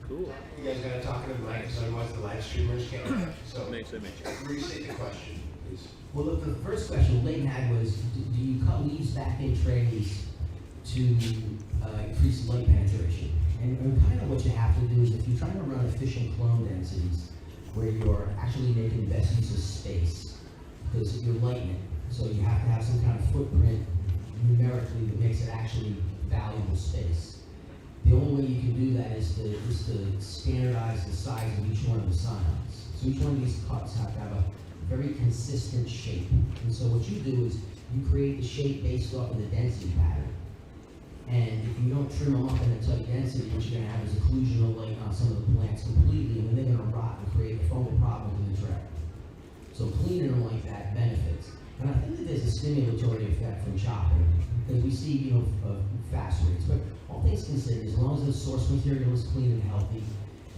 Cool. You guys gotta talk to the mic, because otherwise the live streamers can't. So, Makes it. restate the question, please. Well, look, the first question Leighton had was, do you cut leaves back in trays to increase light penetration? And kind of what you have to do is, if you're trying to run efficient clone densities, where you're actually making the best use of space, because you're lighting it, so you have to have some kind of footprint numerically that makes it actually valuable space. The only way you can do that is to standardize the size of each one of the sign-ons. So each one of these cuts have to have a very consistent shape. And so what you do is you create the shape based off of the density pattern. And if you don't trim them up in a tight density, what you're going to have is occlusion of light on some of the plants completely, and then they're going to rot and create a fungal problem in the tray. So cleaning them like that benefits. And I think that there's a stimulatory effect from chopping, because we see, fast rates. But all things considered, as long as the source material is clean and healthy,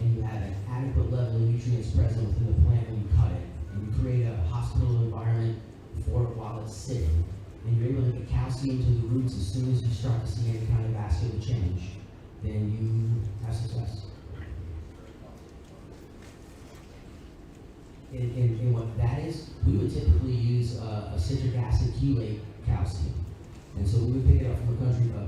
and you have an adequate level of nutrients present within the plant when you cut it, and you create a hospitable environment for it while it's sitting, and you're able to get calcium to the roots as soon as you start to see any kind of vascular change, then you have success. And what that is, we would typically use a citric acid chelate calcium. And so we would pick it up from a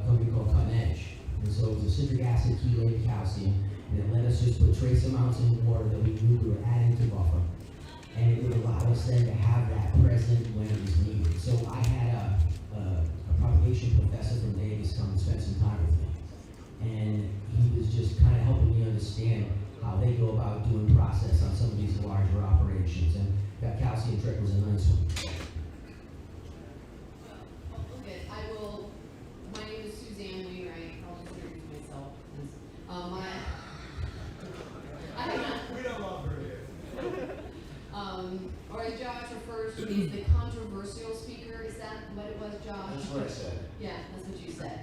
company called Cutting Edge. And so it was a citric acid chelated calcium, and it let us just put trace amounts in water that we knew we were adding to buffer. And it would allow us then to have that present when it was needed. So I had a propagation professor from Davis come and spend some time with me. And he was just kind of helping me understand how they go about doing process on some of these larger operations. And that calcium trick was a nice one. Okay, my name is Suzanne Wainwright. I'll just introduce myself. We don't love her here. Or as Josh refers to me as the controversial speaker. Is that what it was, Josh? That's what I said. Yeah, that's what you said.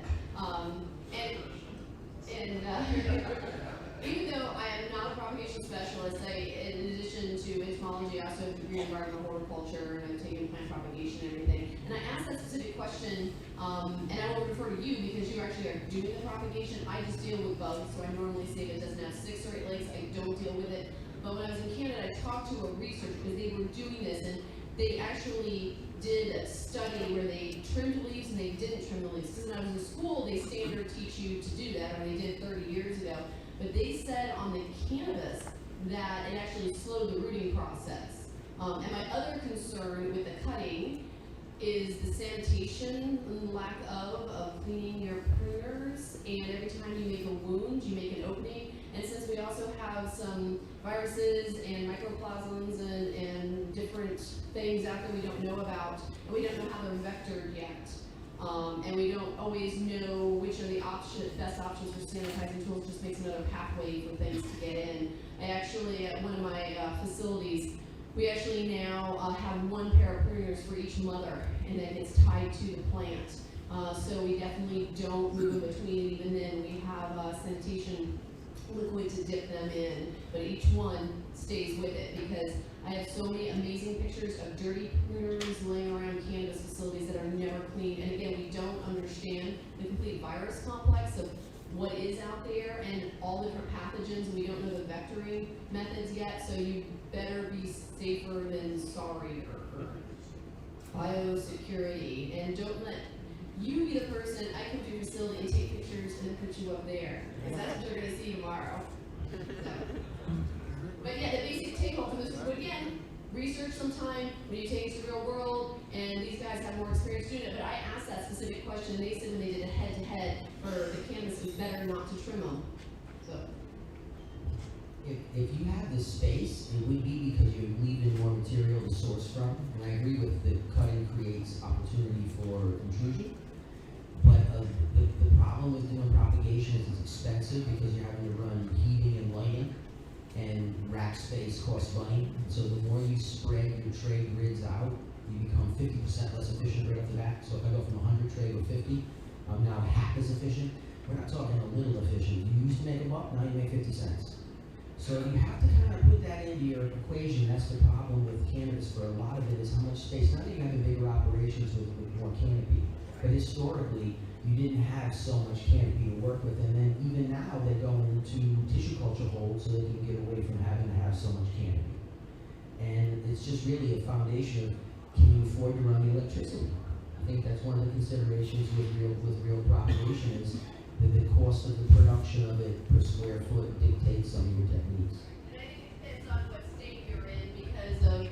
Even though I am not a propagation specialist, in addition to entomology, I also have a degree in environmental horticulture, and I'm taking plant propagation and everything. And I asked that specific question, and I will refer to you because you actually are doing the propagation. I just deal with bugs, so I normally say if it doesn't have 6 or 8 legs, I don't deal with it. But when I was in Canada, I talked to a researcher because they were doing this, and they actually did a study where they trimmed leaves and they didn't trim the leaves. Because when I was in school, they standard teach you to do that, or they did 30 years ago. But they said on the cannabis that it actually slowed the rooting process. And my other concern with the cutting is the sanitation, lack of cleaning your pruners, and every time you make a wound, you make an opening. And since we also have some viruses and microplasms and different things out there we don't know about, and we don't know how they're vectored yet. And we don't always know which are the best options for sanitizing tools. Just makes another pathway for things to get in. I actually, at one of my facilities, we actually now have 1 pair of pruners for each mother, and then it's tied to the plant. So we definitely don't move in between. Even then, we have sanitation liquid to dip them in, but each one stays with it because I have so many amazing pictures of dirty pruners laying around cannabis facilities that are never cleaned. And again, we don't understand the complete virus complex of what is out there and all the different pathogens. We don't know the vectoring methods yet, so you better be safer than sorry. Biosecurity, and don't let you be the person. I come to your facility and take pictures and then put you up there, because that's what you're going to see tomorrow. So. But yeah, the basic take home from this is, again, research sometime when you take it to the real world, and these guys have more experience doing it. But I asked that specific question, and they said when they did a head-to-head for the cannabis, it was better not to trim them. So. If you have the space, it would be because you're leaving more material to source from. And I agree with the cutting creates opportunity for intrusion. But the problem with doing propagation is it's expensive because you're having to run heating and lighting, and rack space costs money. And so the more you spread your tray grids out, you become 50% less efficient right off the bat. So if I go from 100 tray to 50, I'm now half as efficient. We're not talking a little efficient. You used to make $1, now you make 50 cents. So you have to kind of put that into your equation. That's the problem with cannabis for a lot of it, is how much space. Not that you have bigger operations with more canopy, but historically, you didn't have so much canopy to work with, and then even now they're going into tissue culture holds so they can get away from having to have so much canopy. And it's just really a foundation of, can you afford to run the electricity? I think that's one of the considerations with real propagation is that the cost of the production of it per square foot dictates some of your techniques. And I think it depends on what state you're in because of,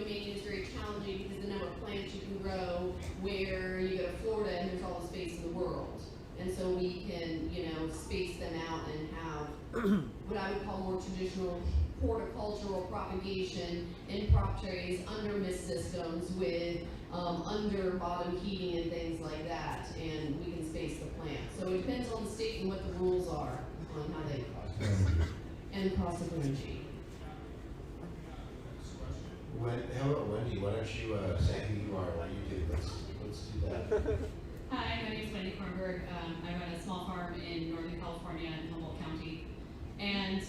Maine is very challenging because the number of plants you can grow where you go to Florida and there's all the space in the world. And so we can, space them out and have what I would call more traditional horticultural propagation in prop trays under mist systems with under bottom heating and things like that, and we can space the plant. So it depends on the state and what the rules are on how they and the cost of energy. How about Wendy? Why don't you say who you are, what you do? Let's do that. Hi, my name is Wendy Kornberg. I run a small farm in Northern California in Humboldt County. And,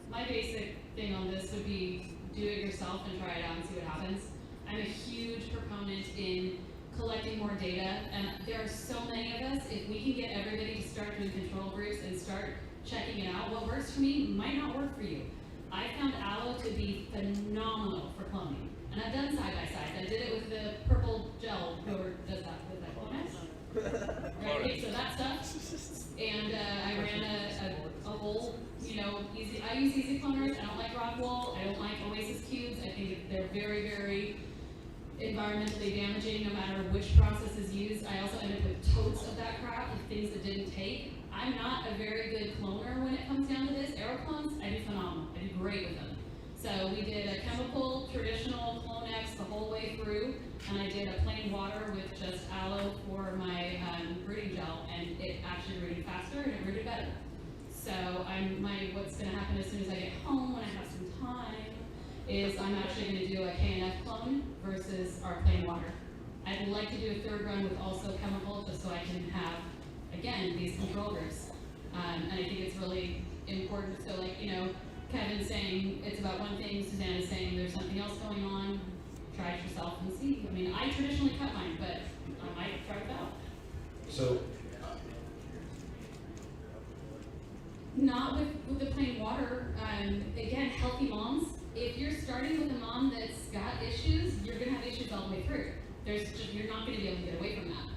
my basic thing on this would be do it yourself and try it out and see what happens. I'm a huge proponent in collecting more data, and there are so many of us. If we can get everybody to start doing control groups and start checking it out, what works for me might not work for you. I found aloe to be phenomenal for cloning, and I've done side-by-sides. I did it with the purple gel. Whoever does that, with that Ponics? Right, okay, so that stuff. And I ran a whole, easy. I use easy cloners. I don't like rock wool. I don't like Oasis cubes. I think they're very, very environmentally damaging no matter which process is used. I also ended up with totes of that crap, with things that didn't take. I'm not a very good cloner when it comes down to this. Aeroclones, I do phenomenal. I do great with them. So we did a chemical, traditional Clonex the whole way through, and I did a plain water with just aloe for my rooting gel, and it actually rooted faster and it rooted better. So what's going to happen as soon as I get home when I have some time is I'm actually going to do a K&F clone versus our plain water. I'd like to do a third run with also chemical just so I can have, again, these control groups. And I think it's really important. So Kevin's saying it's about one thing, Suzanne is saying there's something else going on. Try it yourself and see. I mean, I traditionally cut mine, but I might try it out. So, not with the plain water. Again, healthy moms. If you're starting with a mom that's got issues, you're gonna have issues all the way through. You're not gonna be able to get away from that.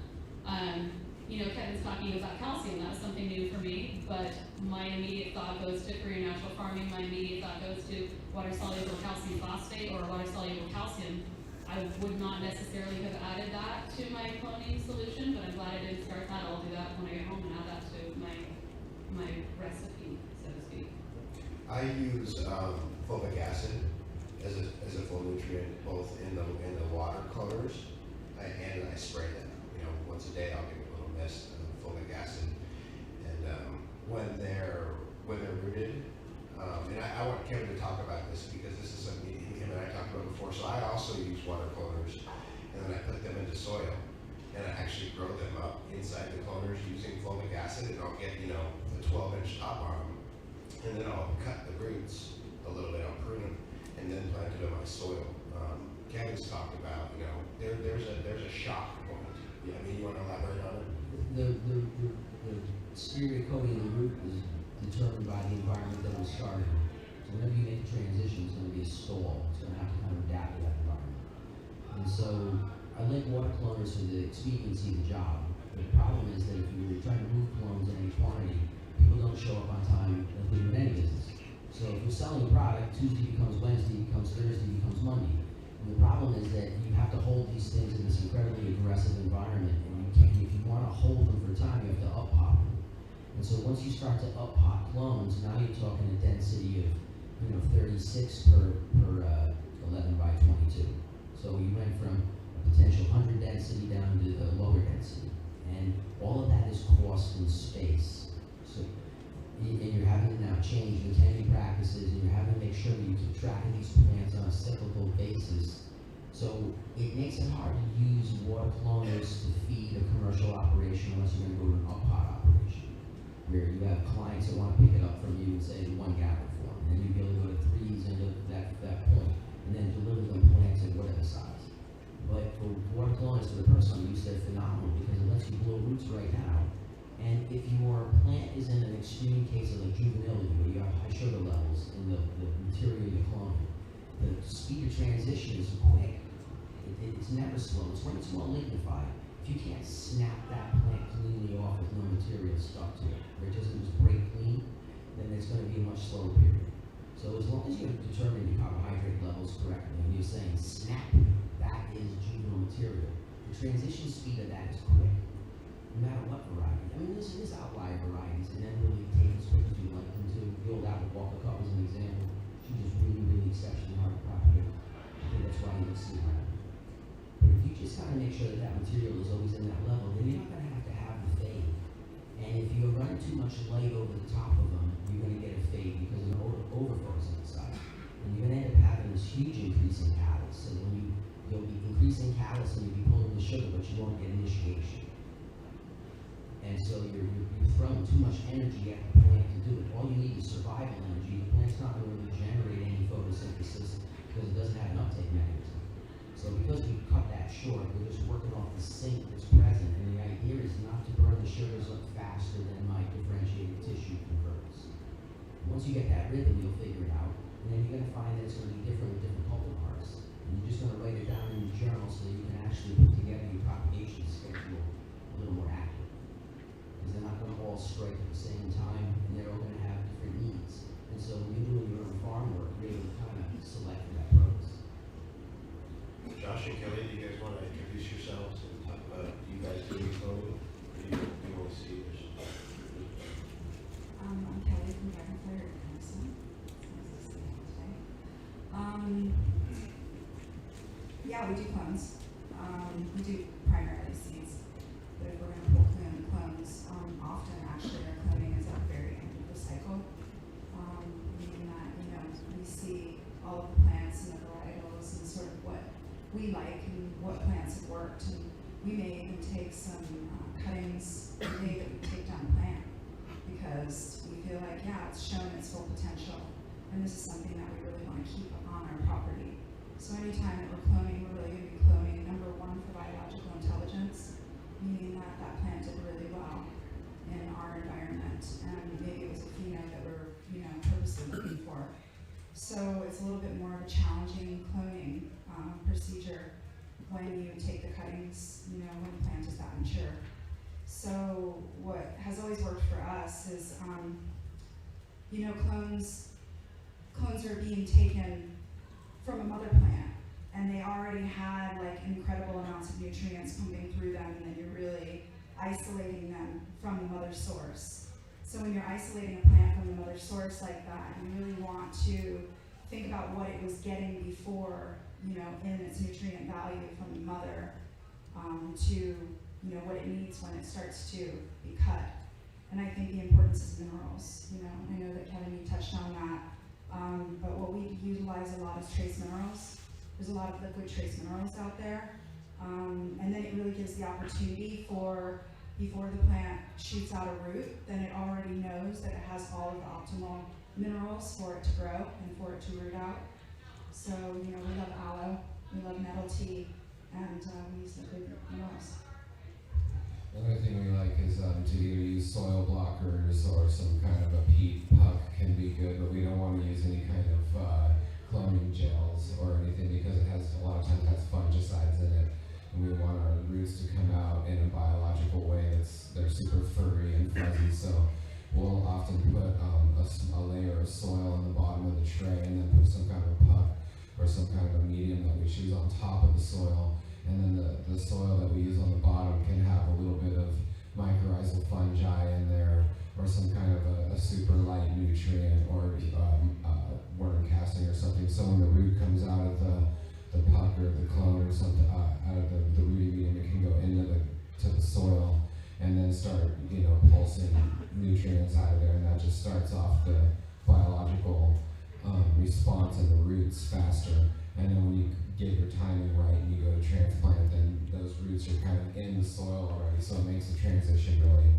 Kevin's talking about calcium. That was something new for me, but my immediate thought goes to Korean natural farming. My immediate thought goes to water-soluble calcium phosphate or water-soluble calcium. I would not necessarily have added that to my cloning solution, but I'm glad I didn't start that. I'll do that when I get home and add that to my recipe, so to speak. I use fulvic acid as a full nutrient both in the water colors, and I spray them. Once a day I'll give it a little mist of fulvic acid, and when they're rooted, and I want Kevin to talk about this because this is something him and I talked about before. So I also use water cloners, and then I put them into soil, and I actually grow them up inside the cloners using fulvic acid, and I'll get a 12-inch top on them, and then I'll cut the roots a little bit, I'll prune them, and then plant it in my soil. Kevin's talked about there's a shock point. Yeah, you want to elaborate on it? The exterior coating of the root is determined by the environment that it was started in. So whenever you make a transition, it's going to be a stall. It's going to have to kind of adapt to that environment. And so I link water cloners for the expediency of the job. The problem is that if you're trying to move clones in any quantity, people don't show up on time like they do in any business. So if you're selling a product, Tuesday becomes Wednesday, becomes Thursday, becomes Monday. And the problem is that you have to hold these things in this incredibly aggressive environment, and if you want to hold them for time, you have to up-pop them. And so once you start to up-pop clones, now you're talking a density of 36 per 11 by 22. So you went from a potential 100 density down to a lower density, and all of that is cost and space. So and you're having to now change the canning practices, and you're having to make sure that you keep track of these plants on a cyclical basis. So it makes it hard to use water cloners to feed a commercial operation unless you're going to go to an up-pot operation, where you have clients that want to pick it up from you and say 1 gallon for them, and then you'd be able to go to 3s and to that point, and then deliver them plants at whatever size. But for water colonics, for the person I'm used to, they're phenomenal because it lets you blow roots right now. And if your plant is in an extreme case of like juvenility, where you have high sugar levels in the material you're cloning, the speed of transition is quick. It's never slow. It's more lignified. If you can't snap that plant cleanly off with no material stuck to it, or it doesn't just break clean, then there's going to be a much slower period. So as long as you determine your carbohydrate levels correctly, and you're saying snap, that is juvenile material, the transition speed of that is quick, no matter what variety. I mean, there's outlier varieties, and then really take as quick as you like them to. The old apple Walker Cup was an example. She was really exceptionally hard to propagate. I think that's why you don't see her. But if you just gotta make sure that that material is always in that level, then you're not gonna have the fade. And if you're running too much light over the top of them, you're gonna get a fade because of the overflows on the side. And you're gonna end up having this huge increase in callus. So when you'll be increasing callus and you'll be pulling the sugar, but you won't get initiation. And so you're throwing too much energy at the plant to do it. All you need is survival energy. The plant's not going to really generate any photosynthesis because it doesn't have an uptake mechanism. So because we cut that short, we're just working off the sink that's present. And the idea is not to burn the sugars up faster than my differentiated tissue converts. Once you get that rhythm, you'll figure it out. And then you're going to find that it's going to be different with different cultivars. And you're just going to write it down in your journal so that you can actually put together your propagation schedule a little more accurately. They're not going to all strike at the same time, and they're all going to have different needs. And so when you're doing your own farm work, you're able to kind of select for that purpose. Josh and Kelly, do you guys want to introduce yourselves and talk about, do you guys do any cloning? Or do you want to see this? I'm Kelly from Dragonfly Herbalism. Nice to see you today. Yeah, we do clones. We do primarily seeds, but if we're going to pull clones, often actually our cloning is at the very end of the cycle. Meaning that, we see all of the plants and the varietals and sort of what we like and what plants have worked, and we may even take some cuttings the day that we take down a plant because we feel like, yeah, it's shown its full potential, and this is something that we really want to keep on our property. So anytime that we're cloning, we're really going to be cloning, number one, for biological intelligence, meaning that that plant did really well in our environment, and maybe it was a pheno that we're, purposely looking for. So it's a little bit more of a challenging cloning procedure when you take the cuttings, when the plant is that mature. So what has always worked for us is, clones are being taken from a mother plant, and they already had like incredible amounts of nutrients pumping through them, and then you're really isolating them from the mother source. So when you're isolating a plant from the mother source like that, you really want to think about what it was getting before, in its nutrient value from the mother, to, what it needs when it starts to be cut. And I think the importance is minerals. I know that Kevin, you touched on that. But what we utilize a lot is trace minerals. There's a lot of liquid trace minerals out there. And then it really gives the opportunity for, before the plant shoots out a root, then it already knows that it has all of the optimal minerals for it to grow and for it to root out. So, we love aloe, we love nettle tea, and we use liquid minerals. Another thing we like is to either use soil blockers or some kind of a peat puck can be good, but we don't want to use any kind of cloning gels or anything because it has a lot of times has fungicides in it, and we want our roots to come out in a biological way they're super furry and fuzzy. So we'll often put a layer of soil on the bottom of the tray and then put some kind of a puck or some kind of a medium that we choose on top of the soil. And then the soil that we use on the bottom can have a little bit of mycorrhizal fungi in there, or some kind of a super light nutrient, or worm casting or something. So when the root comes out of the puck or the clone or something, out of the rooting medium, it can go into the soil and then start, pulsing nutrients out of there, and that just starts off the biological response in the roots faster. And then when you get your timing right and you go to transplant, then those roots are kind of in the soil already, so it makes the transition really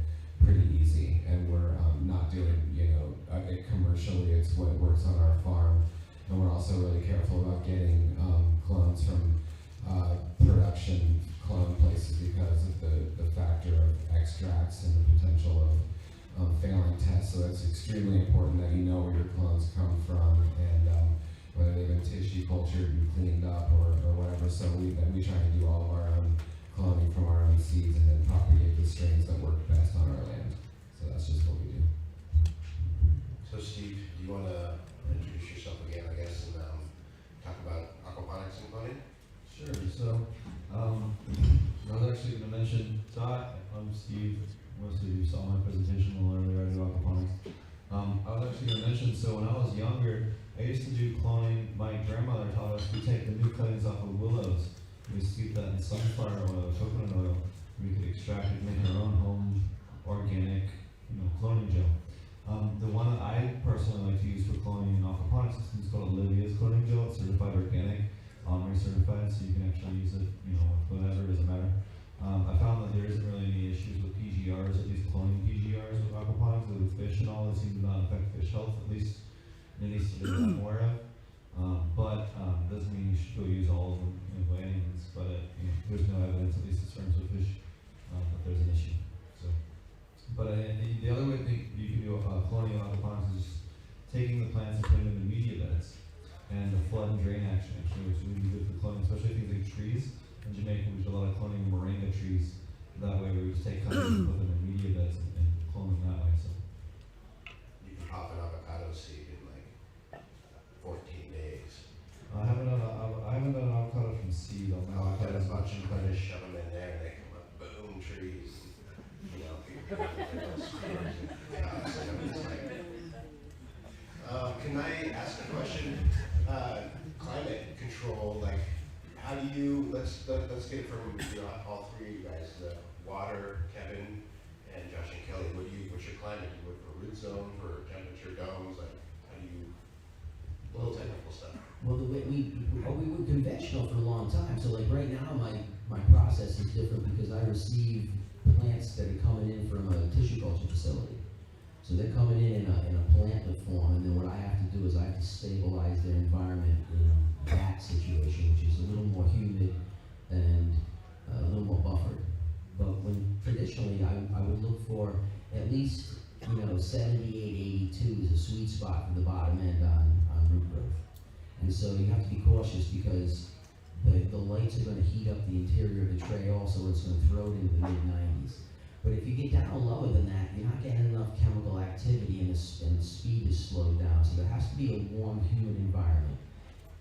pretty easy. And we're not doing, it commercially, it's what works on our farm. And we're also really careful about getting clones from production clone places because of the factor of extracts and the potential of failing tests. So it's extremely important that you know where your clones come from and whether they've been tissue cultured and cleaned up or whatever. So we try to do all of our own cloning from our own seeds and then propagate the strains that work best on our land. So that's just what we do. So Steve, do you want to introduce yourself again, I guess, and talk about aquaponics and cloning? Sure. So I was actually going to mention, I'm Steve. Most of you saw my presentation a little earlier. I do aquaponics. I was actually going to mention, so when I was younger, I used to do cloning. My grandmother taught us we take the new cuttings off of willows. We steep that in sunflower oil, coconut oil. We could extract it, make our own home organic, cloning gel. The one that I personally like to use for cloning in aquaponics is called Olivia's cloning gel. It's certified organic, certified, so you can actually use it, with whatever, it doesn't matter. I found that there isn't really any issues with PGRs, at least cloning PGRs with aquaponics, with fish and all. It seems to not affect fish health, at least it needs to be that I'm aware of. But doesn't mean you should go use all of them by any means. But there's no evidence, at least in terms of fish, that there's an issue. So, but the other way that you can do cloning aquaponics is just taking the plants and putting them in media beds, and the flood and drain action actually, which is really good for cloning, especially things like trees. In Jamaica, we do a lot of cloning of moringa trees. That way, we just take cuttings and put them in media beds and clone them that way. So. You can pop an avocado seed in like 14 days. I haven't done an avocado from seed on my I've done avocados a bunch much. of kind of shove them in there and they come up, boom, trees. Can I ask a question? Climate control, like, how do you, let's get it from all three of you guys, Water, Kevin, and Josh and Kelly. What's your climate? Do you look for root zone, for temperature domes? Like, how do you, little technical stuff? Well, the way we were conventional for a long time. So like right now, my process is different because I receive plants that are coming in from a tissue culture facility. So they're coming in a plantlet form, and then what I have to do is I have to stabilize their environment in that situation, which is a little more humid and a little more buffered. But when traditionally, I would look for at least 78, 82 is a sweet spot for the bottom end on root growth. And so you have to be cautious because the lights are going to heat up the interior of the tray also, and it's going to throw it into the mid-90s. But if you get down lower than that, you're not getting enough chemical activity and the speed is slowed down. So there has to be a warm, humid environment.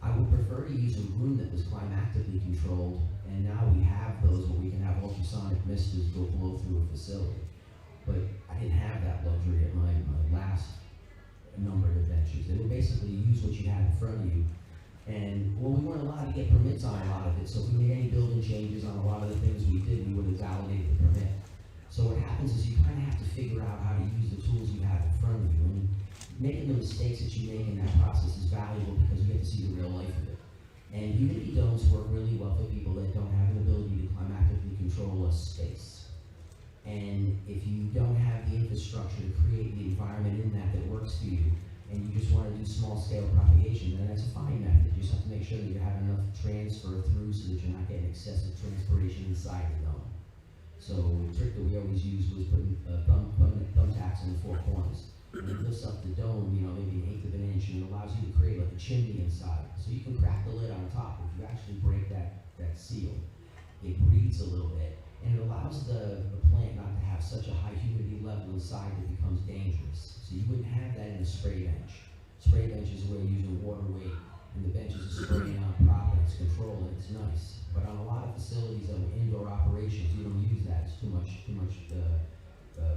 I would prefer to use a room that was climatically controlled, and now we have those where we can have ultrasonic misters go blow through a facility. But I didn't have that luxury at my last number of adventures. They would basically use what you had in front of you. And we weren't allowed to get permits on a lot of it, so if we made any building changes on a lot of the things we did, we would have validated the permit. So what happens is you kind of have to figure out how to use the tools you have in front of you. And making the mistakes that you make in that process is valuable because you get to see the real life of it. And humidity domes work really well for people that don't have an ability to climatically control a space. And if you don't have the infrastructure to create the environment in that works for you, and you just want to do small scale propagation, then that's a fine method. You just have to make sure that you have enough transfer through so that you're not getting excessive transpiration inside the dome. So the trick that we always used was putting thumbtacks in the four corners. And it lifts up the dome, maybe 1/8 of an inch, and it allows you to create like a chimney inside. So you can crack the lid on top. If you actually break that seal, it breathes a little bit, and it allows the plant not to have such a high humidity level inside that it becomes dangerous. So you wouldn't have that in a spray bench. Spray benches where you're using water weight, and the benches are spraying out properly, it's controlled, and it's nice. But on a lot of facilities that were indoor operations, you don't use that. It's too much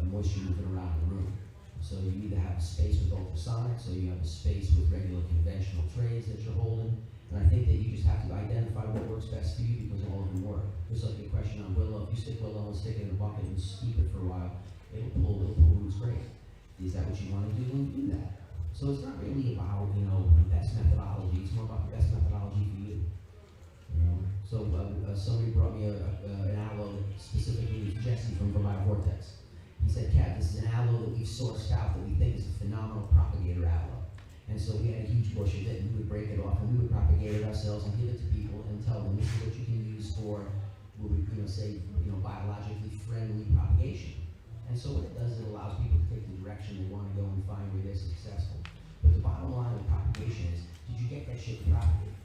moisture moving around the room. So you either have a space with ultrasonics, or you have a space with regular conventional trays that you're holding. And I think that you just have to identify what works best for you because all of them work. Just like your question on willow, if you stick willow and stick it in a bucket and steep it for a while, it'll pull roots great. Is that what you want to do? Then do that. So it's not really about the best methodology. It's more about the best methodology for you. So somebody brought me an aloe specifically Jesse from Vermont Vortex. He said, Kat, this is an aloe that we've sourced out that we think is a phenomenal propagator aloe. And so we had a huge bush of it, and we would break it off, and we would propagate it ourselves and give it to people and tell them this is what you can use for, what we say, biologically friendly propagation. And so what it does, it allows people to take the direction they want to go and find where they're successful. But the bottom line with propagation is, did you get that shit to propagate?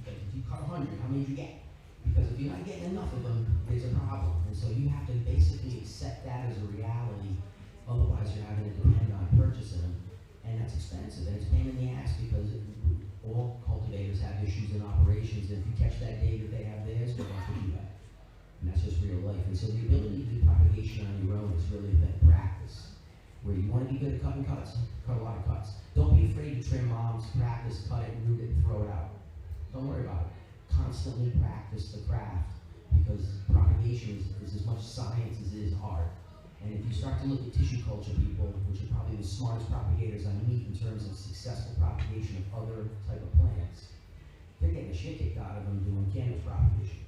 Like, if you cut 100, how many did you get? Because if you're not getting enough of them, there's a problem. And so you have to basically accept that as a reality, otherwise you're having to depend on purchasing them. And that's expensive, and it's a pain in the ass because all cultivators have issues in operations, and if you catch that day that they have theirs, well, that's what you have. And that's just real life. And so the ability to do propagation on your own is really that practice. Where you want to be good at cutting cuts, cut a lot of cuts. Don't be afraid to trim bombs, practice, cut it, root it, and throw it out. Don't worry about it. Constantly practice the craft, because propagation is as much science as it is art. And if you start to look at tissue culture people, which are probably the smartest propagators I meet in terms of successful propagation of other type of plants, they're getting the shit kicked out of them doing cannabis propagation.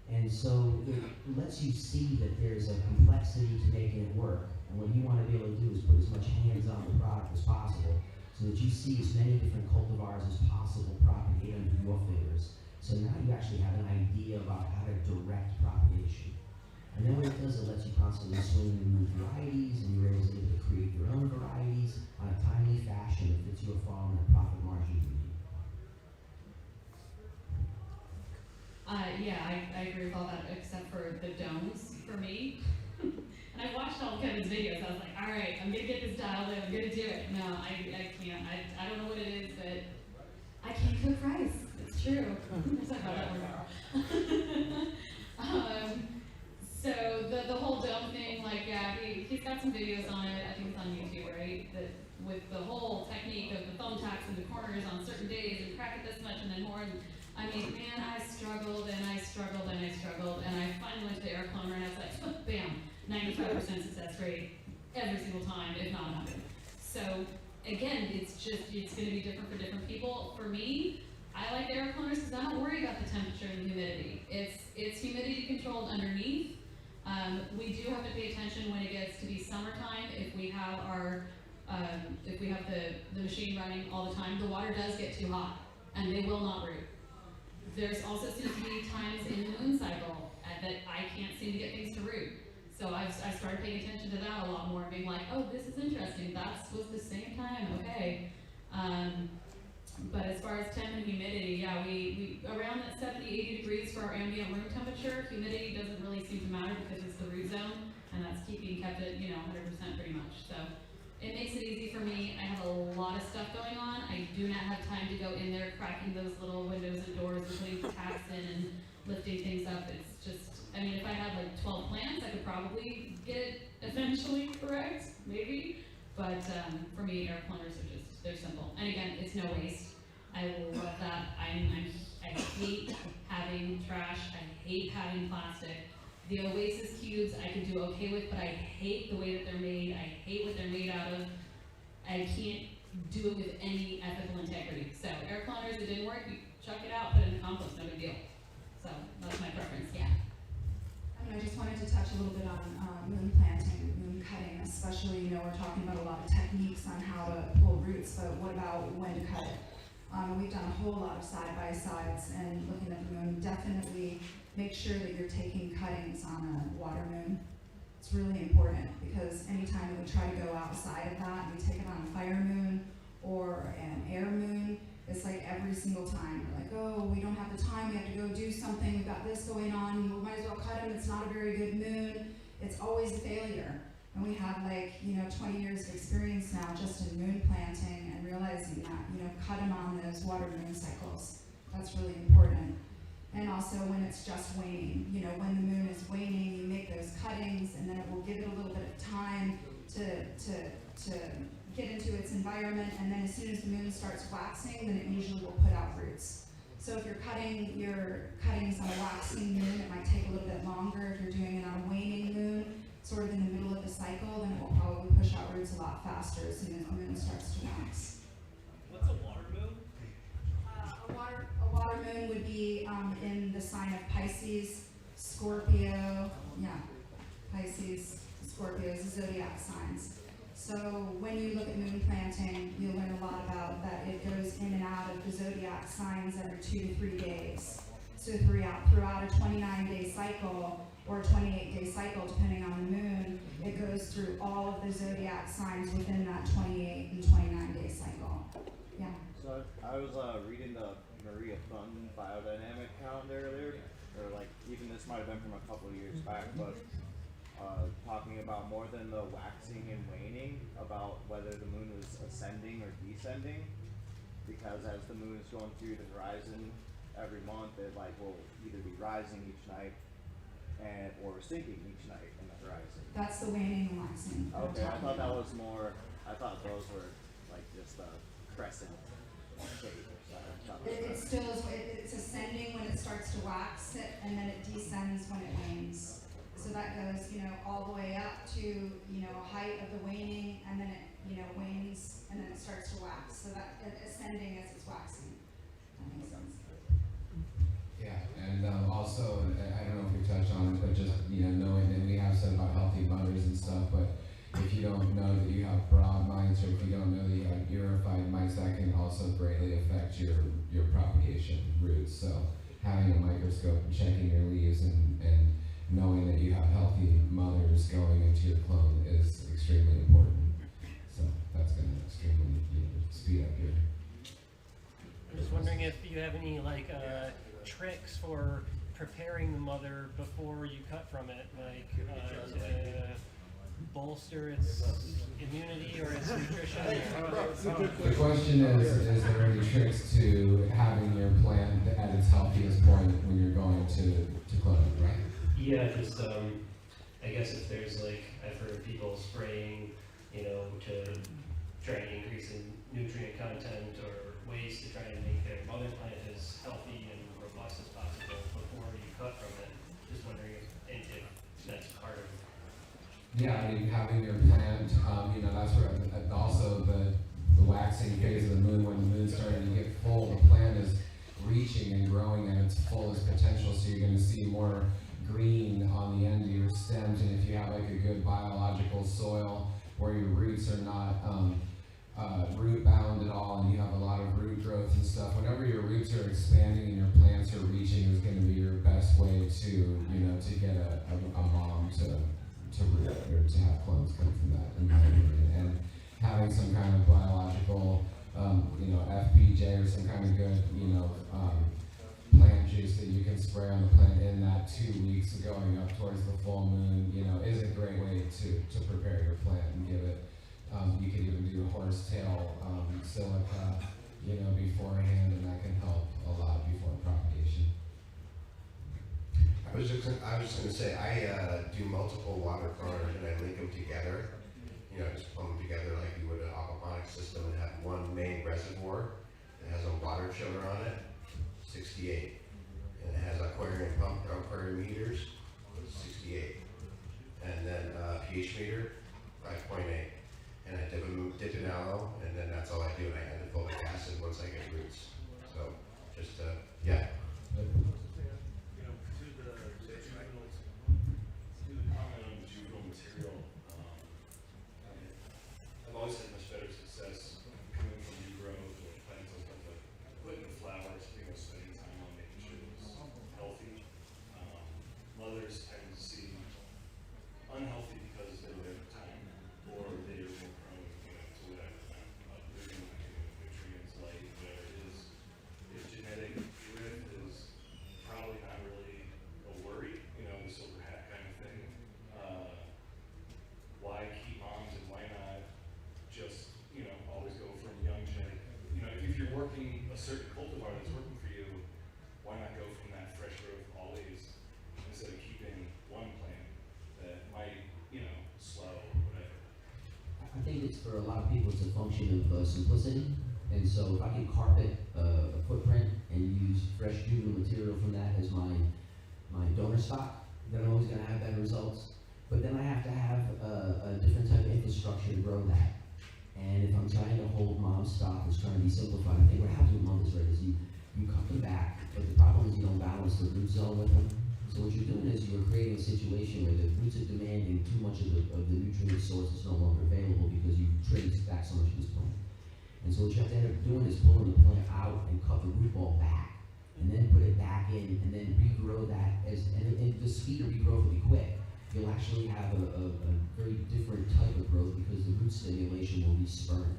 And so it lets you see that there's a complexity to making it work. And what you want to be able to do is put as much hands on the product as possible, so that you see as many different cultivars as possible propagate under your fingers. So now you actually have an idea about how to direct propagation. And then what it does, it lets you constantly swing and move varieties, and you're able to create your own varieties on a timely fashion that fits your farm and the profit margin you need. Yeah, I agree with all that, except for the don'ts for me. And I watched all of Kevin's videos. I was like, all right, I'm gonna get this dialed in. I'm gonna do it. No, I can't. I don't know what it is, but I can't cook rice. It's true. We'll talk about that more. So the whole dome thing, like, yeah, he's got some videos on it. I think it's on YouTube, right? That with the whole technique of the thumbtacks in the corners on certain days and crack it this much and then more. And I mean, man, I struggled and I struggled and I struggled, and I finally went to the air cloner and I was like, bam, 95% success rate every single time, if not 100. So again, it's going to be different for different people. For me, I like the air cloners because I don't worry about the temperature and the humidity. It's humidity controlled underneath. We do have to pay attention when it gets to be summertime. If we have the machine running all the time, the water does get too hot, and they will not root. There's also seems to be times in the moon cycle that I can't seem to get things to root. So I started paying attention to that a lot more, being like, oh, this is interesting. That was the same time, okay. But as far as temp and humidity, yeah, we around that 70, 80 degrees for our ambient room temperature. Humidity doesn't really seem to matter because it's the root zone, and that's kept it, 100% pretty much. So it makes it easy for me. I have a lot of stuff going on. I do not have time to go in there cracking those little windows and doors and putting tacks in and lifting things up. It's just, if I had like 12 plants, I could probably get it eventually correct, maybe. But for me, air cloners are they're simple. And again, it's no waste. I love that. I hate having trash. I hate having plastic. The Oasis cubes I could do okay with, but I hate the way that they're made. I hate what they're made out of. I can't do it with any ethical integrity. So air cloners, it didn't work. You chuck it out, put it in the compost, no big deal. So that's my preference, yeah. I just wanted to touch a little bit on moon planting, moon cutting, especially, we're talking about a lot of techniques on how to pull roots, but what about when to cut it? We've done a whole lot of side-by-sides and looking at the moon. Definitely make sure that you're taking cuttings on a water moon. It's really important because anytime that we try to go outside of that and we take it on a fire moon or an air moon, it's like every single time we're like, oh, we don't have the time, we have to go do something, we've got this going on, we might as well cut them, it's not a very good moon. It's always a failure. And we have 20 years of experience now just in moon planting and realizing that, cut them on those water moon cycles. That's really important. And also when it's just waning, when the moon is waning, you make those cuttings and then it will give it a little bit of time to get into its environment, and then as soon as the moon starts waxing, then it usually will put out roots. So if you're cutting your cuttings on a waxing moon, it might take a little bit longer. If you're doing it on a waning moon, sort of in the middle of the cycle, then it will probably push out roots a lot faster as soon as the moon starts to wax. What's a water moon? A water moon would be in the sign of Pisces, Scorpio, Pisces, Scorpio is the zodiac signs. So when you look at moon planting, you'll learn a lot about that it goes in and out of the zodiac signs every 2 to 3 days. So throughout a 29-day cycle or 28-day cycle, depending on the moon, it goes through all of the zodiac signs within that 28 and 29-day cycle. Yeah. So I was reading the Maria Thun biodynamic calendar earlier, or like even this might have been from a couple of years back, but talking about more than the waxing and waning, about whether the moon was ascending or descending, because as the moon is going through the horizon every month, it like will either be rising each night and or sinking each night in the horizon. That's the waning and waxing. that I'm Okay, I talking thought that about. was more. I thought those were like just a crescent shape or something. It still is, it's ascending when it starts to wax it, and then it descends when it wanes. So that goes, all the way up to, a height of the waning, and then it, wanes, and then it starts to wax. So that ascending as it's waxing. That makes sense. Yeah, and also, I don't know if we touched on it, but just, knowing that we have said about healthy mothers and stuff, but if you don't know that you have broad mites, or if you don't know that you have purified mites, that can also greatly affect your propagation roots. So having a microscope and checking your leaves and knowing that you have healthy mothers going into your clone is extremely important. So that's going to extremely speed up your. I'm just wondering if you have any tricks for preparing the mother before you cut from it, to bolster its immunity or its nutrition. The question is there any tricks to having your plant at its healthiest point when you're going to clone it, right? Yeah, just I guess if there's I've heard people spraying, to try and increase in nutrient content or ways to try and make their mother plant as healthy and robust as possible before you cut from it. Just wondering if that's part of. Yeah, I mean, having your plant, that's where also the waxing phase of the moon, when the moon's starting to get full, the plant is reaching and growing at its fullest potential, so you're going to see more green on the end of your stems. And if you have a good biological soil where your roots are not root bound at all, and you have a lot of root growth and stuff, whenever your roots are expanding and your plants are reaching is going to be your best way to to get a mom to root or to have clones come from that, in my opinion. And having some kind of biological FPJ or some kind of good plant juice that you can spray on the plant in that 2 weeks going up towards the full moon, is a great way to prepare your plant and give it. You could even do horsetail silica, beforehand, and that can help a lot before propagation. I was just gonna say, I do multiple water chloners and I link them together. Just put them together like you would an aquaponics system, and have one main reservoir that has a water chiller on it, 68. And it has aquarium pump, aquarium meters, 68. And then pH meter, 5.8. And I dip in aloe, and then that's all I do. And I add the fulvic acid once I get roots. So just, yeah. To the comment on juvenile material, I've always had much better success coming from new growth or plants and stuff like putting the flowers, spending time on making sure it's healthy. Mothers tend to seem unhealthy because they don't have time, or they are more prone, to whatever, losing nutrients, light, whatever it is. If genetic drift is probably not really a worry, the silver hat kind of thing. Why keep moms, and why not just, always go from young genetic, if you're working a certain cultivar that's working for you, why not go from that fresh growth always, instead of keeping one plant that might, slow or whatever? I think it's for a lot of people, it's a function of simplicity. And so if I can carpet a footprint and use fresh juvenile material from that as my donor stock, then I'm always going to have better results. But then I have to have a different type of infrastructure to grow that. And if I'm trying to hold mom stock that's trying to be simplified, I think what happens with mothers, right, is you cut them back, but the problem is you don't balance the root zone with them. So what you're doing is you're creating a situation where the roots are demanding too much of the nutrient source that's no longer available because you've traded back so much of this plant. And so what you have to end up doing is pulling the plant out and cut the root ball back, and then put it back in, and then regrow that and the speed of regrowth will be quick. You'll actually have a very different type of growth because the root stimulation will be spurred.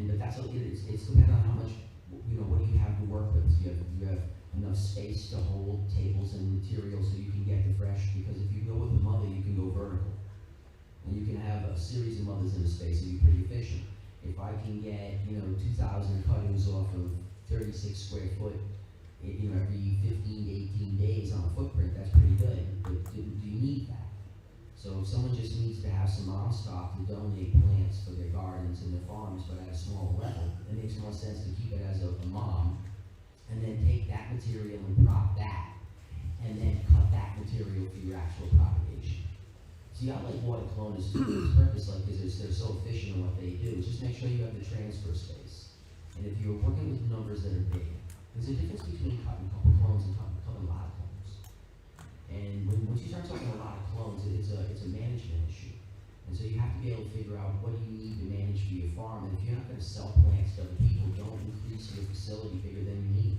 But that's what it is. It's dependent on how much, what do you have to work with? You have enough space to hold tables and materials so you can get the fresh, because if you go with a mother, you can go vertical. And you can have a series of mothers in a space and be pretty efficient. If I can get, 2,000 cuttings off of 36 square foot, every 15 to 18 days on a footprint, that's pretty good. But do you need that? So if someone just needs to have some mom stock to donate plants for their gardens and their farms, but at a smaller level, it makes more sense to keep it as a mom, and then take that material and prop that, and then cut that material for your actual propagation. See, I like water cloners too, for this purpose, because they're so efficient in what they do. Just make sure you have the transfer space. And if you're working with numbers that are big, there's a difference between cutting a couple clones and cutting a lot of clones. And once you start talking a lot of clones, it's a management issue. And so you have to be able to figure out what do you need to manage for your farm. And if you're not going to sell plants to other people, don't increase your facility bigger than you need,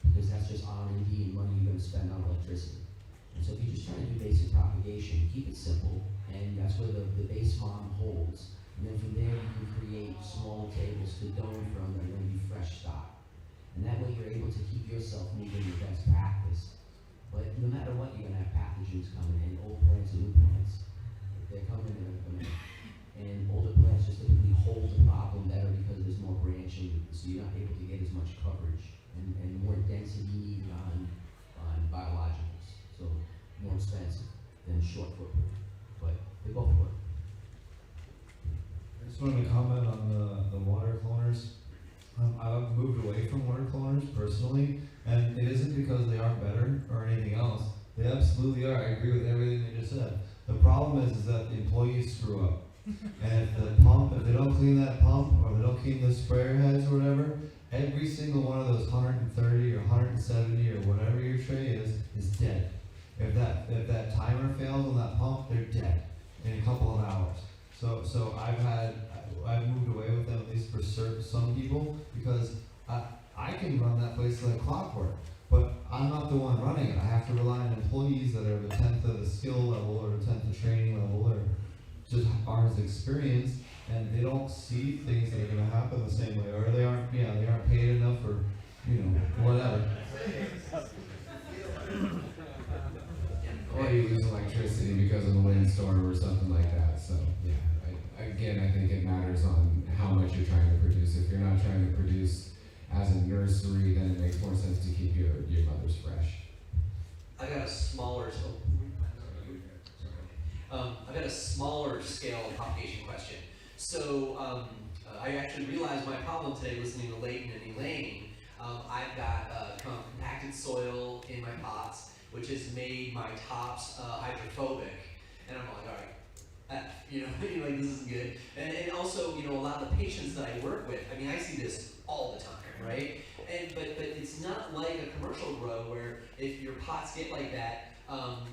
because that's just R&D and money you're going to spend on electricity. And so if you're just trying to do basic propagation, keep it simple, and that's where the base farm holds. And then from there you can create smaller tables to dome from that are going to be fresh stock. And that way you're able to keep yourself moving your best practice. But no matter what, you're going to have pathogens coming in, old plants and new plants. If they're coming, they're going to come in. And older plants just typically hold the problem better because there's more branching, so you're not able to get as much coverage and more density needed on biologicals. So more expensive than short footprint. But they both work. I just wanted to comment on the water cloners. I've moved away from water cloners personally, and it isn't because they aren't better or anything else. They absolutely are. I agree with everything they just said. The problem is that the employees screw up. And if they don't clean that pump, or they don't clean the sprayer heads or whatever, every single one of those 130 or 170 or whatever your tray is dead. If that timer fails on that pump, they're dead in a couple of hours. So I've moved away with them, at least for some people, because I can run that place like clockwork, but I'm not the one running it. I have to rely on employees that are of a 10th of the skill level or a 10th of training level, or just aren't as experienced, and they don't see things that are going to happen the same way, or they aren't paid enough, or whatever. Or you lose electricity because of the windstorm or something like that. So yeah, I think it matters on how much you're trying to produce. If you're not trying to produce as a nursery, then it makes more sense to keep your mothers fresh. I got a smaller scale propagation question. So I actually realized my problem today listening to Leighton and Elaine. I've got compacted soil in my pots, which has made my tops hydrophobic, and I'm like, all right, like this is good. And also, a lot of the patients that I work with, I mean, I see this all the time, right? But it's not like a commercial grow where if your pots get like that,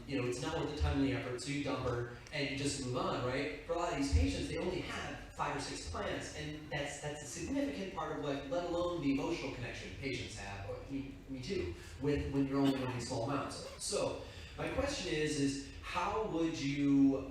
it's not worth the time and the effort, so you dump her and you just move on, right? For a lot of these patients, they only have 5 or 6 plants, and that's a significant part of let alone the emotional connection patients have, or me too, when you're only running small amounts. So my question is how would you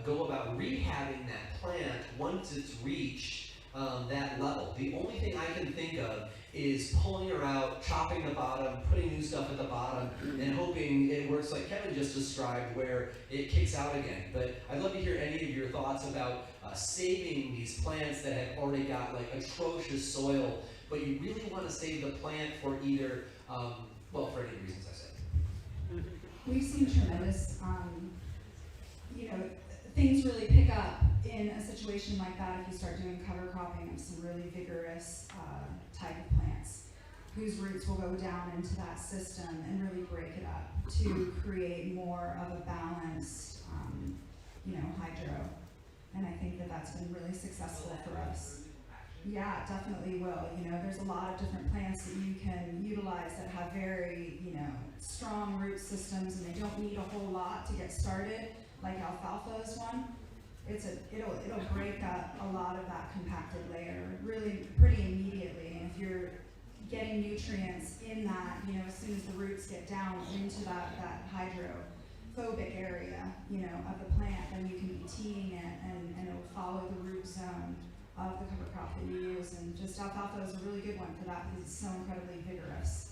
go about rehabbing that plant once it's reached that level? The only thing I can think of is pulling her out, chopping the bottom, putting new stuff at the bottom, and hoping it works like Kevin just described, where it kicks out again. But I'd love to hear any of your thoughts about saving these plants that have already got like atrocious soil, but you really want to save the plant for either, for any reasons I said. We've seen tremendous, things really pick up in a situation like that if you start doing cover cropping of some really vigorous type of plants, whose roots will go down into that system and really break it up to create more of a balanced, hydro. And I think that that's been really successful for us. Yeah, it definitely will. You know, there's a lot of different plants that you can utilize that have very, strong root systems, and they don't need a whole lot to get started. Like alfalfa is one. It'll break up a lot of that compacted layer really pretty immediately. And if you're getting nutrients in that, as soon as the roots get down into that hydrophobic area, of the plant, then you can be teeing it, and it'll follow the root zone of the cover crop that you use. And just alfalfa is a really good one for that because it's so incredibly vigorous.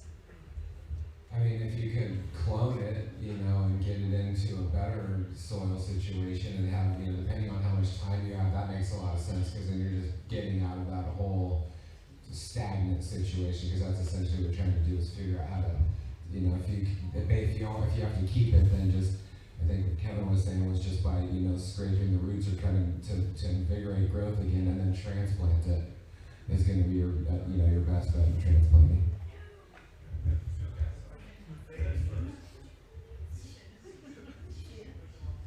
I mean, if you could clone it, and get it into a better soil situation and have, depending on how much time you have, that makes a lot of sense, because then you're just getting out of that whole stagnant situation, because that's essentially what we're trying to do, is figure out how to, if you have to keep it, then just, I think what Kevin was saying was just by, scraping the roots or trying to invigorate growth again and then transplant it is going to be your best bet in transplanting.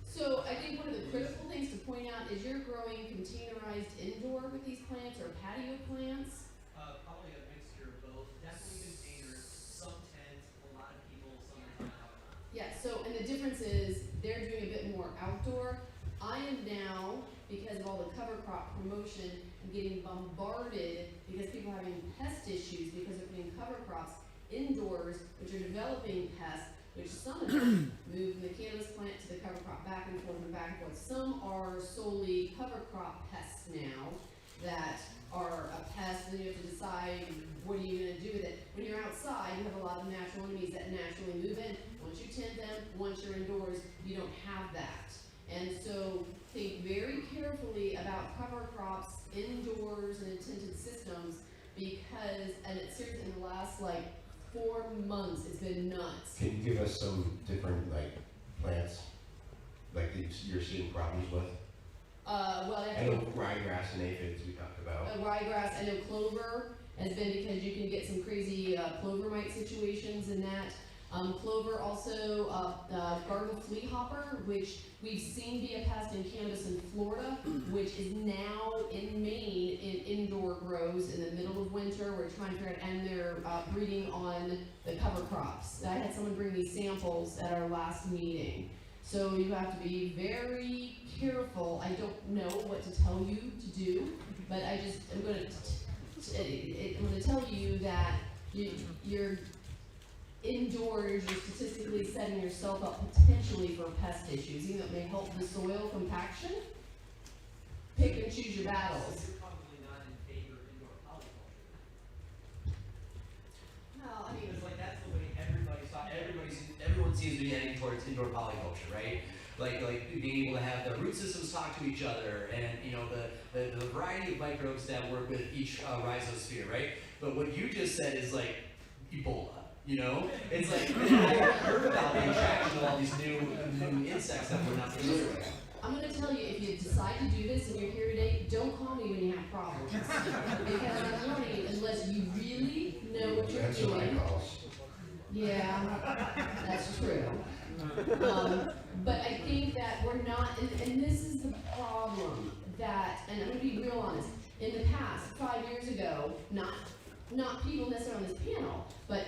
So I think one of the critical things to point out is you're growing containerized indoor with these plants or patio plants. Probably a mixture of both. Definitely containers, some tent, a lot of people, some are outdoor. Yeah, so, and the difference is they're doing a bit more outdoor. I am now, because of all the cover crop promotion, I'm getting bombarded because people are having pest issues because they're putting cover crops indoors, which are developing pests, which some of them move from the cannabis plant to the cover crop back and forth and back and forth. Some are solely cover crop pests now that are a pest, and then you have to decide what are you going to do with it. When you're outside, you have a lot of natural enemies that naturally move in. Once you tend them, once you're indoors, you don't have that. And so think very carefully about cover crops indoors and in tinted systems, because, and it's seriously in the last 4 months, it's been nuts. Can you give us some different plants you're seeing problems with? I know ryegrass and aphids we talked about. Ryegrass, I know clover has been, because you can get some crazy clover mite situations in that. Clover also, garden flea hopper, which we've seen be a pest in cannabis in Florida, which is now in Maine in indoor grows in the middle of winter. We're trying to figure out, and they're breeding on the cover crops. I had someone bring me samples at our last meeting. So you have to be very careful. I don't know what to tell you to do, but I'm going to tell you that you're indoors, you're statistically setting yourself up potentially for pest issues, even though it may help the soil compaction. Pick and choose your battles. You're probably not in favor of indoor polyculture. Well, I mean, Because that's the way everyone seems to be heading towards indoor polyculture, right? Like being able to have the root systems talk to each other, and the variety of microbes that work with each rhizosphere, right? But what you just said is Ebola. It's I heard about the attraction of all these new insects that we're not familiar with. I'm going to tell you, if you decide to do this and you're here today, don't call me when you have problems. Because I'm warning you, unless you really know what you're Answer my doing. calls. Yeah, that's true. But I think that we're not, and this is the problem, that, and I'm going to be real honest, in the past, 5 years ago, not people necessarily on this panel, but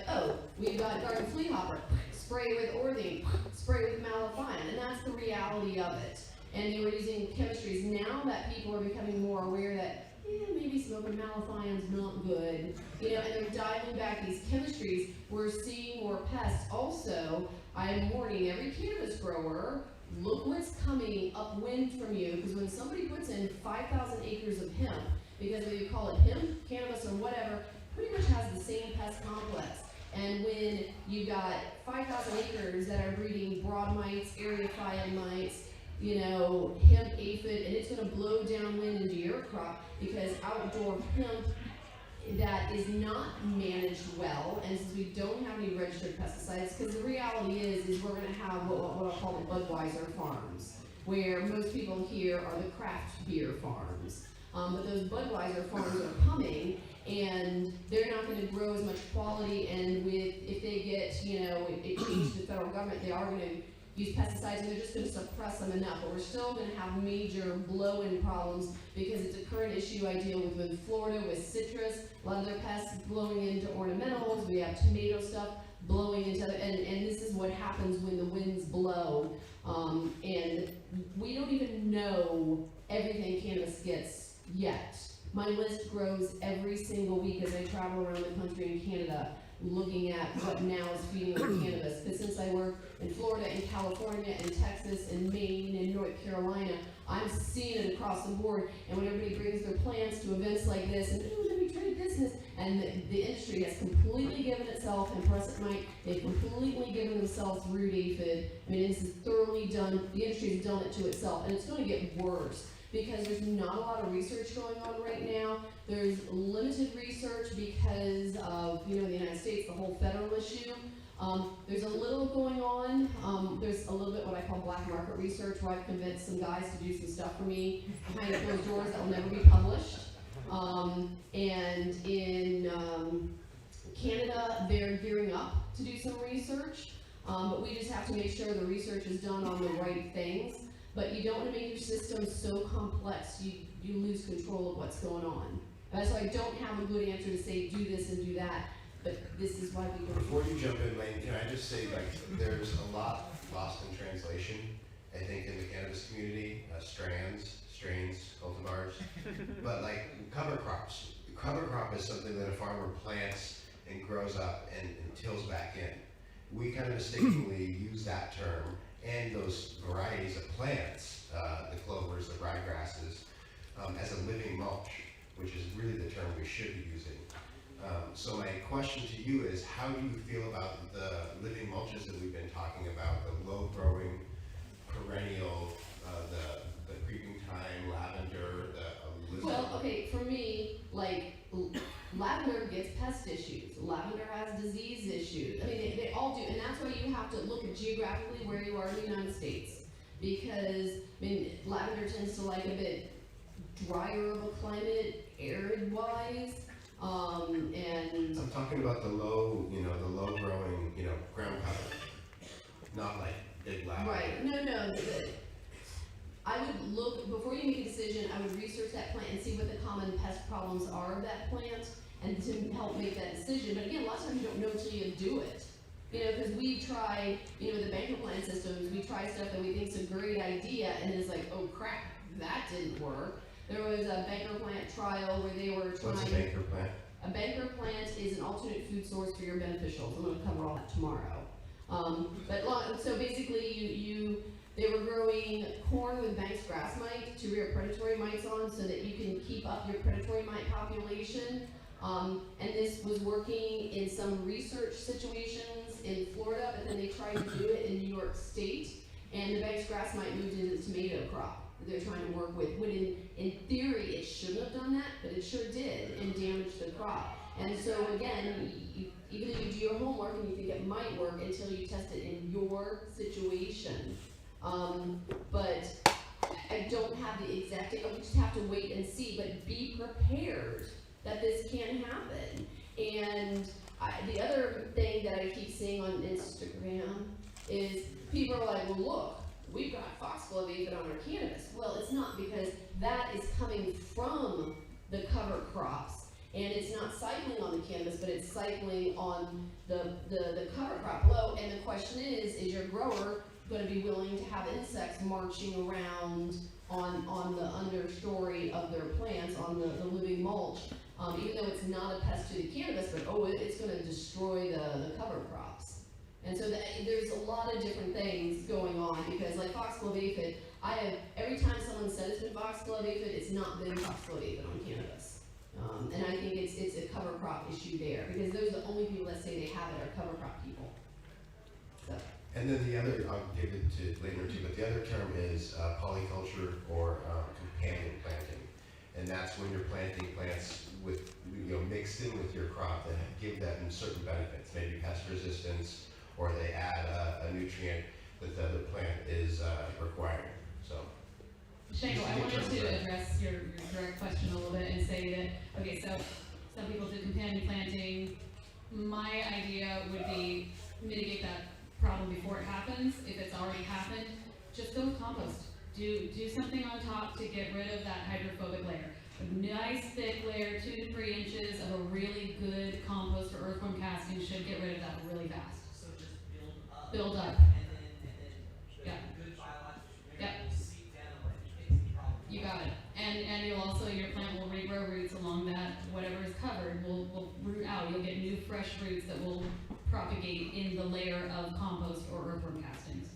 we've got garden flea hopper, spray with orthene, spray with malathion, and that's the reality of it. And they were using chemistries. Now that people are becoming more aware that maybe smoking malathion's not good, and they're dialing back these chemistries, we're seeing more pests. Also, I am warning every cannabis grower, look what's coming upwind from you, because when somebody puts in 5,000 acres of hemp, because whether you call it hemp, cannabis, or whatever, pretty much has the same pest complex. And when you've got 5,000 acres that are breeding broad mites, eriophyid mites, hemp aphid, and it's going to blow downwind into your crop, because outdoor hemp that is not managed well, and since we don't have any registered pesticides, because the reality is we're going to have what I'll call the Budweiser farms, where most people here are the craft beer farms. But those Budweiser farms are coming, and they're not going to grow as much quality, and if they get, it changed the federal government, they are going to use pesticides and they're just gonna suppress them enough, but we're still gonna have major blow-in problems because it's a current issue I deal with in Florida with citrus, a lot of their pests blowing into ornamentals, we have tomato stuff blowing into, and this is what happens when the winds blow. And we don't even know everything cannabis gets yet. My list grows every single week as I travel around the country in Canada, looking at what now is feeding on cannabis. Because since I work in Florida and California and Texas and Maine and North Carolina, I'm seeing it across the board. And when everybody brings their plants to events like this, and ooh, let me trade this, and the industry has completely given itself, and Present Night, they've completely given themselves root aphid. I mean, this is thoroughly done, the industry has done it to itself, and it's going to get worse. Because there's not a lot of research going on right now. There's limited research because of, the United States, the whole federal issue. There's a little going on. There's a little bit what I call black market research, where I've convinced some guys to do some stuff for me behind closed doors that will never be published. And in Canada, they're gearing up to do some research. But we just have to make sure the research is done on the right things. But you don't want to make your system so complex you lose control of what's going on. So I don't have a good answer to say do this and do that, but this is why we go. Before you jump in, Lane, can I just say, there's a lot lost in translation, I think, in the cannabis community, strains, cultivars, but cover crops. Cover crop is something that a farmer plants and grows up and tills back in. We kind of mistakenly use that term and those varieties of plants, the clovers, the ryegrasses, as a living mulch, which is really the term we should be using. So my question to you is, how do you feel about the living mulches that we've been talking about, the low-growing, perennial, the creeping thyme, lavender, the lizard? Well, okay, for me, lavender gets pest issues. Lavender has disease issues. I mean, they all do, and that's why you have to look at geographically where you are in the United States. Because, lavender tends to like a bit drier of a climate, arid-wise, and... I'm talking about the low-growing, ground cover, not big lavender. Right, no, I would look, before you make a decision, I would research that plant and see what the common pest problems are of that plant, and to help make that decision. But again, a lot of times you don't know till you do it. Because we try, with the banker plant systems, we try stuff that we think is a great idea, and it's like, oh crap, that didn't work. There was a banker plant trial where they were trying... What's a banker plant? A banker plant is an alternate food source for your beneficials. I'm going to cover all that tomorrow. So basically, they were growing corn with Banks grass mite to rear predatory mites on, so that you can keep up your predatory mite population. And this was working in some research situations in Florida, but then they tried to do it in New York State, and the Banks grass mite moved into the tomato crop that they're trying to work with. When in theory, it shouldn't have done that, but it sure did, and damaged the crop. And so again, even if you do your homework and you think it might work until you test it in your situation. But I don't have the exact, we just have to wait and see, but be prepared that this can happen. And the other thing that I keep seeing on Instagram is people are like, well look, we've got foxglove aphid on our cannabis. Well, it's not, because that is coming from the cover crops. And it's not cycling on the cannabis, but it's cycling on the cover crop below. And the question is your grower going to be willing to have insects marching around on the understory of their plants, on the living mulch, even though it's not a pest to the cannabis, but it's going to destroy the cover crops. And so there's a lot of different things going on, because like foxglove aphid, every time someone says it's been foxglove aphid, it's not been foxglove aphid on cannabis. And I think it's a cover crop issue there, because those are the only people that say they have it are cover crop people. So. And then the other, I'll give it to later too, but the other term is polyculture or companion planting. And that's when you're planting plants with, mixed in with your crop that give them certain benefits, maybe pest resistance, or they add a nutrient that the other plant is requiring. So. Shango, I wanted to address your direct question a little bit and say that, okay, so some people do companion planting. My idea would be mitigate that problem before it happens. If it's already happened, just go with compost. Do something on top to get rid of that hydrophobic layer. A nice thick layer, 2 to 3 inches of a really good compost or earthworm casting should get rid of that really fast. So just Build up. and then Yeah. good biological Yep. will seep down and fix the problem. You got it. And you'll also, your plant will regrow roots along that, whatever is covered will root out. You'll get new fresh roots that will propagate in the layer of compost or earthworm castings.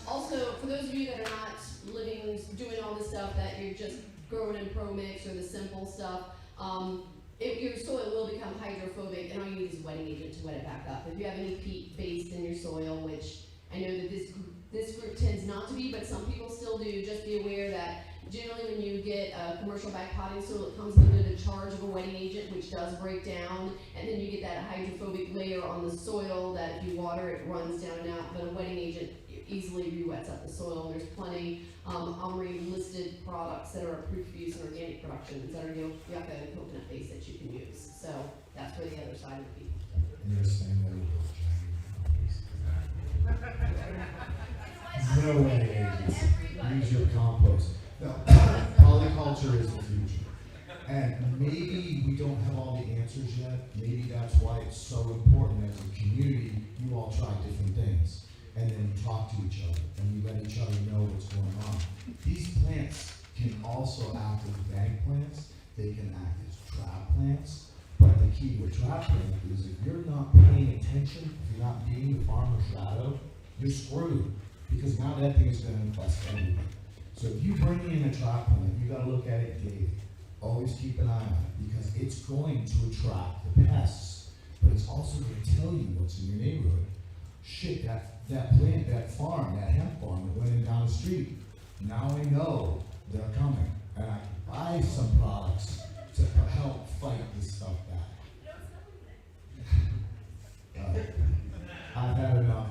Also, for those of you that are not doing all the stuff that you're just growing in Pro Mix or the simple stuff, your soil will become hydrophobic, and all you need is a wetting agent to wet it back up. If you have any peat based in your soil, which I know that this group tends not to be, but some people still do, just be aware that generally when you get a commercial bag potting soil, it comes with a charge of a wetting agent, which does break down, and then you get that hydrophobic layer on the soil that if you water it runs down and out, but a wetting agent easily re-wets up the soil. There's plenty OMRI listed products that are approved for use in organic productions that are yucca and coconut based that you can use. So that's where the other side would be. And you're saying that no way, agents. Use your compost. No, polyculture is the future. And maybe we don't have all the answers yet. Maybe that's why it's so important as a community, you all try different things. And then you talk to each other, and you let each other know what's going on. These plants can also act as bank plants. They can act as trap plants. But the key with trap plant is if you're not paying attention, if you're not being the farmer's shadow, you're screwed. Because now that thing is going to infest everybody. So if you bring in a trap plant, you got to look at it daily. Always keep an eye on it because it's going to attract the pests, but it's also going to tell you what's in your neighborhood. Shit, that plant, that farm, that hemp farm that went in down the street, now I know they're coming, and I can buy some products to help fight this stuff back. I've had enough.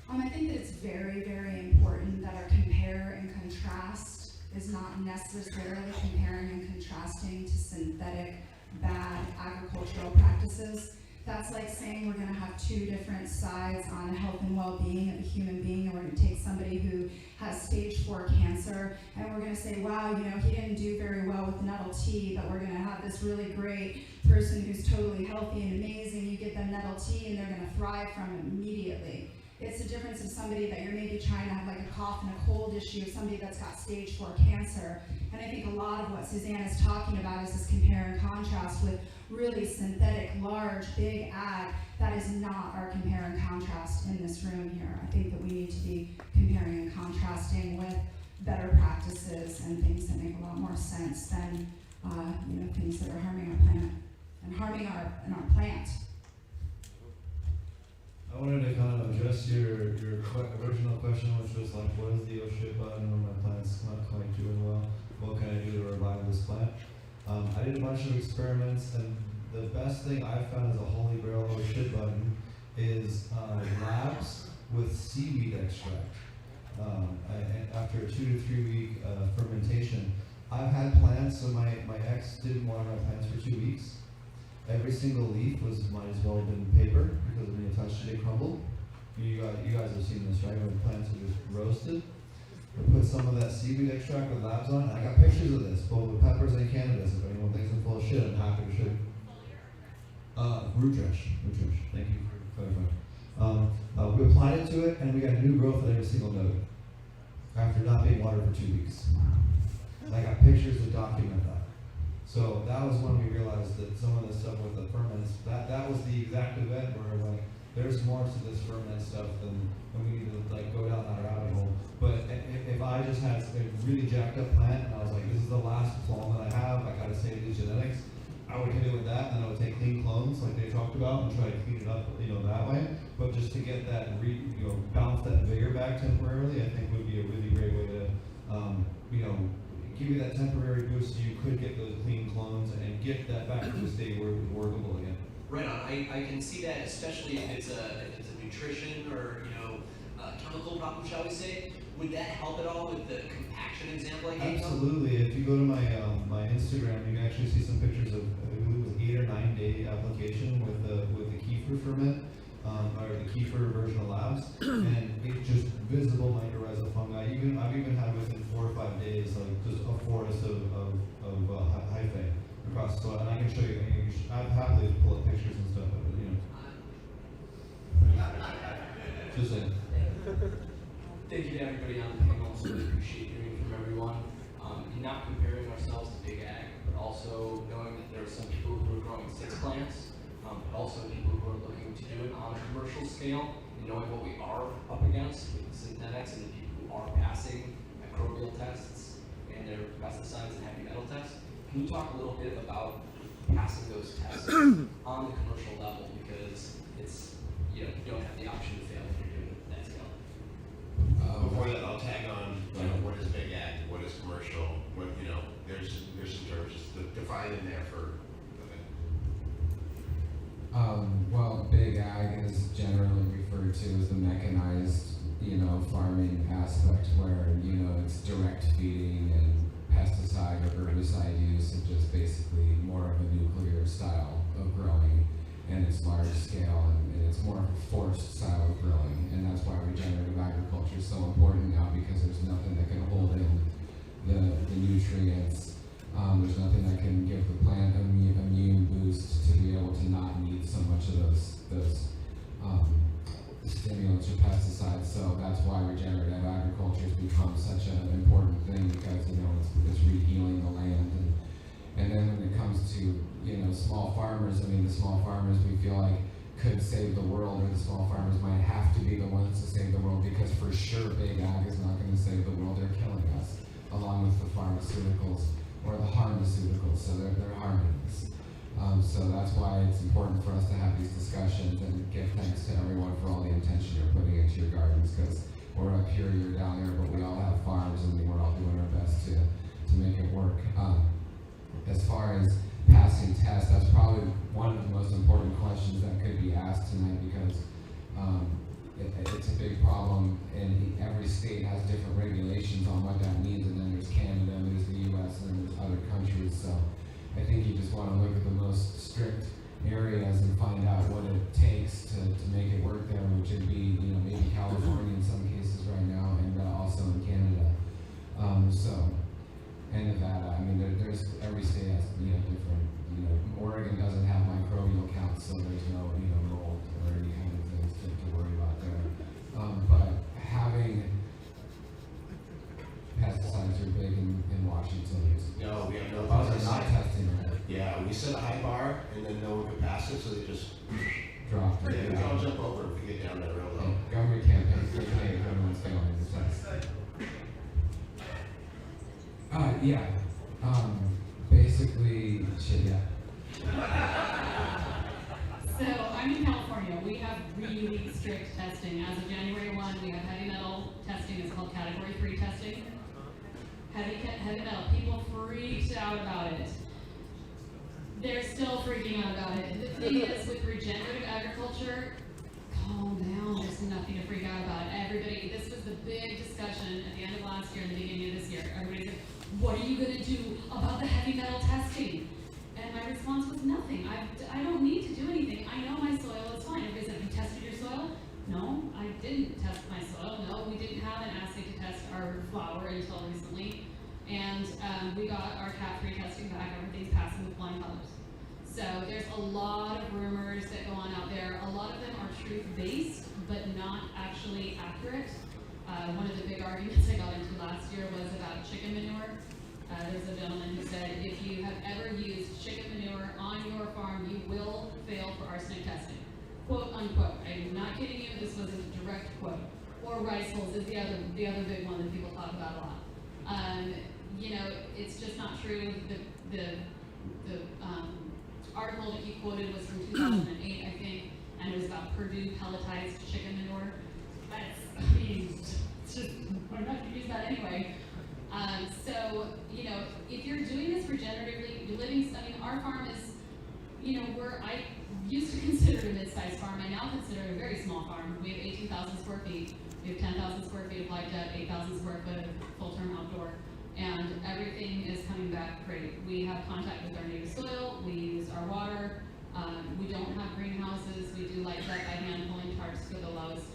I think that it's very, very important that our compare and contrast is not necessarily comparing and contrasting to synthetic, bad agricultural practices. That's like saying we're going to have two different sides on the health and well-being of a human being, and we're going to take somebody who has stage 4 cancer, and we're going to say, wow, he didn't do very well with nettle tea, but we're going to have this really great person who's totally healthy and amazing. You get them nettle tea, and they're going to thrive from it immediately. It's the difference of somebody that you're maybe trying to have like a cough and a cold issue, somebody that's got stage 4 cancer. And I think a lot of what Suzanne is talking about is this compare and contrast with really synthetic, large, big ag. That is not our compare and contrast in this room here. I think that we need to be comparing and contrasting with better practices and things that make a lot more sense than things that are harming our planet and harming our plant. I wanted to kind of address your original question, which was like, what is the OSHA button when my plant's not quite doing well? What can I do to revive this plant? I did a bunch of experiments, and the best thing I've found as a holy grail OSHA button is labs with seaweed extract. After a 2 to 3 week fermentation, I've had plants, so my ex didn't water my plants for 2 weeks. Every single leaf might as well have been paper because when you touched it, it crumbled. You guys have seen this, right? When plants are just roasted. I put some of that seaweed extract with labs on. I got pictures of this, both with peppers and cannabis. If anyone thinks I'm full of shit, I'm happy to show you. Root drench. Thank you for clarifying. We applied it to it, and we got new growth at every single node after not being watered for 2 weeks. And I got pictures to document that. So that was when we realized that some of the stuff with the ferments, that was the exact event where like there's more to this ferment stuff than we need to like go down that rabbit hole. But if I just had a really jacked up plant and I was like, this is the last clone that I have, I gotta save these genetics, I would hit it with that, and then I would take clean clones like they talked about and try to clean it up, that way. But just to get that bounce that vigor back temporarily, I think would be a really great way to give you that temporary boost so you could get those clean clones and get that back to a state where it was workable again. Right on. I can see that, especially if it's a nutrition or chemical problem, shall we say. Would that help at all with the compaction example I gave? Absolutely. If you go to my my Instagram, you can actually see some pictures of I believe it was 8 or 9 day application with the kefir ferment, or the kefir version of labs, and it just visible mycorrhizal fungi. I've even had within 4 or 5 days, like just a forest of hyphae across the soil, and I can show you. I'm happy to pull up pictures and stuff, but you know. Suzanne. Thank you to everybody on the panel. So really appreciate hearing from everyone. And not comparing ourselves to big ag, but also knowing that there are some people who are growing 6 plants, but also people who are looking to do it on a commercial scale, and knowing what we are up against with the synthetics and the people who are passing microbial tests and their pesticides and heavy metal tests. Can you talk a little bit about passing those tests on the commercial level, because it's, you don't have the option to fail if you're doing it at that scale. Before that, I'll tag on, what is big ag, what is commercial, what, there's some terms, just define them there for. Well, big ag is generally referred to as the mechanized, farming aspect where, it's direct feeding and pesticide or herbicide use and just basically more of a nuclear style of growing, and it's large scale and it's more of a forced style of growing, and that's why regenerative agriculture is so important now, because there's nothing that can hold in the nutrients. There's nothing that can give the plant immune boost to be able to not need so much of those stimulants or pesticides. So that's why regenerative agriculture has become such an important thing, because it's rehealing the land. And then when it comes to small farmers, the small farmers we feel like could save the world, or the small farmers might have to be the ones to save the world, because for sure big ag is not going to save the world. They're killing us, along with the pharmaceuticals or the harmaceuticals. So they're harming us. So that's why it's important for us to have these discussions and give thanks to everyone for all the attention you're putting into your gardens, because we're up here, you're down there, but we all have farms and we're all doing our best to make it work. As far as passing tests, that's probably one of the most important questions that could be asked tonight, because it's a big problem, and every state has different regulations on what that means, and then there's Canada, and there's the US, and then there's other countries. So I think you just want to look at the most strict areas and find out what it takes to make it work there, which would be maybe California in some cases right now, and also in Canada. And Nevada. There's every state has different. Oregon doesn't have microbial counts, so there's no mold or any kind of things to worry about there. But having pesticides are big in Washington. No, we have no They're not testing it. Yeah, we set a high bar and then no one can pass it, so they just Drop it. yeah, we can all jump over if we get down there real low. Government campaign, everyone's failing the test. Yeah. Basically, yeah. So I'm in California. We have really strict testing. As of January 1, we have heavy metal testing. It's called Category 3 testing. Heavy metal. People freaked out about it. They're still freaking out about it. The thing is, with regenerative agriculture, calm down. There's nothing to freak out about. This was the big discussion at the end of last year and the beginning of this year. Everybody said, what are you going to do about the heavy metal testing? And my response was nothing. I don't need to do anything. I know my soil is fine. Everybody said, have you tested your soil? No, I didn't test my soil. No, we didn't have an assay to test our flour until recently. And we got our Cat3 testing back. Everything's passing with flying colors. So there's a lot of rumors that go on out there. A lot of them are truth-based, but not actually accurate. One of the big arguments I got into last year was about chicken manure. There's a gentleman who said, if you have ever used chicken manure on your farm, you will fail for arsenic testing. Quote unquote. I'm not kidding you, this was a direct quote. Or rice hulls is the other big one that people talk about a lot. It's just not true. The article that he quoted was from 2008, I think, and it was about Purdue pelletized chicken manure. We're not going to use that anyway. If you're doing this regeneratively, our farm is, I used to consider it a mid-sized farm. I now consider it a very small farm. We have 18,000 square feet. We have 10,000 square feet of light depth, 8,000 square foot of full-term outdoor, and everything is coming back great. We have contact with our native soil, we use our water, we don't have greenhouses, we do light depth by hand pulling tarps for the lowest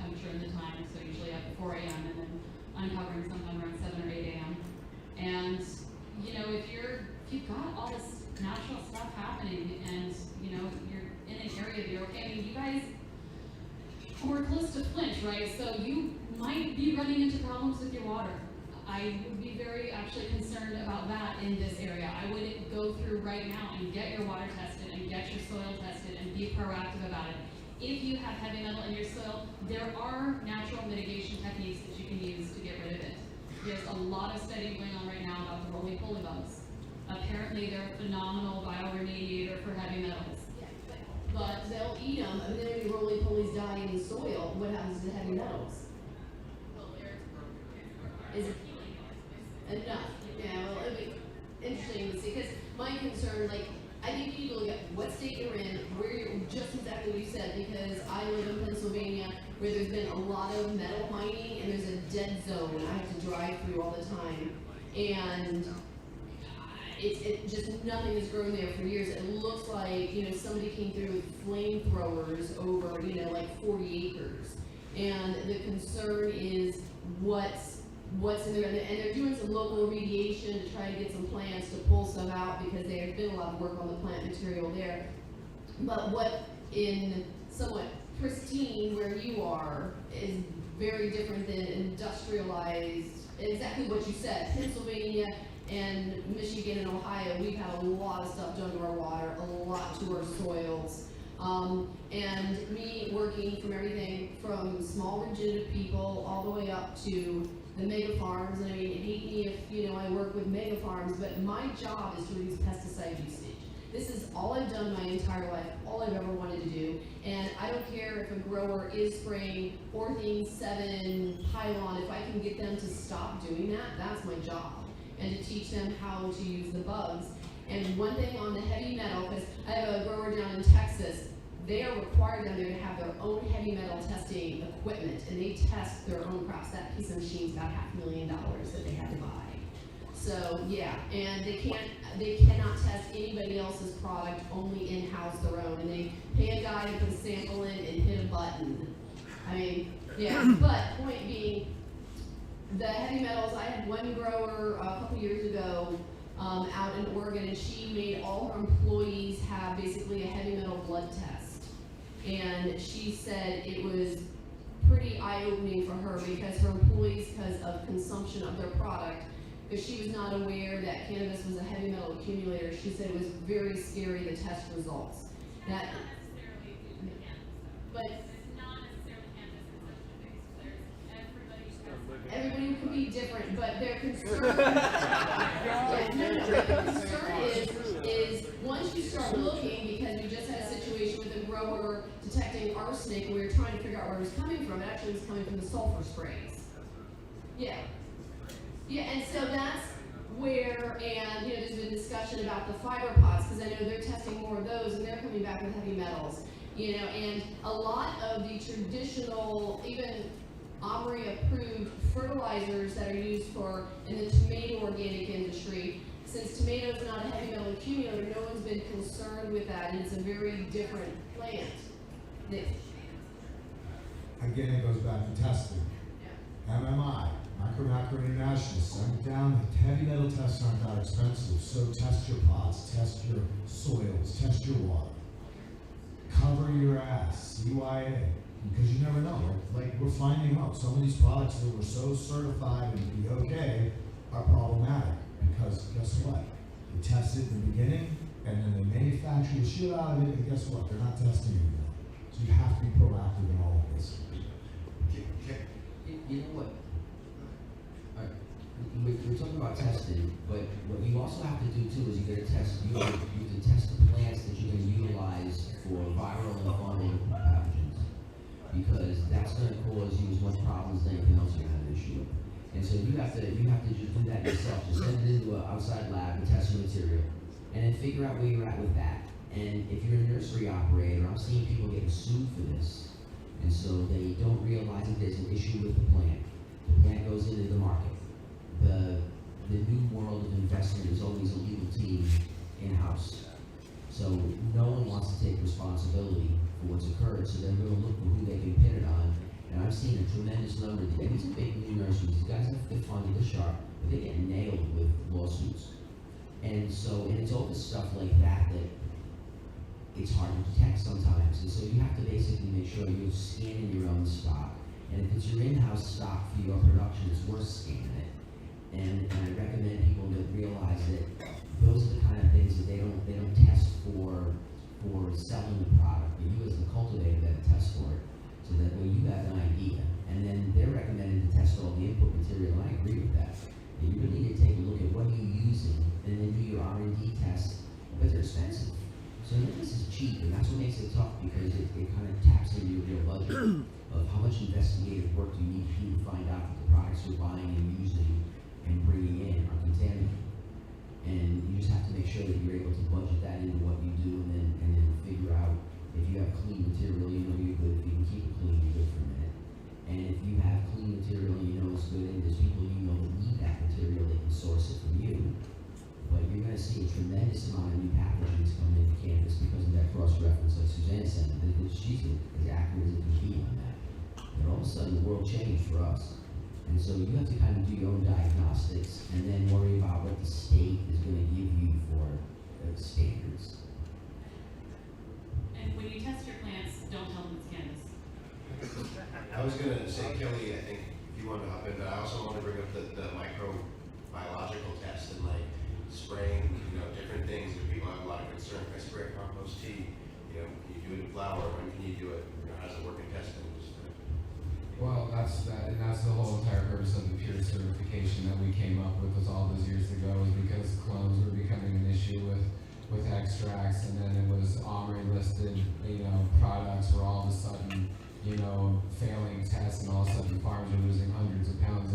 temperature in the time, so usually at 4 a.m. and then uncovering sometime around 7 or 8 a.m. And, you know, if you've got all this natural stuff happening and, you know, you're in an area that you're okay, I mean, you guys, we're close to Flint, right? So you might be running into problems with your water. I would be very actually concerned about that in this area. I would go through right now and get your water tested and get your soil tested and be proactive about it. If you have heavy metal in your soil, there are natural mitigation techniques that you can use to get rid of it. There's a lot of study going on right now about the roly-poly bugs. Apparently they're a phenomenal bioremediator for heavy metals. But they'll eat them, and then when the roly-polies die in the soil, what happens to the heavy metals? Is it enough? Yeah, well, it'd be interesting to see, because my concern, like, I think you need to look at what state you're in, where you're, just exactly what you said, because I live in Pennsylvania, where there's been a lot of metal mining, and there's a dead zone I have to drive through all the time, and it just, nothing has grown there for years. It looks like, you know, somebody came through with flamethrowers over, you know, like 40 acres. And the concern is what's in there, and they're doing some local remediation to try to get some plants to pull some out, because there's been a lot of work on the plant material there. But what in somewhat pristine where you are is very different than industrialized, exactly what you said. Pennsylvania and Michigan and Ohio, we've had a lot of stuff done to our water, a lot to our soils. And me working from everything from small regenerative people all the way up to the mega farms, and I mean, hate me if, you know, I work with mega farms, but my job is to reduce pesticide usage. This is all I've done my entire life, all I've ever wanted to do, and I don't care if a grower is spraying Orthene 7 pylon, if I can get them to stop doing that, that's my job, and to teach them how to use the bugs. And one thing on the heavy metal, because I have a grower down in Texas, they are required down there to have their own heavy metal testing equipment, and they test their own crops. That piece of machine's about $500,000 that they had to buy. So yeah, and they cannot test anybody else's product, only in-house their own, and they pay a guy to put a sample in and hit a button. I mean, yeah, but point being, the heavy metals, I had one grower a couple years ago out in Oregon, and she made all her employees have basically a heavy metal blood test. And she said it was pretty eye-opening for her, because her employees, because of consumption of their product, because she was not aware that cannabis was a heavy metal accumulator, she said it was very scary, the test results. That, but everybody could be different, but their concern, their concern is once you start looking, because we just had a situation with a grower detecting arsenic, and we were trying to figure out where it was coming from. It actually was coming from the sulfur sprays. Yeah. Yeah, and so that's where, and you know, there's been discussion about the fiber pots, because I know they're testing more of those, and they're coming back with heavy metals. You know, and a lot of the traditional, even OMRI-approved fertilizers that are used for in the tomato organic industry, since tomato is not a heavy metal accumulator, no one's been concerned with that, and it's a very different plant. Again, it goes back to testing. Yeah. MMI, Macro International, send down. Heavy metal tests aren't that expensive, so test your pots, test your soils, test your water. Cover your ass, CYA, because you never know. Like we're finding out, some of these products that were so certified and be okay are problematic, because guess what? They test it in the beginning, and then they manufacture the shit out of it, and guess what? They're not testing anymore. So you have to be proactive in all of this. You know what? We're talking about testing, but what you also have to do too is you have to test the plants that you're going to utilize for viral and fungal pathogens, because that's going to cause you as much problems as anything else you're going to have an issue with. And so you have to just do that yourself. Just send it into an outside lab and test your material, and then figure out where you're at with that. And if you're a nursery operator, I'm seeing people getting sued for this, and so they don't realize it. there's an issue with the plant. The plant goes into the market. The new world of investment is always a legal team in-house. So no one wants to take responsibility for what's occurred, so they're going to look for who they can pin it on. And I've seen a tremendous number, and these are big new nurseries, these guys have good funding, they're sharp, but they get nailed with lawsuits. And so, and it's all this stuff like that it's hard to detect sometimes. And so you have to basically make sure you're scanning your own stock. And if it's your in-house stock for your production, it's worth scanning it. And I recommend people to realize that those are the kind of things that they don't test for selling the product, but you as the cultivator got to test for it. So that way you have an idea. And then they're recommended to test all the input material, and I agree with that. And you really need to take a look at what you're using, and then do your R&D tests, but they're expensive. So none of this is cheap, and that's what makes it tough, because it kind of taps into your real budget of how much investigative work do you need to do to find out that the products you're buying and using and bringing in are contaminated. And you just have to make sure that you're able to budget that into what you do, and then figure out if you have clean material, you know you're good. If you can keep it clean, you're good for a minute. And if you have clean material, you know it's good, and there's people you know that need that material, they can source it from you. But you're going to see a tremendous amount of new packagings coming into cannabis because of that cross-reference that Suzanne said. She's as accurate as it can be on that. And all of a sudden, the world changed for us. And so you have to kind of do your own diagnostics and then worry about what the state is going to give you for standards. And when you test your plants, don't tell them it's cannabis. I was gonna say, Kelly, I think you wanted to hop in, but I also want to bring up the microbiological test and like spraying, different things that people have a lot of concern. If I spray a compost tea, can you do it in flour? When can you do it? How's it work in testing? Well, that's the whole entire purpose of the pure certification that we came up with all those years ago, is because clones were becoming an issue with extracts, and then it was OMRI listed, products were all of a sudden, failing tests, and all of a sudden farms are losing hundreds of pounds.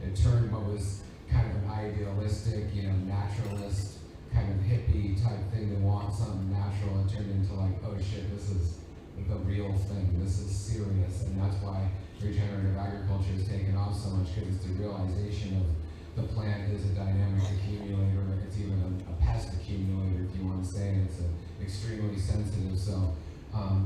It turned what was kind of an idealistic, naturalist, kind of hippie type thing to want something natural. It turned into like, oh shit, this is the real thing, this is serious, and that's why regenerative agriculture has taken off so much, because it's the realization of the plant is a dynamic accumulator, it's even a pest accumulator, if you want to say it. It's extremely sensitive, so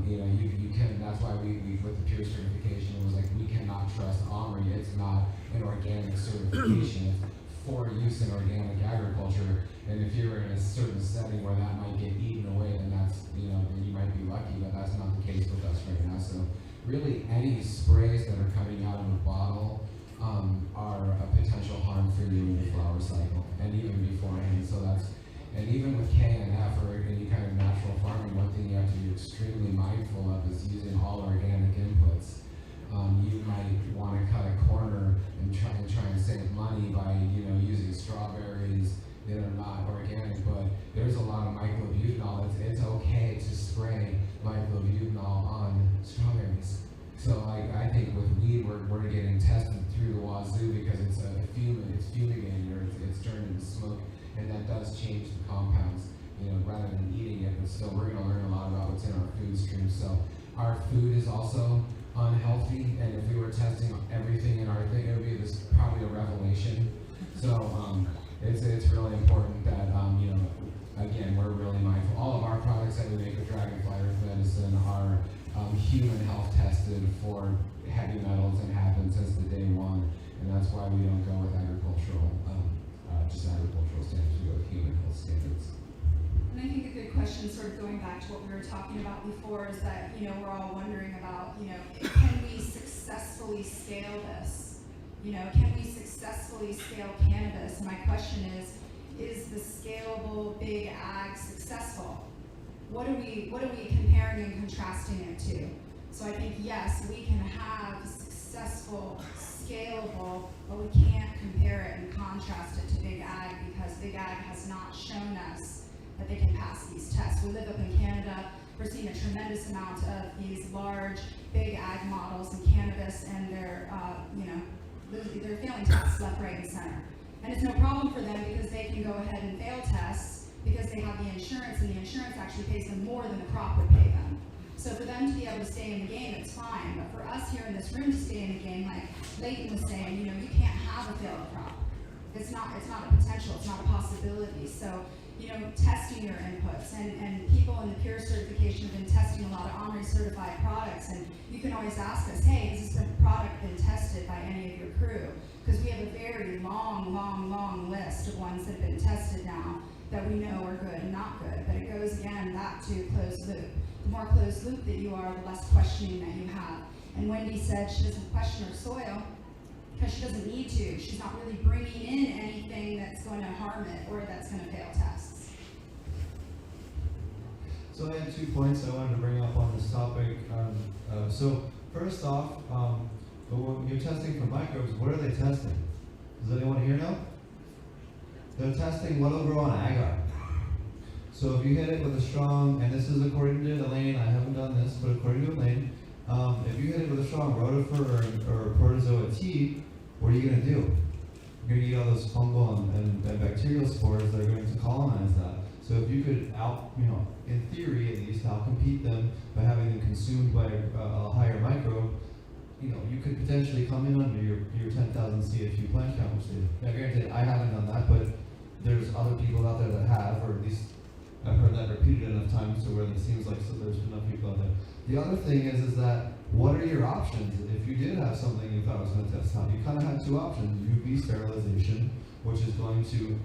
you can, that's why we with the pure certification, it was like, we cannot trust OMRI, it's not an organic certification, it's for use in organic agriculture, and if you're in a certain setting where that might get eaten away, then that's, then you might be lucky, but that's not the case with us right now. So really, any sprays that are coming out of a bottle are a potential harm for you in the flower cycle, and even beforehand. So and even with K&F or any kind of natural farming, one thing you have to be extremely mindful of is using all organic inputs. You might want to cut a corner and try and save money by using strawberries that are not organic, but there's a lot of myclobutanol. It's okay to spray myclobutanol on strawberries. So I think with weed, we're getting tested through the wazoo, because it's fumigating, or it's turned into smoke, and that does change the compounds, rather than eating it. But still, we're going to learn a lot about what's in our food stream. So our food is also unhealthy, and if we were testing everything in our thing, it would be probably a revelation. So it's really important that again, we're really mindful. All of our products that we make with Dragonfly Earth Medicine are human health tested for heavy metals and have been since the day one, and that's why we don't go with agricultural standards. We go with human health standards. And I think a good question, sort of going back to what we were talking about before, is that, we're all wondering about, can we successfully scale this? Can we successfully scale cannabis? And my question is the scalable big ag successful? What are we comparing and contrasting it to? So I think, yes, we can have successful, scalable, but we can't compare it and contrast it to big ag, because big ag has not shown us that they can pass these tests. We live up in Canada, we're seeing a tremendous amount of these large, big ag models in cannabis, and they're failing tests left, right, and center. And it's no problem for them, because they can go ahead and fail tests because they have the insurance, and the insurance actually pays them more than the crop would pay them. So for them to be able to stay in the game, it's fine. But for us here in this room to stay in the game. Like Leighton was saying, you know, you can't have a failed crop. It's not a potential, it's not a possibility. So, you know, testing your inputs, and people in the peer certification have been testing a lot of OMRI certified products, and you can always ask us, hey, has this product been tested by any of your crew? Because we have a very long list of ones that have been tested now that we know are good and not good. But it goes again back to closed loop. The more closed loop that you are, the less questioning that you have. And Wendy said she doesn't question her soil because she doesn't need to. She's not really bringing in anything that's going to harm it or that's going to fail tests. So I had 2 points I wanted to bring up on this topic. So first off, when you're testing for microbes, what are they testing? Does anyone here know? They're testing what will grow on agar. So if you hit it with a strong, and this is according to Elaine, I haven't done this, but according to Elaine, if you hit it with a strong rotifer or protozoa T, what are you going to do? You're going to eat all those fungal and bacterial spores that are going to colonize that. So if you could in theory at least, outcompete them by having them consumed by a higher microbe, you could potentially come in under your 10,000 CFU plant count, which now granted, I haven't done that, but there's other people out there that have, or at least I've heard that repeated enough times to where it seems like so there's enough people out there. The other thing is that what are your options? If you did have something you thought was going to test out, you kind of had 2 options: UV sterilization, which is going to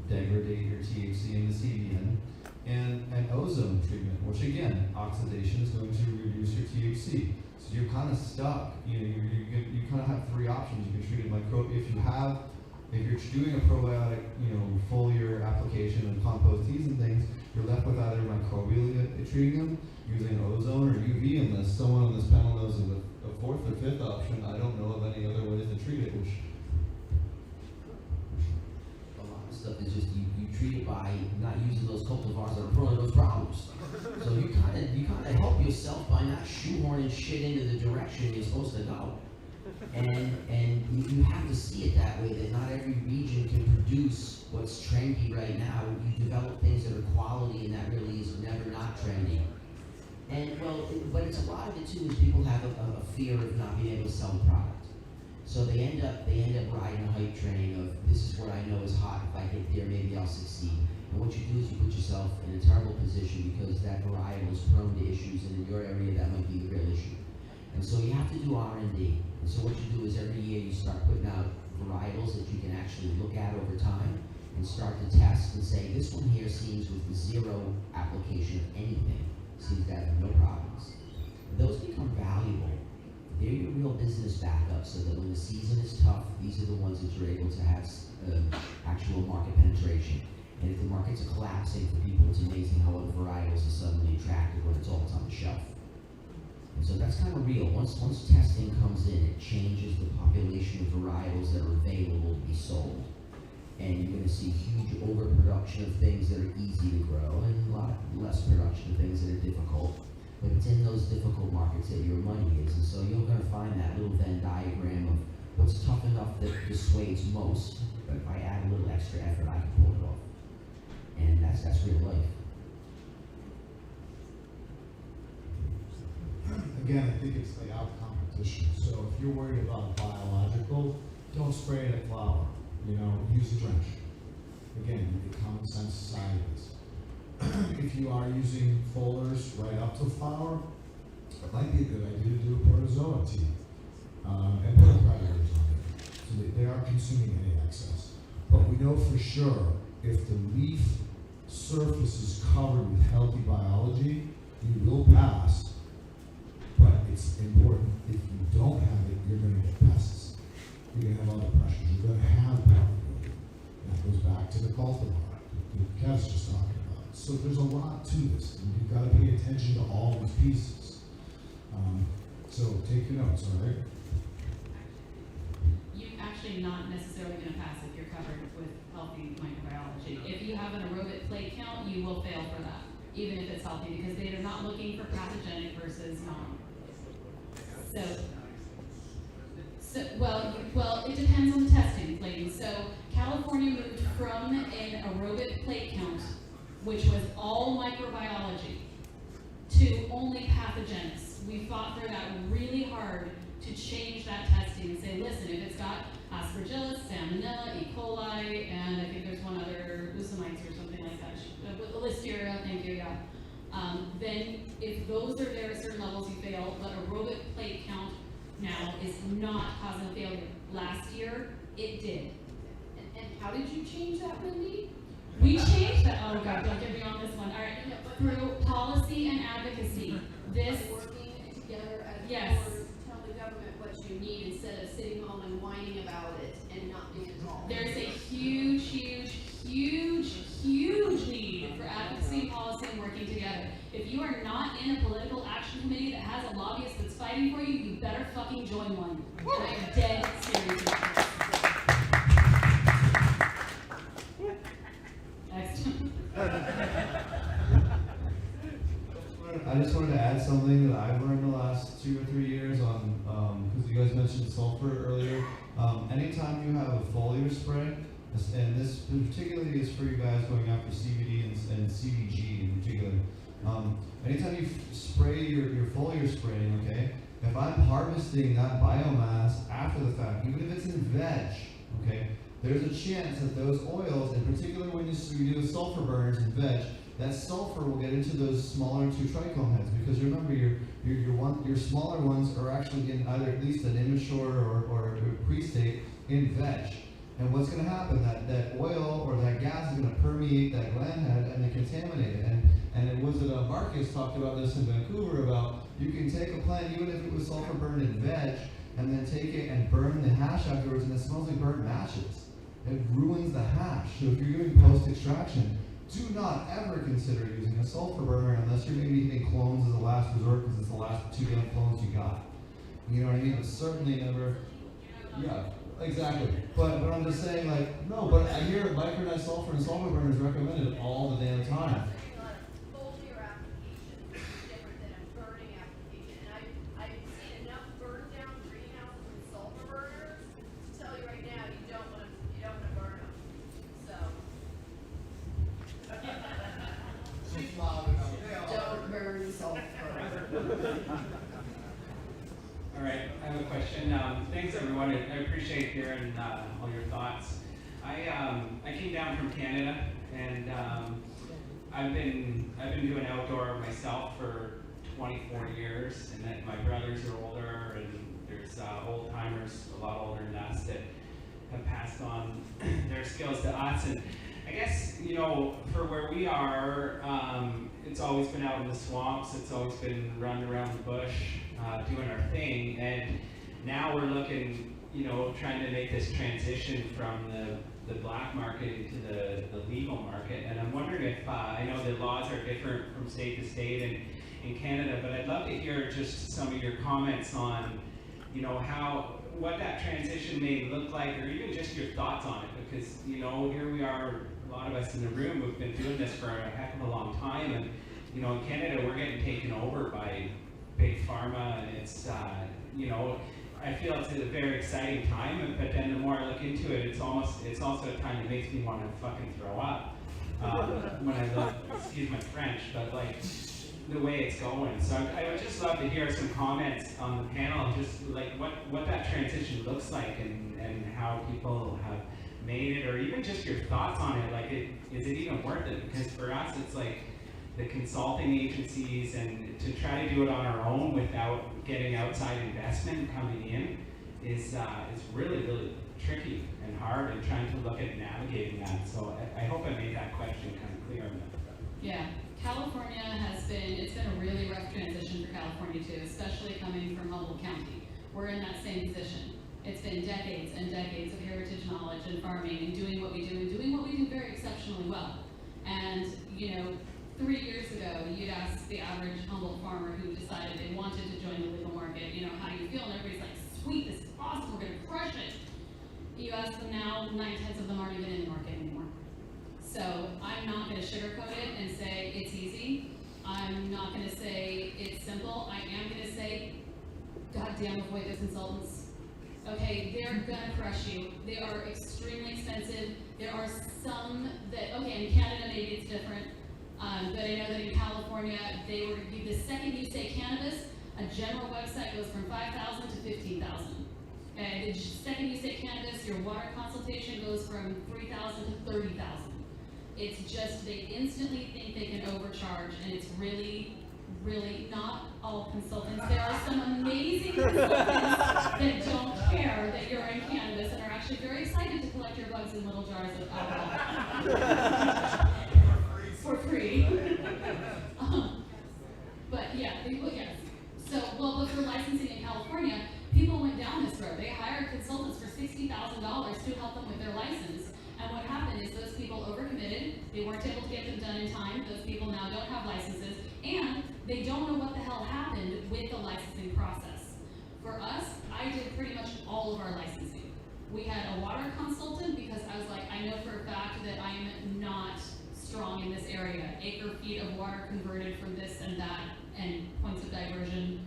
degrade your THC into CBN, and ozone treatment, which again, oxidation is going to reduce your THC. So you're kind of stuck. You kind of have 3 options. You can treat it if you're doing a probiotic, foliar application and compost teas and things, you're left with either microbially treating them, using ozone or UV, unless someone on this panel knows of a 4th or 5th option. I don't know of any other ways to treat it, which a lot of stuff is just you treat it by not using those cultivars that are prone to those problems. So you kind of help yourself by not shoehorning shit into the direction you're supposed to go. And you have to see it that way, that not every region can produce what's trendy right now. You develop things that are quality, and that really is never not trendy. And but it's a lot of it too is people have a fear of not being able to sell the product. So they end up riding a hype train of, this is what I know is hot, if I get there maybe I'll succeed. And what you do is you put yourself in a terrible position, because that varietal is prone to issues, and in your area that might be the real issue. And so you have to do R&D. And so what you do is every year you start putting out varietals that you can actually look at over time and start to test and say, this one here seems with 0 application of anything, seems to have no problems. And those become valuable. They're your real business backup, so that when the season is tough, these are the ones that you're able to have actual market penetration. And if the markets are collapsing for people, it's amazing how other varietals are suddenly attractive when it's all on the shelf. And so that's kind of real. Once testing comes in, it changes the population of varietals that are available to be sold. And you're going to see huge overproduction of things that are easy to grow, and a lot less production of things that are difficult. But it's in those difficult markets that your money is. And so you're going to find that little Venn diagram of what's tough enough that dissuades most, but if I add a little extra effort, I can pull it off. And that's real life. Again, I think it's the out competition. So if you're worried about biological, don't spray it at flower. Use a drench. Again, you get common sense societies. If you are using foliars right up to flower, it might be a good idea to do a protozoa tea and put predators on it. So they aren't consuming any excess. But we know for sure if the leaf surface is covered with healthy biology, you will pass. But it's important, if you don't have it, you're going to get pests. You're going to have other pressures. You're going to have probability. That goes back to the cultivar that Kev's just talking about. So there's a lot to this, and you've got to pay attention to all these pieces. So take your notes, all right? You're actually not necessarily going to pass if you're covered with healthy microbiology. If you have an aerobic plate count, you will fail for that, even if it's healthy, because they are not looking for pathogenic versus non. Well, it depends on the testing, ladies. So California moved from an aerobic plate count, which was all microbiology, to only pathogenics. We fought for that really hard to to change that testing and say, listen, if it's got Aspergillus, Salmonella, E. coli, and I think there's one other, Usamites or something like that, Listeria, thank you, yeah. Then if those are there at certain levels, you fail. The aerobic plate count now is not causing a failure. Last year, it did. And how did you change that, Wendy? We changed that. Oh God, don't get me on this one. All right, through policy and advocacy. This Working together as Yes. boards, tell the government what you need instead of sitting home and whining about it and not being involved. there's a huge, huge, huge, huge need for advocacy, policy, and working together. If you are not in a political action committee that has a lobbyist that's fighting for you, you better fucking join one. And I'm dead serious about this. Next. I just wanted to add something that I've learned the last 2 or 3 years on, because you guys mentioned sulfur earlier. Anytime you have a foliar spray, and this particularly is for you guys going after CBD and CBG in particular. Anytime you spray your foliar spraying, okay, if I'm harvesting that biomass after the fact, even if it's in veg, okay, there's a chance that those oils, in particular when you do sulfur burners in veg, that sulfur will get into those smaller 2 trichome heads, because remember your smaller ones are actually in either at least an immature or a pre-state in veg. And what's going to happen? That oil or that gas is going to permeate that gland head and then contaminate it. And it was Marcus talked about this in Vancouver about you can take a plant, even if it was sulfur burned in veg, and then take it and burn the hash afterwards, and it smells like burnt matches. It ruins the hash. So if you're doing post-extraction, do not ever consider using a sulfur burner unless you're maybe hitting clones as a last resort because it's the last 2 damn clones you got. You know what I mean? But certainly never. Yeah, exactly. But I'm just saying, like, no. But I hear micronized sulfur and sulfur burners recommended all the damn time. Foliar application is different than a burning application, and I've seen enough burned down greenhouses with sulfur burners to tell you right now you don't want to burn them. So. Don't burn sulfur. All right, I have a question. Thanks everyone. I appreciate hearing all your thoughts. I came down from Canada, and I've been doing outdoor myself for 24 years, and then my brothers are older, and there's old timers a lot older than us that have passed on their skills to us. And I guess, you know, for where we are, it's always been out in the swamps, it's always been running around the bush, doing our thing, and now we're looking, you know, trying to make this transition from the black market into the legal market. And I'm wondering if, I know the laws are different from state to state in Canada, but I'd love to hear just some of your comments on, you know, what that transition may look like, or even just your thoughts on it, because, you know, here we are, a lot of us in the room who've been doing this for a heck of a long time, and, you know, in Canada, we're getting taken over by big pharma, and it's, you know, I feel it's a very exciting time, but then the more I look into it, it's also a time that makes me want to fucking throw up, when I look, excuse my French, but like, the way it's going. So I would just love to hear some comments on the panel, just like what that transition looks like, and how people have made it, or even just your thoughts on it. Like, is it even worth it? Because for us, it's like the consulting agencies, and to try to do it on our own without getting outside investment coming in is really, really tricky and hard, and trying to look at navigating that. So I hope I made that question kind of clear. Yeah. California it's been a really rough transition for California too, especially coming from Humboldt County. We're in that same position. It's been decades and decades of heritage knowledge and farming and doing what we do, and doing what we do very exceptionally well. And, you know, 3 years ago, you'd ask the average Humboldt farmer who decided they wanted to join the legal market, you know, how do you feel? And everybody's like, sweet, this is awesome, we're gonna crush it. You ask them now, 9/10 of them aren't even in the market anymore. So I'm not going to sugarcoat it and say it's easy. I'm not going to say it's simple. I am going to say, goddamn, avoid those consultants. Okay, they're going to crush you. They are extremely expensive. There are some that, okay, in Canada maybe it's different, but I know that in California, the second you say cannabis, a general website goes from $5,000 to $15,000. And the second you say cannabis, your water consultation goes from 3,000 to 30,000. It's just, they instantly think they can overcharge, and it's really, really not all consultants. There are some amazing consultants that don't care that you're in cannabis and are actually very excited to collect your bugs in little jars of alcohol. For free. But yeah, yes. So, but for licensing in California, people went down this road. They hired consultants for $60,000 to help them with their license. And what happened is those people overcommitted. They weren't able to get them done in time. Those people now don't have licenses. And they don't know what the hell happened with the licensing process. For us, I did pretty much all of our licensing. We had a water consultant because I was like, I know for a fact that I'm not strong in this area. Acre feet of water converted from this and that, and points of diversion,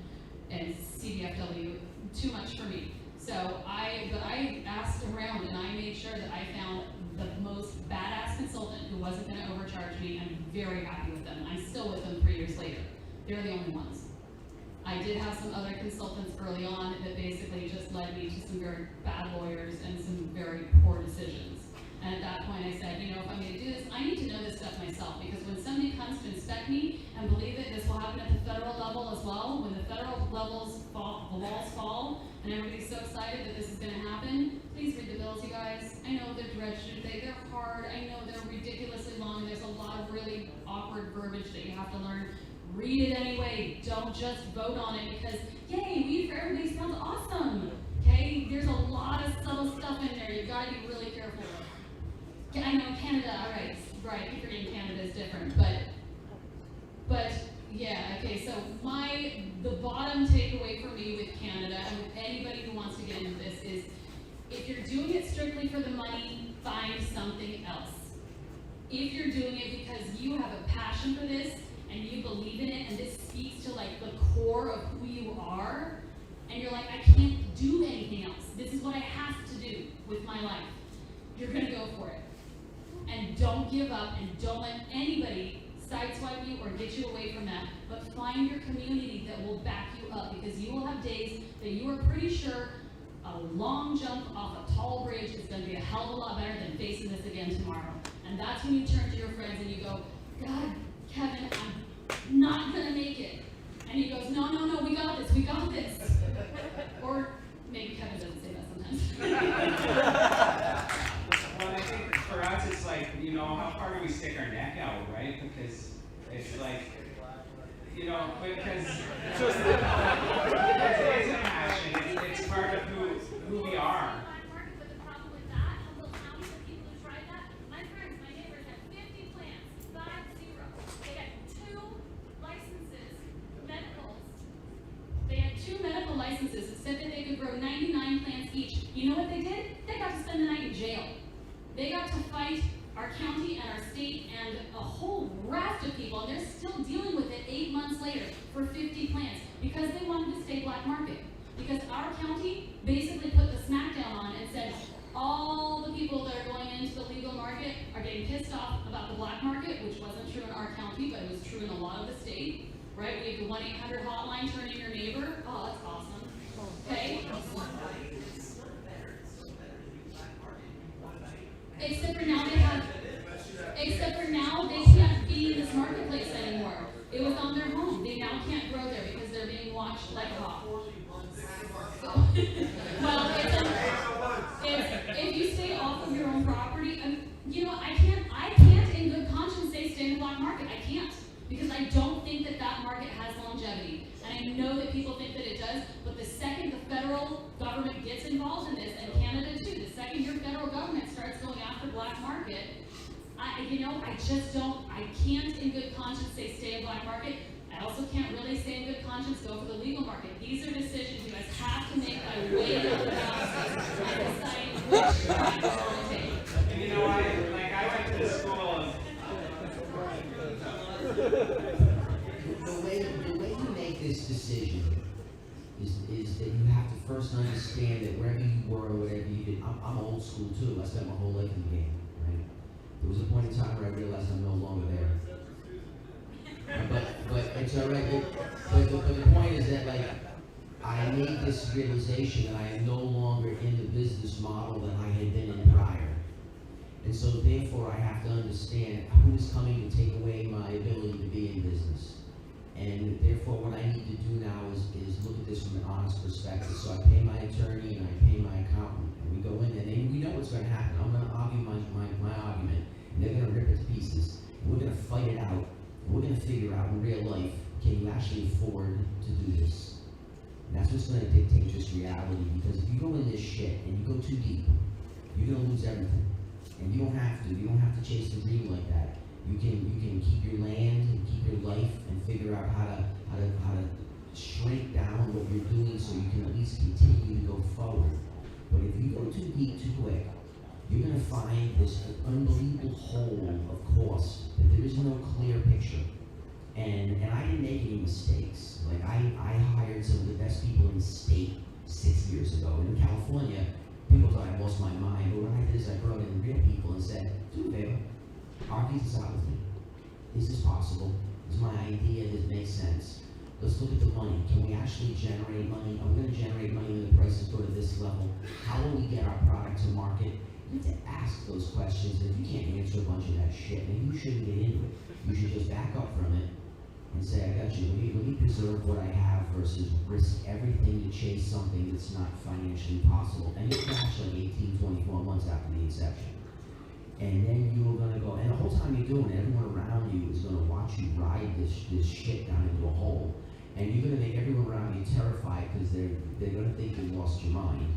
and CDFW, too much for me. So I asked around and I made sure that I found the most badass consultant who wasn't going to overcharge me. I'm very happy with them. I'm still with them 3 years later. They're the only ones. I did have some other consultants early on that basically just led me to some very bad lawyers and some very poor decisions. And at that point I said, if I'm going to do this, I need to know this stuff myself, because when somebody comes to inspect me, and believe it, this will happen at the federal level as well, when the federal levels fall, the walls fall, and everybody's so excited that this is going to happen, please read the bills, you guys. I know they're dredged, they're hard, I know they're ridiculously long, and there's a lot of really awkward verbiage that you have to learn. Read it anyway, don't just vote on it because, yay, weed for everybody sounds awesome, okay? There's a lot of subtle stuff in there, you gotta be really careful. I know Canada, all right, I keep forgetting Canada is different, but yeah, okay, so the bottom takeaway for me with Canada and with anybody who wants to get into this is, if you're doing it strictly for the money, find something else. If you're doing it because you have a passion for this and you believe in it and this speaks to like the core of who you are, and you're like, I can't do anything else, this is what I have to do with my life, you're gonna go for it. And don't give up, and don't let anybody sideswipe you or get you away from that, but find your community that will back you up, because you will have days that you are pretty sure a long jump off a tall bridge is going to be a hell of a lot better than facing this again tomorrow. And that's when you turn to your friends and you go, God, Kevin, I'm not going to make it. And he goes, no, we got this. Or maybe Kevin doesn't say that sometimes. Well, I think for us, it's like, how far do we stick our neck out, right? Because it's like, because it's a passion, it's part of who we are. But the problem with that, Humboldt County, the people who tried that, my friends, my neighbors had 50 plants, 50. They had 2 licenses, medicals. They had 2 medical licenses that said that they could grow 99 plants each. You know what they did? They got to spend the night in jail. They got to fight our county and our state and a whole raft of people, and they're still dealing with it 8 months later for 50 plants because they wanted to stay black market. Because our county basically put the smackdown on and said all the people that are going into the legal market are getting pissed off about the black market, which wasn't true in our county, but it was true in a lot of the state, right? We have the 1-800 hotline, turn in your neighbor. Oh, that's awesome. Okay? Except for now they can't be in this marketplace anymore. It was on their home. They now can't grow there because they're being watched like a hawk. Well, if you stay off of your own property, I can't in good conscience say stay in the black market. I can't, because I don't think that market has longevity. And I know that people think that it does, but the second the federal government gets involved in this, and Canada too, the second your federal government starts going after black market, I can't in good conscience say stay in black market. I also can't really say in good conscience go for the legal market. These are decisions you guys have to make by way of the analysis and decide which path you want to take. And I went to school. The way you make this decision is that you have to first understand that wherever you were or whatever you did, I'm old school too. I spent my whole life in the game, right? There was a point in time where I realized I'm no longer there. But it's all right. But the point is that I made this realization that I am no longer in the business model that I had been in prior. And so therefore I have to understand who is coming to take away my ability to be in business. And therefore what I need to do now is look at this from an honest perspective. So I pay my attorney and I pay my accountant. And we go in and we know what's gonna happen. I'm gonna argue my argument and they're gonna rip it to pieces. And we're gonna fight it out. And we're gonna figure out in real life, can you actually afford to do this? And that's what's gonna dictate this reality, because if you go in this shit and you go too deep, you're gonna lose everything. And you don't have to chase the dream like that. You can keep your land and keep your life and figure out how to shrink down what you're doing so you can at least continue to go forward. But if you go too deep too quick, you're gonna find this unbelievable hole of course that there is no clear picture. And I didn't make any mistakes. Like I hired some of the best people in the state 6 years ago. And in California, people thought I lost my mind. But what I did is I brought in real people and said, do a favor, argue this out with me. Is this possible? Is my idea, does it make sense? Let's look at the money. Can we actually generate money? Are we going to generate money when the prices go to this level? How will we get our product to market? You have to ask those questions. If you can't answer a bunch of that shit, maybe you shouldn't get into it. You should just back up from it and say, I got you. Let me preserve what I have versus risk everything to chase something that's not financially possible. And you crash like 18, 24 months after the inception. And then you're gonna go, and the whole time you're doing it, everyone around you is gonna watch you ride this shit down into a hole. And you're gonna make everyone around you terrified because they're gonna think you lost your mind.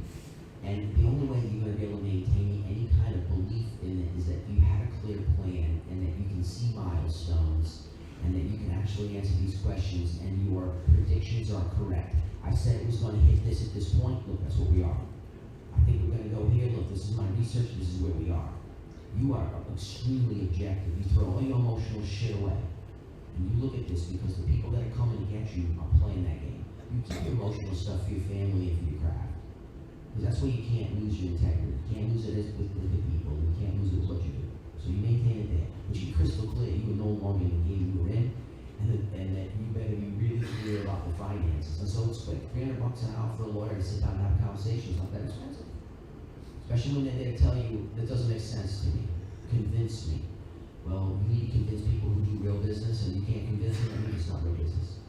And the only way you're gonna be able to maintain any kind of belief in it is that you have a clear plan and that you can see milestones and that you can actually answer these questions and your predictions are correct. I said it was gonna hit this at this point, look, that's what we are. I think we're gonna go here, look, this is my research, this is where we are. You are extremely objective. You throw all your emotional shit away. And you look at this because the people that are coming to get you are playing that game. You keep your emotional stuff for your family and for your craft. Because that's where you can't lose your integrity. You can't lose it with the people. You can't lose it with what you do. So you maintain it there. But you're crystal clear. You are no longer in the game you were in. And that you better be really clear about the finances. And so it's quick. $300 an hour for a lawyer to sit down and have a conversation is not that expensive. Especially when they're there to tell you, that doesn't make sense to me. Convince me. Well, you need to convince people who do real business, and you can't convince them, I mean, it's not real business.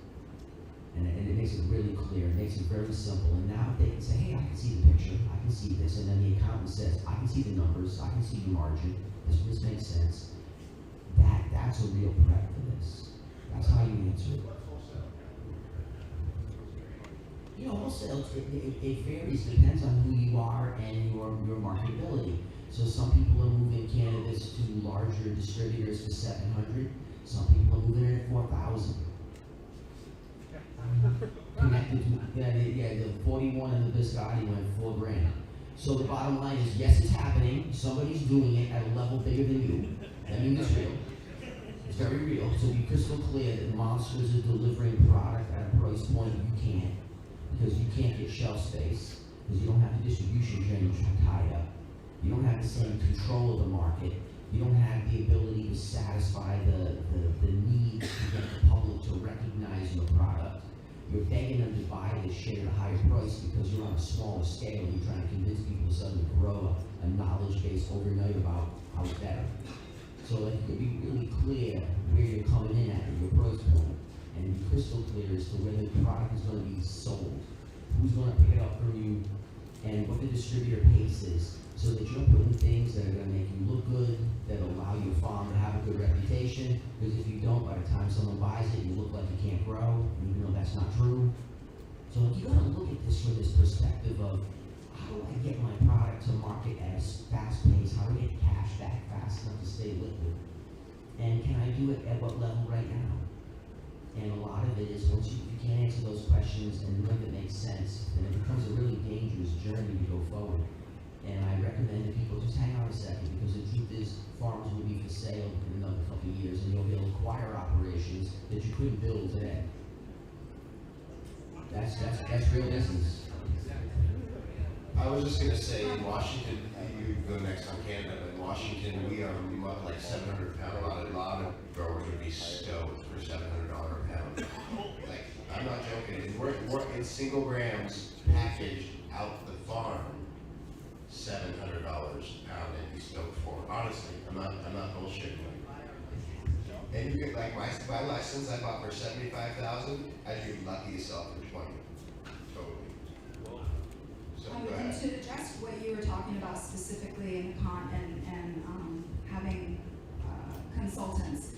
And it makes it really clear, it makes it very simple. And now they can say, hey, I can see the picture, I can see this. And then the accountant says, I can see the numbers, I can see the margin, this makes sense. That's a real prep for this. That's how you answer it. You know, wholesale, it varies, depends on who you are and your marketability. So some people are moving cannabis to larger distributors for $700. Some people are moving it at $4,000. Connected to, the 41 and the Biscotti went $4,000. So the bottom line is, yes, it's happening. Somebody's doing it at a level bigger than you. That means it's real. It's very real. So be crystal clear that monsters are delivering product at a price point you can't. Because you can't get shelf space, because you don't have the distribution chain tied up. You don't have the same control of the market. You don't have the ability to satisfy the need to get the public to recognize your product. You're begging them to buy this shit at a higher price because you're on a smaller scale and you're trying to convince people to suddenly grow a knowledge base overnight about how it's better. So like, you could be really clear where you're coming in at your price point, and be crystal clear as to where the product is going to be sold, who's going to pick it up from you, and what the distributor pace is, so that you're putting things that are going to make you look good, that allow your farm to have a good reputation, because if you don't, by the time someone buys it, you look like you can't grow, even though that's not true. So you got to look at this from this perspective of, how do I get my product to market at a fast pace? How do I get cash back fast enough to stay liquid? And can I do it at what level right now? And a lot of it is, once you can't answer those questions and none of it makes sense, then it becomes a really dangerous journey to go forward. And I recommend that people just hang on a second, because the truth is, farms will be for sale in another couple of years, and you'll be able to acquire operations that you couldn't build today. That's real business. I was just gonna say, in Washington, you go next on Canada, but in Washington, we are like 700 pound. A lot of growers would be stoked for $700 a pound. Like, I'm not joking. We're in single grams packaged out the farm, $700 a pound, and you stoked for. Honestly, I'm not bullshitting. And you get like my license I bought for $75,000. I'd be lucky to sell for 20. Totally. So go And ahead. to address what you were talking about specifically in the having consultants,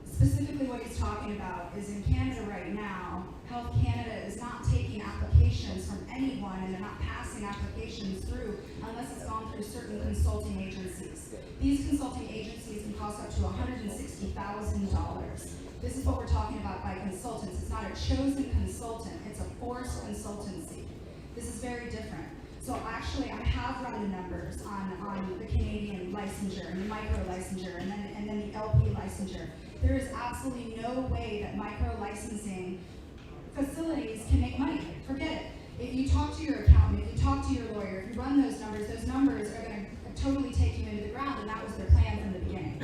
specifically what he's talking about is in Canada right now, Health Canada is not taking applications from anyone, and they're not passing applications through unless it's gone through certain consulting agencies. These consulting agencies can cost up to $160,000. This is what we're talking about by consultants. It's not a chosen consultant, it's a forced consultancy. This is very different. So actually, I have run the numbers on the Canadian licensure and the micro licensure and then the LP licensure. There is absolutely no way that micro licensing facilities can make money. Forget it. If you talk to your accountant, if you talk to your lawyer, if you run those numbers are going to totally take you into the ground, and that was their plan from the beginning.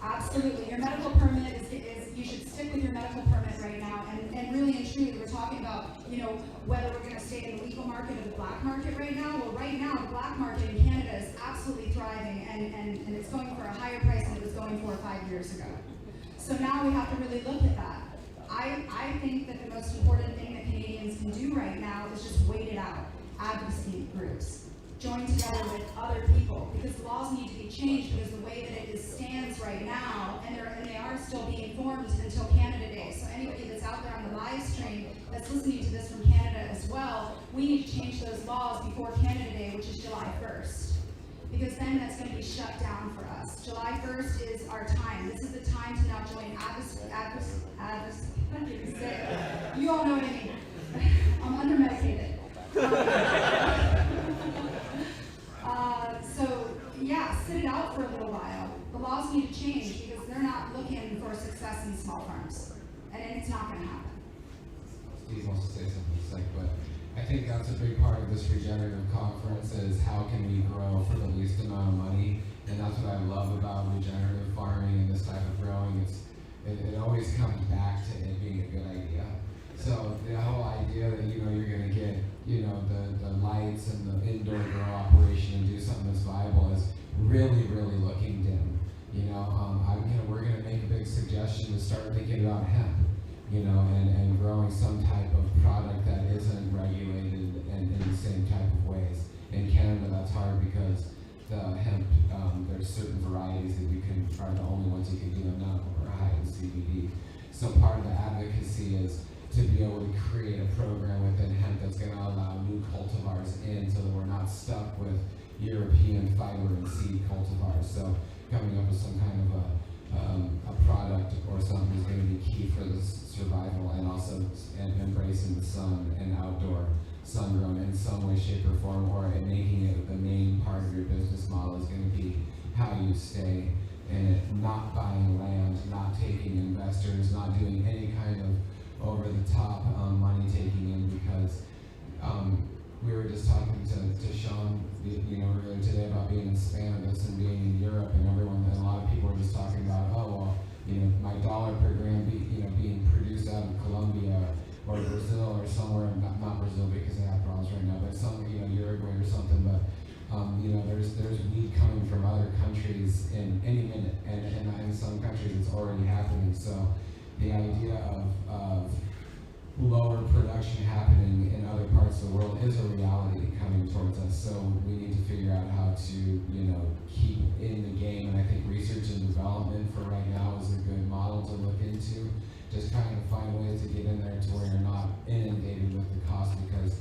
Absolutely. Your medical permit is you should stick with your medical permit right now, and really and truly, we're talking about, whether we're going to stay in the legal market or the black market right now. Well, right now, the black market in Canada is absolutely thriving, and it's going for a higher price than it was going for 5 years ago. So now we have to really look at that. I think that the most important thing that Canadians can do right now is just wait it out. Advocacy groups. Join together with other people, because the laws need to be changed, because the way that it stands right now, and they are still being formed until Canada Day. So anybody that's out there on the live stream that's listening to this from Canada as well, we need to change those laws before Canada Day, which is July 1st. Because then that's going to be shut down for us. July 1st is our time. This is the time to now join Advocacy. You all know what I mean. I'm under-medicated. So yeah, sit it out for a little while. The laws need to change because they're not looking for success in small farms, and it's not going to happen. Steve wants to say something in a sec, but I think that's a big part of this regenerative conference is how can we grow for the least amount of money, and that's what I love about regenerative farming and this type of growing. It always comes back to it being a good idea. So the whole idea that you're going to get the lights and the indoor grow operation and do something that's viable is really looking dim. We're going to make a big suggestion to start thinking about hemp, and growing some type of product that isn't regulated and in the same type of ways. In Canada, that's hard because the hemp, there's certain varieties that you can try. The only ones you can do them now are high in CBD. So part of the advocacy is to be able to create a program within hemp that's going to allow new cultivars in, so that we're not stuck with European fiber and seed cultivars. So coming up with some kind of a product or something is going to be key for the survival, and also embracing the sun and outdoor sun grown in some way, shape, or form, or making it the main part of your business model is going to be how you stay in it, not buying land, not taking investors, not doing any kind of over-the-top money taking in, because we were just talking to Sean, earlier today about being in Spanibus and being in Europe, and a lot of people were just talking about, my dollar per gram being produced out of Colombia or Brazil or somewhere, not Brazil because they have problems right now, but Uruguay or something, but there's weed coming from other countries in any minute, and in some countries it's already happening. So the idea of lower production happening in other parts of the world is a reality coming towards us. So we need to figure out how to, keep in the game. And I think research and development for right now is a good model to look into. Just trying to find ways to get in there to where you're not inundated with the cost, because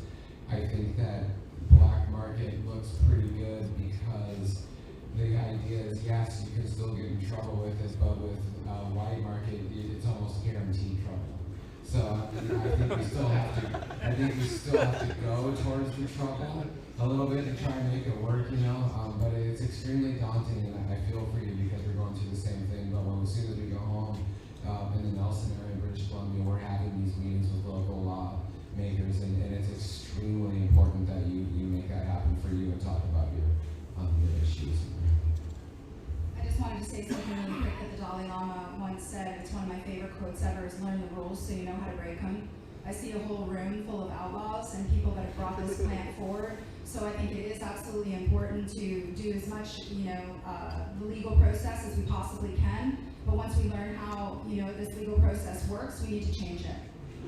I think that black market looks pretty good, because the idea is, yes, you can still get in trouble with it, but with white market, it's almost guaranteed trouble. So I think we still have to go towards the trouble a little bit to try and make it work, but it's extremely daunting, and I feel for you because we're going through the same thing. But as soon as we go home in the Nelson area in British Columbia, we're having these meetings with local lawmakers, and it's extremely important that you make that happen for you and talk about your issues. I just wanted to say something really quick that the Dalai Lama once said. It's one of my favorite quotes ever, is learn the rules rules so you know how to break them. I see a whole room full of outlaws and people that have brought this plant forward. So I think it is absolutely important to do as much, the legal process as we possibly can. But once we learn how, this legal process works, we need to change it.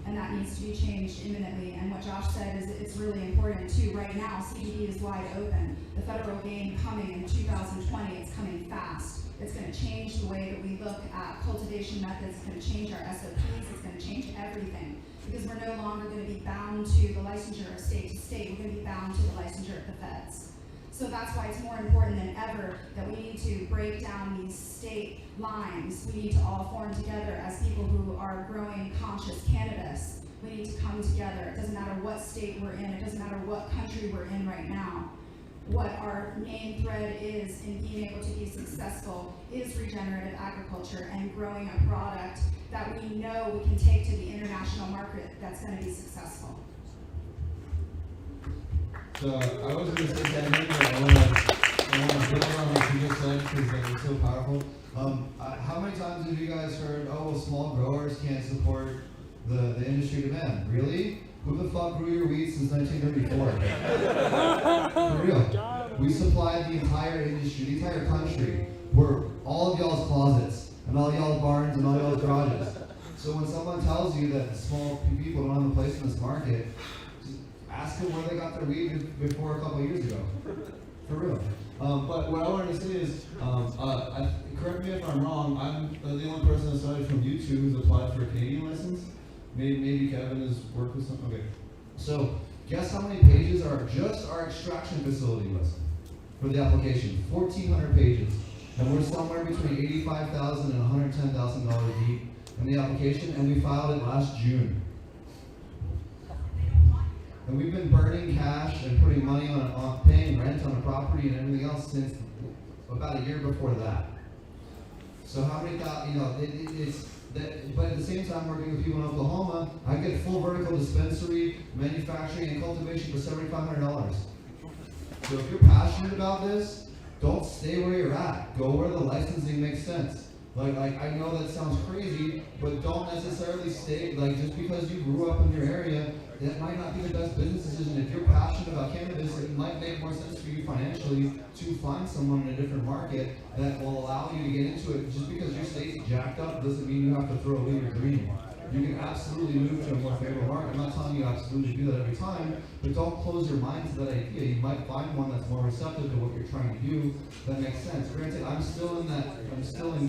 And that needs to be changed imminently. And what Josh said is it's really important too. Right now, CBD is wide open. The federal game coming in 2020, it's coming fast. It's going to change the way that we look at cultivation methods. It's going to change our SOPs. It's going to change everything. Because we're no longer going to be bound to the licensure of state to state. We're going to be bound to the licensure of the feds. So that's why it's more important than ever that we need to break down these state lines. We need to all form together as people who are growing conscious cannabis. We need to come together. It doesn't matter what state we're in. It doesn't matter what country we're in right now. What our main thread is in being able to be successful is regenerative agriculture and growing a product that we know we can take to the international market that's going to be successful. So I was going to say that here, but I want to build on what you just said because it's so powerful. How many times have you guys heard, well, small growers can't support the industry demand? Really? Who the fuck grew your wheat since 1934? For real. We supplied the entire industry, the entire country. We're all of y'all's closets, and all y'all's barns, and all y'all's garages. So when someone tells you that small people don't have a place in this market, ask them where they got their weed before a couple of years ago. For real. But what I wanted to say is, correct me if I'm wrong, I'm the only person aside from you two who's applied for a Canadian license. Maybe Kevin has worked with some. Okay. So guess how many pages are just our extraction facility list for the application? 1,400 pages. And we're somewhere between $85,000 and $110,000 deep in the application, and we filed it last June. And we've been burning cash and putting money on paying rent on a property and everything else since about a year before that. So how many it's that, but at the same time working with people in Oklahoma, I get full vertical dispensary, manufacturing, and cultivation for $7,500. So if you're passionate about this, don't stay where you're at. Go where the licensing makes sense. Like I know that sounds crazy, but don't necessarily stay, just because you grew up in your area, that might not be the best business decision. If you're passionate about cannabis, it might make more sense for you financially to find someone in a different market that will allow you to get into it. Just because your state's jacked up doesn't mean you have to throw away your dream. You can absolutely move to a more favorable market. I'm not telling you to absolutely do that every time, but don't close your mind to that idea. You might find one that's more receptive to what you're trying to do that makes sense. Granted, I'm still in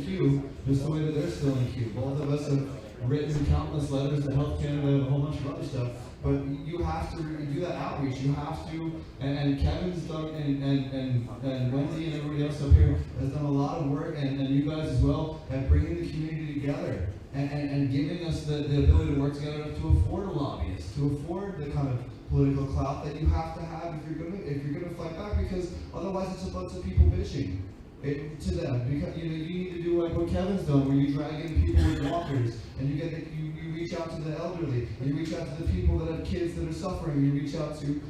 queue, just the way that they're still in queue. Both of us have written countless letters to Health Canada and a whole bunch of other stuff. But you have to do that outreach. You have to, and Kevin's done, and Wendy and everybody else up here has done a lot of work, and you guys as well, at bringing the community together and giving us the ability to work together to afford a lobbyist, to afford the kind of political clout that you have to have if you're gonna fight back, because otherwise it's a bunch of people bitching to them. Because you need to do like what Kevin's done, where you drag in people with walkers, and you reach out to the elderly, and you reach out to the people that have kids that are suffering, you reach out to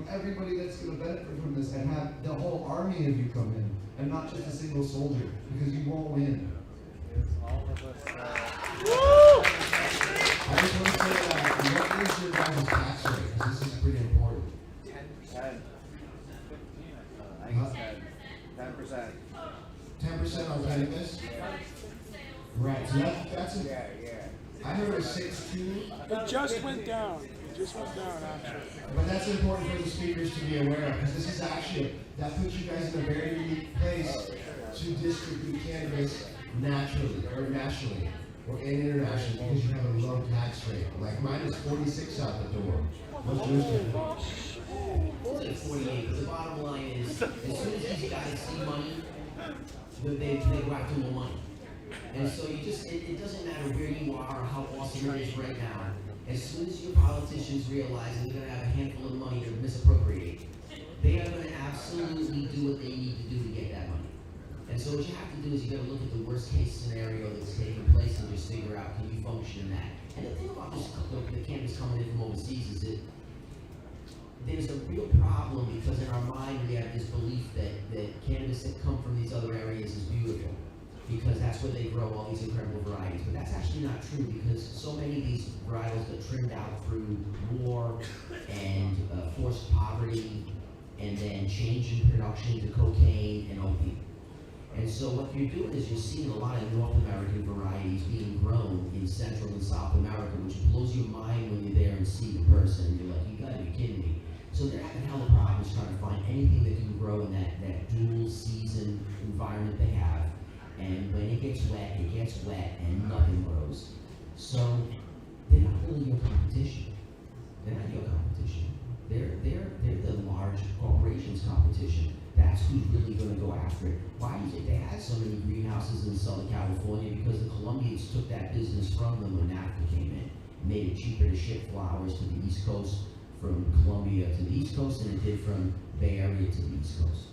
everybody that's going to benefit from this, and have the whole army of you come in, and not just a single soldier, because you won't win. All of us. I just want to say that, what is your guys' tax rate? Because this is pretty important. 10%. I think 10%. 10% on cannabis? Right, so that's a, Yeah. I heard it was 6.2. It just went down. It just went down, actually. But that's important for the speakers to be aware of, because this is actually, that puts you guys in a very unique place to distribute cannabis naturally, or nationally, or internationally, because you have a low tax rate. Like mine is 46 out the door. Most juice. It's like 48, because the bottom line is, as soon as these guys see money, they go after more money. And so you just, it doesn't matter where you are or how awesome it is right now. As soon as your politicians realize that they're going to have a handful of money to misappropriate, they are going to absolutely do what they need to do to get that money. And so what you have to do is you got to look at the worst case scenario that's taking place and just figure out, can you function in that? And the thing about this, the cannabis coming in from overseas is that there's a real problem, because in our mind we have this belief that cannabis that come from these other areas is beautiful. because that's where they grow all these incredible varieties. But that's actually not true, because so many of these varietals got trimmed out through war and forced poverty, and then change in production to cocaine and opium. And so what you're doing is you're seeing a lot of North American varieties being grown in Central and South America, which blows your mind when you're there and see the person, and you're like, you gotta be kidding me. So they're having hell of problems trying to find anything that can grow in that dual season environment they have. And when it gets wet, and nothing grows. So they're not really your competition. They're not your competition. They're the large corporations' competition. That's who's really going to go after it. Why do you think they had so many greenhouses in Southern California? Because the Colombians took that business from them when NAFTA came in. It made it cheaper to ship flowers to the East Coast from Colombia to the East Coast than it did from Bay Area to the East Coast.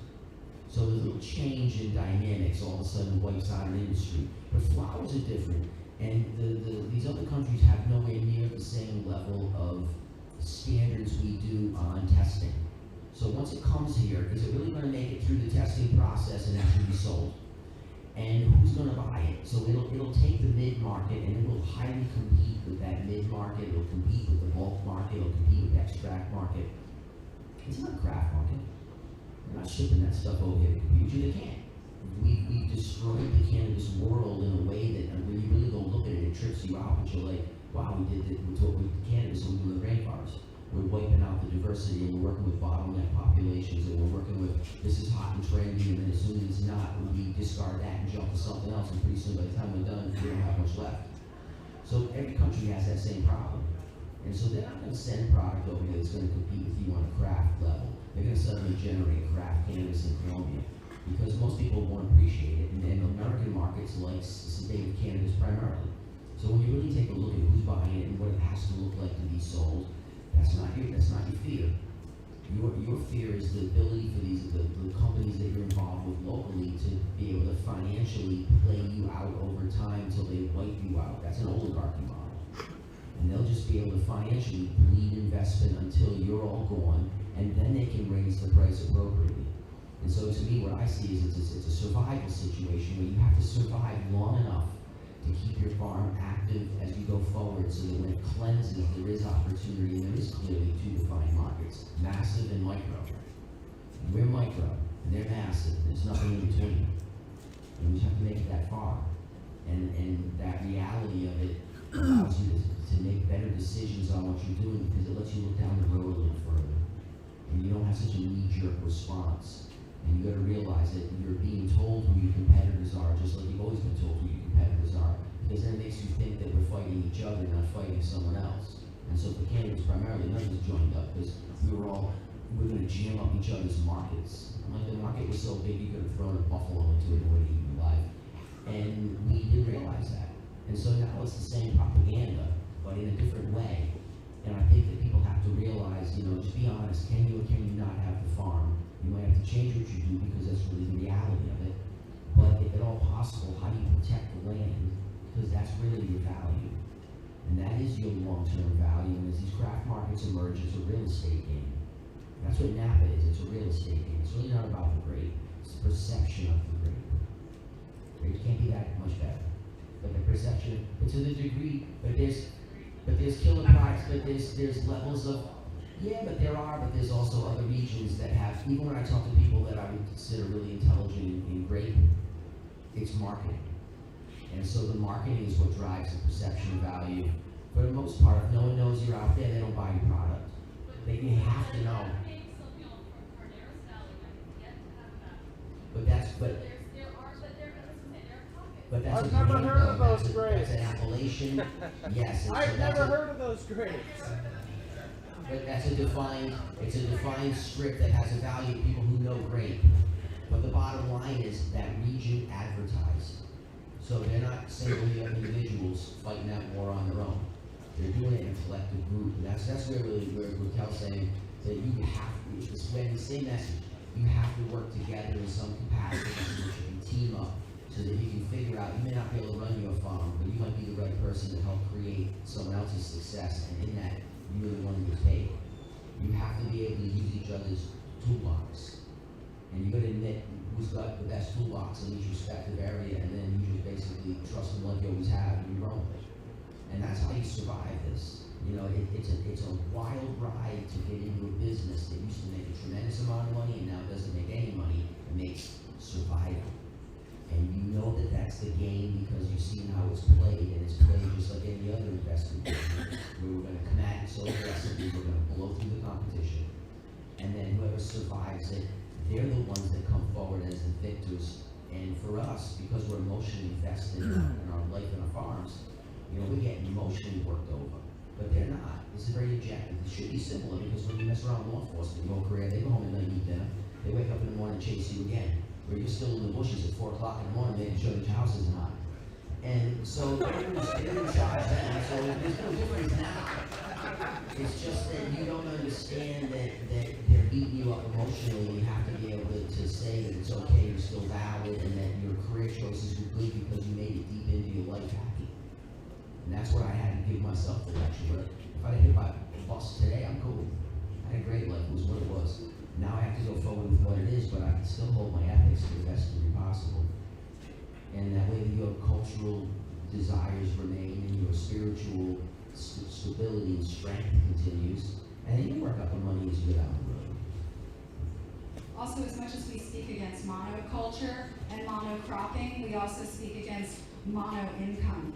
So there's a little change in dynamics all of a sudden wipes out an industry. But flowers are different. And these other countries have nowhere near the same level of standards we do on testing. So once it comes here, is it really going to make it through the testing process and actually be sold? And who's going to buy it? So it'll take the mid-market and it will highly compete with that mid-market. It'll compete with the bulk market. It'll compete with the extract market. It's not a craft market. They're not shipping that stuff over here to compete. They can't. We've destroyed the cannabis world in a way that when you really go look at it, it trips you out. But you're like, wow, we did what with cannabis and we do with rainforests. We're wiping out the diversity, and we're working with bottleneck populations, and we're working with this is hot and trendy, and then as soon as it's not, we discard that and jump to something else, and pretty soon by the time we're done, we don't have much left. So every country has that same problem. And so they're not going to send product over here that's going to compete with you on a craft level. They're going to suddenly generate craft cannabis in Colombia, because most people won't appreciate it, and American markets like sedative cannabis primarily. So when you really take a look at who's buying it and what it has to look like to be sold, that's not your fear. Your fear is the ability for the companies that you're involved with locally to be able to financially play you out over time until they wipe you out. That's an oligarchy model. And they'll just be able to financially bleed investment until you're all gone, and then they can raise the price appropriately. And so to me, what I see is it's a survival situation where you have to survive long enough to keep your farm active as you go forward, so that when it cleanses, there is opportunity, and there is clearly two defined markets, massive and micro. And we're micro, and they're massive. There's nothing in between. And we just have to make it that far. And that reality of it allows you to make better decisions on what you're doing, because it lets you look down the road a little further. And you don't have such a knee-jerk response. And you got to realize that you're being told who your competitors are, just like you've always been told who your competitors are, because then it makes you think that we're fighting each other, not fighting someone else. And so for cannabis, primarily, none of us joined up because we're going to jam up each other's markets. Like the market was so big, you could have thrown a buffalo into it and would have eaten alive. And we didn't realize that. And so now it's the same propaganda, but in a different way. And I think that people have to realize, just be honest, can you or can you not have the farm? You might have to change what you do because that's really the reality of it. But if at all possible, how do you protect the land? Because that's really your value. And that is your long-term value. And as these craft markets emerge, it's a real estate game. That's what Napa is. It's a real estate game. It's really not about the grape. It's the perception of the grape. Grapes can't be that much better. But the perception, but to the degree, but there's killer products, but there's levels of, but there's also other regions that have, even when I talk to people that I would consider really intelligent in grape, it's marketing. And so the marketing is what drives the perception of value. For the most part, if no one knows you're out there, they don't buy your product. They have to know. But that's I've never heard of those grapes. That's an appellation. Yes. I've never heard of those grapes. But it's a defined script that has a value to people who know grape. But the bottom line is that region advertised. So they're not simply individuals fighting that war on their own. They're doing it in a collective group. And that's where Raquel's saying that you have to, it's when the same message, you have to work together in some capacity, so that you can team up, so that you can figure out, you may not be able to run your farm, but you might be the right person to help create someone else's success, and in that, you really want to get paid. You have to be able to use each other's toolbox. And you got to admit who's who's got the best toolbox in each respective area, and then you just basically trust them like you always have, and you run with it. And that's how you survive this. You know, it's a wild ride to get into a business that used to make a tremendous amount of money and now doesn't make any money. It makes survival. And you know that that's the game because you've seen how it's played, and it's played just like any other investment game, where we're going to come at it so aggressively, we're going to blow through the competition. And then whoever survives it, they're the ones that come forward as the victors. And for us, because we're emotionally invested in our life and our farms, you know, we're getting emotionally worked over. But they're not. It's very objective. It should be similar because when you mess around with law enforcement in your career, they go home at night and eat dinner. They wake up in the morning and chase you again. Where you're still in the bushes at 4 o'clock in the morning making sure that your house isn't hot. And so they're in charge then. So there's no difference now. It's just that you don't understand that they're beating you up emotionally. You have to be able to say that it's okay, you're still valid, and that your career choices were good because you made it deep into your life happy. And that's what I had to give myself the lecture. But if I hit my boss today, I'm cool. I had a great life, it was what it was. Now I have to go forward with what it is, but I can still hold my ethics to the best degree possible. And that way your cultural desires remain and your spiritual stability and strength continues, and then you work out the money as you get down the road. Also, as much as we speak against monoculture and monocropping, we also speak against mono-income.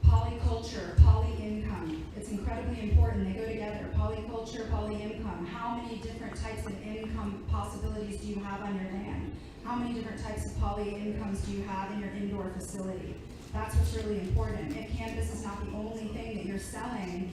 Polyculture, poly-income. It's incredibly important. They go together. Polyculture, poly-income. How many different types of income possibilities do you have on your land? How many different types of poly-incomes do you have in your indoor facility? That's what's really important. If cannabis is not the only thing that you're selling,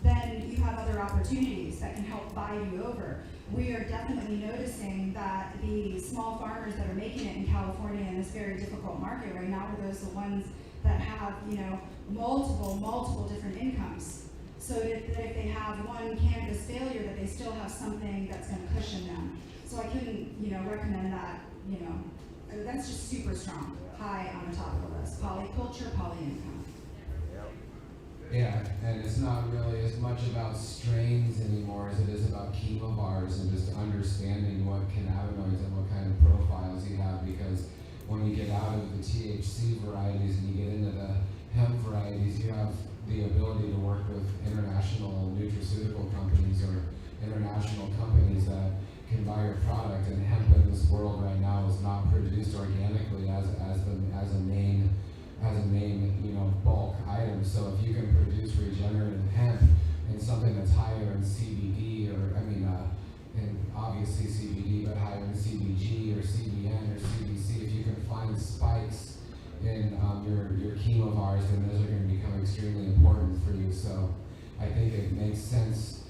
then you have other opportunities that can help buy you over. We are definitely noticing that the small farmers that are making it in California in this very difficult market right now are those the ones that have, you know, multiple different incomes. So that if they have one cannabis failure, that they still have something that's going to cushion them. So I couldn't, you know, recommend that, you know, that's just super strong, high on the top of the list. Polyculture, poly-income. Yeah, and it's not really as much about strains anymore as it is about cultivars and just understanding what cannabinoids and what kind of profiles you have, because when you get out of the THC varieties and you get into the hemp varieties, you have the ability to work with international nutraceutical companies or international companies that can buy your product. And hemp in this world right now is not produced organically as a main you know, bulk item. So if you can produce regenerative hemp in something that's higher in CBD, or and obviously CBD, but higher in CBG or CBN or CBC, if you can find spikes in your cultivars, then those are going to become extremely important for you. So I think it makes sense,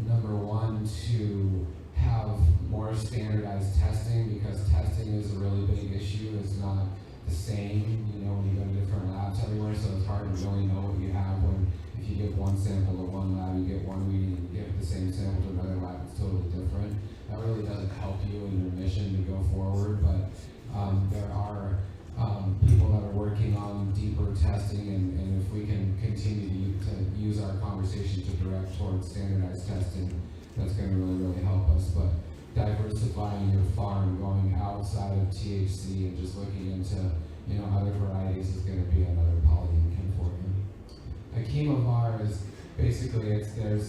number one, to have more standardized testing, because testing is a really big issue. It's not the same, you know, when you go to different labs everywhere, so it's hard to really know what you have when, if you give one sample to one lab, you get one reading, and you give the same sample to another lab, it's totally different. That really doesn't help you in your mission to go forward, but there are people that are working on deeper testing, and if we can continue to use our conversation to direct towards standardized testing, that's going to really help us. But diversifying your farm, going outside of THC and just looking into, you know, other varieties is going to be another poly-income for you. A cultivar is basically it's the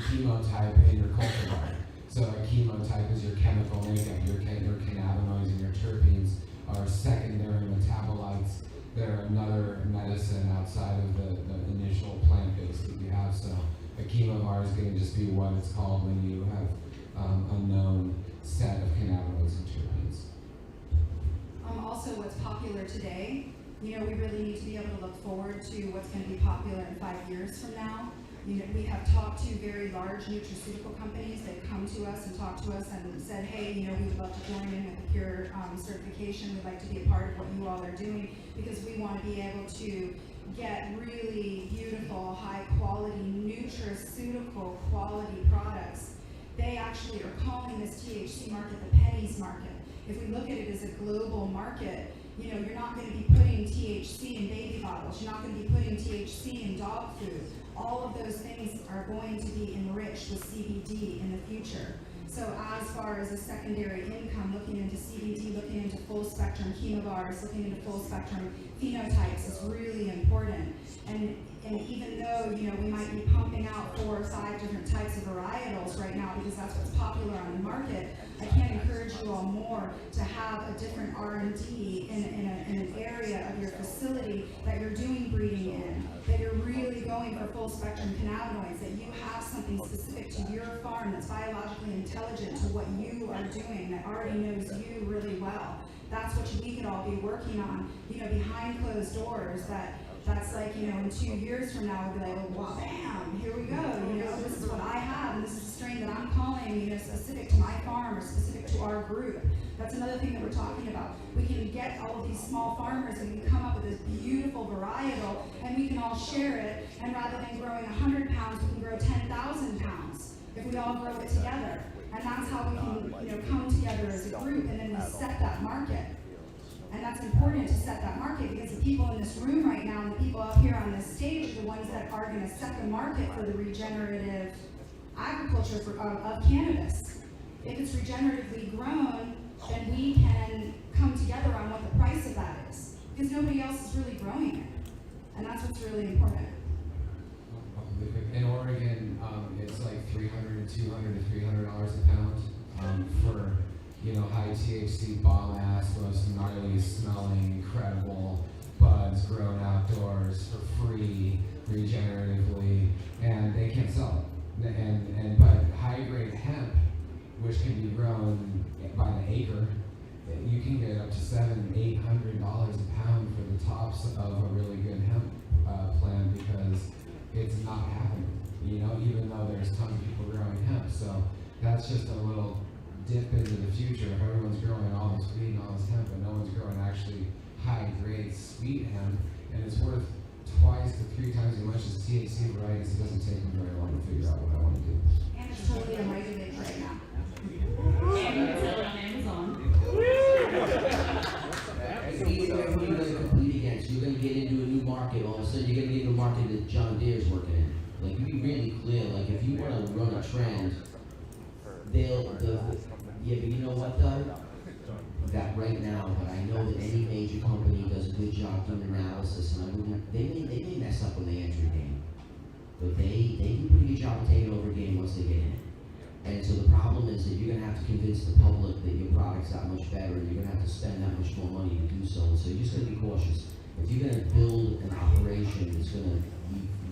chemotype in your cultivar. So a chemotype is your chemical makeup, your cannabinoids and your terpenes are secondary metabolites. They're another medicine outside of the initial plant base that you have. So a cultivar is going to just be what it's called when you have a known set of cannabinoids and terpenes. Also, what's popular today, you know, we really need to be able to look forward to what's going to be popular in 5 years from now. You know, we have talked to very large nutraceutical companies that come to us and talk to us and said, hey, you know, we would love to join in with the Pure certification. We'd like to be a part of what you all are doing, because we want to be able to get really beautiful, high quality, nutraceutical quality products. They actually are calling this THC market the pennies market. If we look at it as a global market, you know, you're not going to be putting THC in baby bottles. You're not going to be putting THC in dog food. All of those things are going to be enriched with CBD in the future. So as far as a secondary income, looking into CBD, looking into full spectrum chemovars, looking into full spectrum phenotypes is really important. And even though, you know, we might be pumping out 4 or 5 different types of varietals right now because that's what's popular on the market, I can't encourage you all more to have a different R&D in an area of your facility that you're doing breeding in, that you're really going for full spectrum cannabinoids, that you have something specific to your farm that's biologically intelligent to what you are doing, that already knows you really well. That's what we could all be working on, you know, behind closed doors. That's like, you know, in 2 years from now, we'll be like, oh, wow, bam, here we go. You know, this is what I have, and this is a strain that I'm calling, you know, specific to my farm or specific to our group. That's another thing that we're talking about. We can get all of these small farmers and we can come up with this beautiful varietal, and we can all share it, and rather than growing 100 pounds, we can grow 10,000 pounds if we all grow it together. And that's how we can, you know, come together as a group, and then we set that market. And that's important to set that market because the people in this room right now and the people up here on this stage are the ones that are going to set the market for the regenerative agriculture of cannabis. If it's regeneratively grown, then we can come together on what the price of that is because nobody else is really growing it. And that's what's really important. In Oregon, it's like $300 to $300 a pound for, you know, high THC, bomb ass, most gnarly smelling, incredible buds grown outdoors for free, regeneratively, and they can't sell it. But high grade hemp, which can be grown by the acre, you can get up to $700-800 a pound for the tops of a really good hemp plant because it's not happening. You know, even though there's tons of people growing hemp, so that's just a little dip into the future. If everyone's growing all this weed and all this hemp, but no one's growing actually high-grade sweet hemp, and it's worth 2 to 3 times as much as THC varieties, it doesn't take me very long to figure out what I want to do. And it's totally unregulated right now. And you can sell it on Amazon. You're going to compete against. You're going to get into a new market. All of a sudden, you're going to get into a market that John Deere's working in. Like, you be really clear. Like, if you want to run a trend, yeah, but you know what though? That right now, but I know that any major company does a good job doing analysis, and I wouldn't, they may mess up when they enter a game, but they do a pretty good job of taking over a game once they get in it. And so the problem is that you're gonna have to convince the public that your product's that much better, and you're gonna have to spend that much more money to do so. And so you're just gonna be cautious. If you're gonna build an operation that's gonna